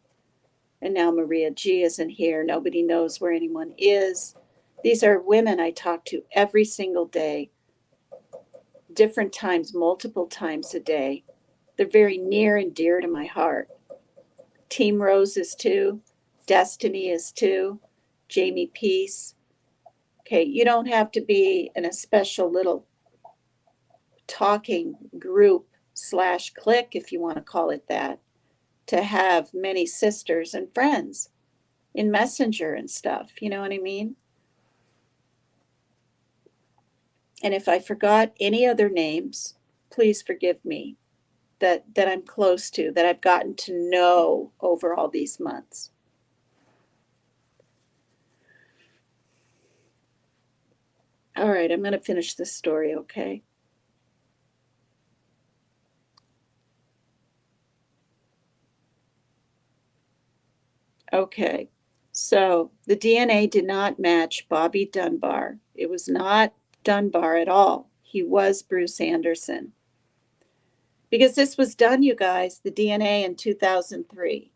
And now Maria G isn't here. Nobody knows where anyone is. These are women I talk to every single day, different times, multiple times a day. They're very near and dear to my heart. Team Rose is too. Destiny is too. Jamie Peace. Okay, you don't have to be in a special little talking group / clique, if you want to call it that, to have many sisters and friends in Messenger and stuff. You know what I mean? And if I forgot any other names, please forgive me, that I'm close to, that I've gotten to know over all these months. All right, I'm going to finish this story, okay? Okay, so the DNA did not match Bobby Dunbar. It was not Dunbar at all. He was Bruce Anderson. Because this was done, you guys, the DNA in 2003.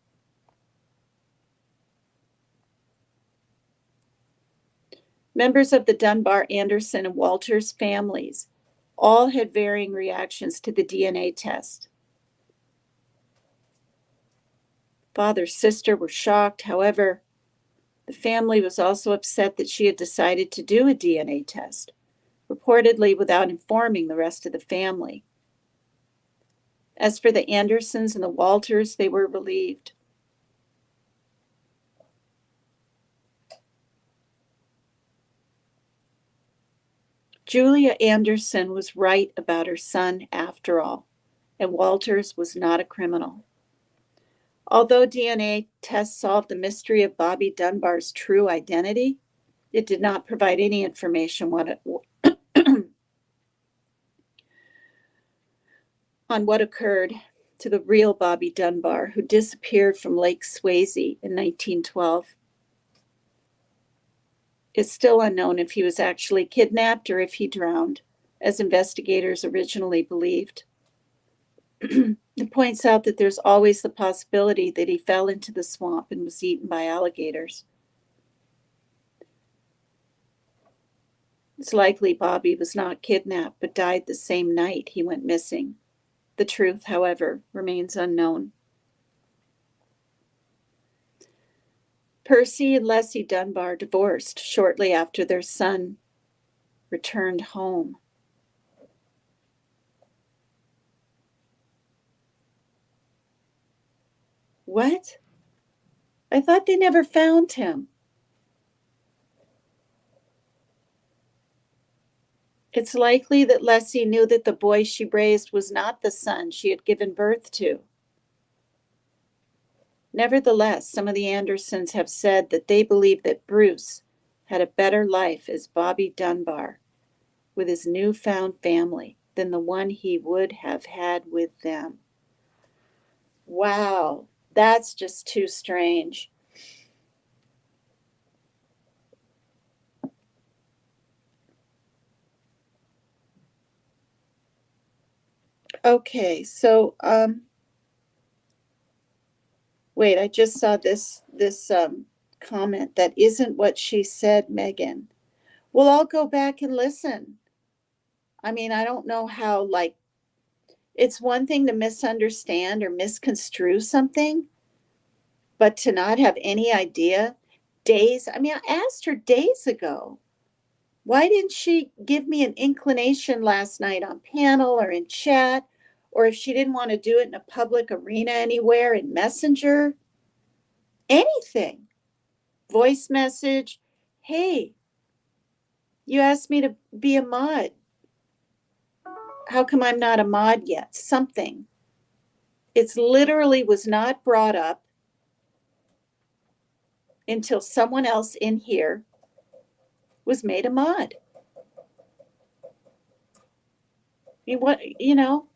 Members of the Dunbar, Anderson, and Walters families all had varying reactions to the DNA test. Father's sister were shocked. However, the family was also upset that she had decided to do a DNA test, reportedly without informing the rest of the family. As for the Andersons and the Walters, they were relieved. Julia Anderson was right about her son after all, and Walters was not a criminal. Although DNA tests solved the mystery of Bobby Dunbar's true identity, it did not provide any information on what occurred to the real Bobby Dunbar, who disappeared from Lake Swayze in 1912. It's still unknown if he was actually kidnapped or if he drowned, as investigators originally believed. It points out that there's always the possibility that he fell into the swamp and was eaten by alligators. It's likely Bobby was not kidnapped but died the same night he went missing. The truth, however, remains unknown. Percy and Leslie Dunbar divorced shortly after their son returned home. What? I thought they never found him. It's likely that Leslie knew that the boy she raised was not the son she had given birth to. Nevertheless, some of the Andersons have said that they believe that Bruce had a better life as Bobby Dunbar with his newfound family than the one he would have had with them. Wow, that's just too strange. Okay, so wait, I just saw this comment that isn't what she said, Megan. Well, I'll go back and listen. I mean, I don't know how, like, it's one thing to misunderstand or misconstrue something, but to not have any idea days. I mean, I asked her days ago. Why didn't she give me an inclination last night on panel or in chat, or if she didn't want to do it in a public arena anywhere in Messenger? Anything. Voice message. Hey, you asked me to be a mod. How come I'm not a mod yet? Something. It's literally was not brought up. until someone else in here was made a mod. You know,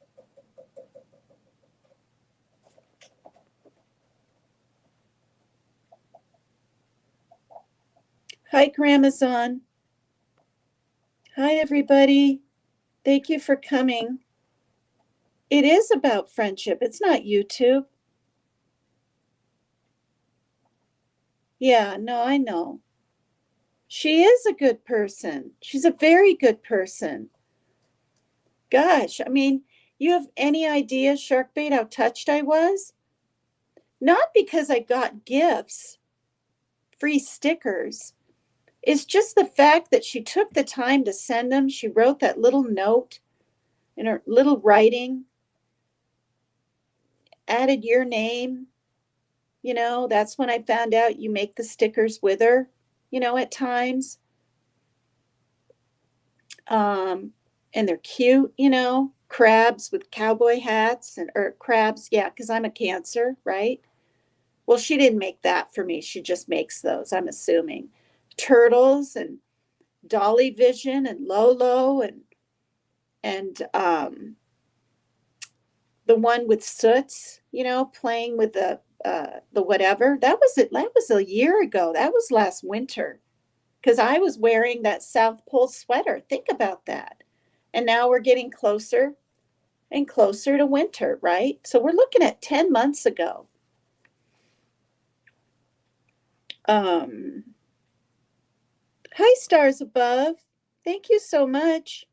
hi, Gramazon. Hi, everybody. Thank you for coming. It is about friendship. It's not YouTube. Yeah, no, I know. She is a good person. She's a very good person. Gosh, I mean, you have any idea, Sharkbait, how touched I was? Not because I got gifts, free stickers. It's just the fact that she took the time to send them. She wrote that little note in her little writing, added your name. You know, that's when I found out you make the stickers with her, you know, at times. And they're cute, you know, crabs with cowboy hats or crabs. Yeah, because I'm a Cancer, right? Well, she didn't make that for me. She just makes those, I'm assuming. Turtles and Dolly Vision and Lolo and the one with Soots, you know, playing with the whatever. That was it. That was a year ago. That was last winter because I was wearing that South Pole sweater. Think about that. And now we're getting closer and closer to winter, right? So we're looking at 10 months ago. Hi, stars above. Thank you so much.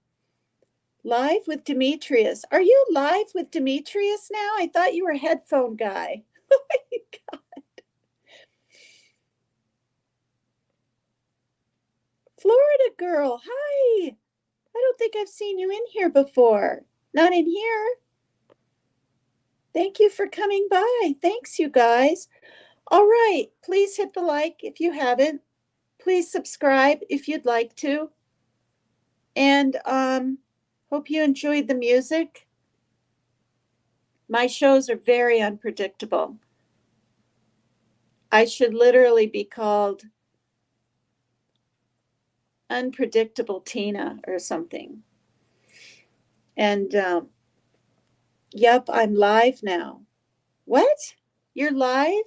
Live with Demetrius. Are you live with Demetrius now? I thought you were a headphone guy. Oh my God. Florida girl, hi. I don't think I've seen you in here before. Not in here. Thank you for coming by. Thanks, you guys. All right, please hit the like if you haven't. Please subscribe if you'd like to. And hope you enjoyed the music. My shows are very unpredictable. I should literally be called Unpredictable Tina or something. And yep, I'm live now. What? You're live?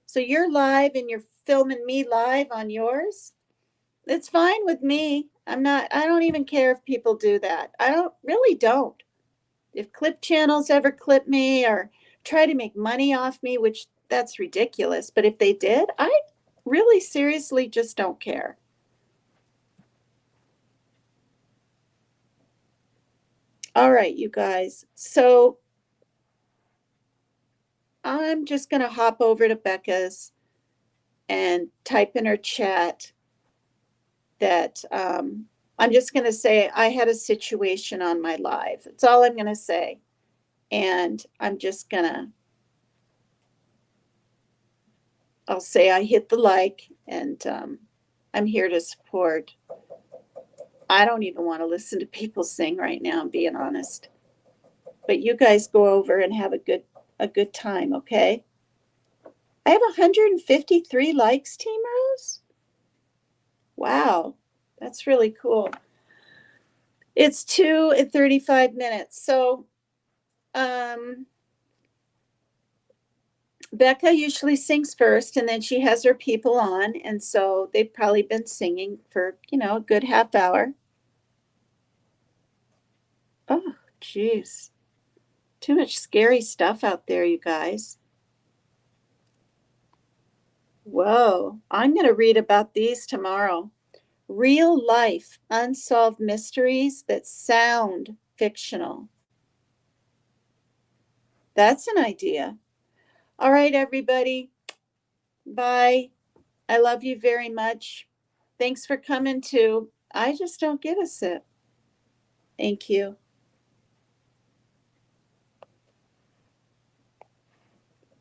So you're live and you're filming me live on yours? It's fine with me. I don't even care if people do that. I really don't. If clip channels ever clip me or try to make money off me, which that's ridiculous, but if they did, I really seriously just don't care. All right, you guys. So I'm just going to hop over to Becca's and type in her chat that I'm just going to say I had a situation on my live. That's all I'm going to say. And I'm just going to, I'll say I hit the like and I'm here to support. I don't even want to listen to people sing right now, I'm being honest. But you guys go over and have a good time, okay? I have 153 likes, Team Rose. Wow, that's really cool. It's 2 and 35 minutes. So Becca usually sings first and then she has her people on. And so they've probably been singing for, you know, a good half hour. Oh, geez. Too much scary stuff out there, you guys. Whoa, I'm going to read about these tomorrow. Real life unsolved mysteries that sound fictional. That's an idea. All right, everybody. Bye. I love you very much. Thanks for coming to I Just Don't Give a Sip. Thank you.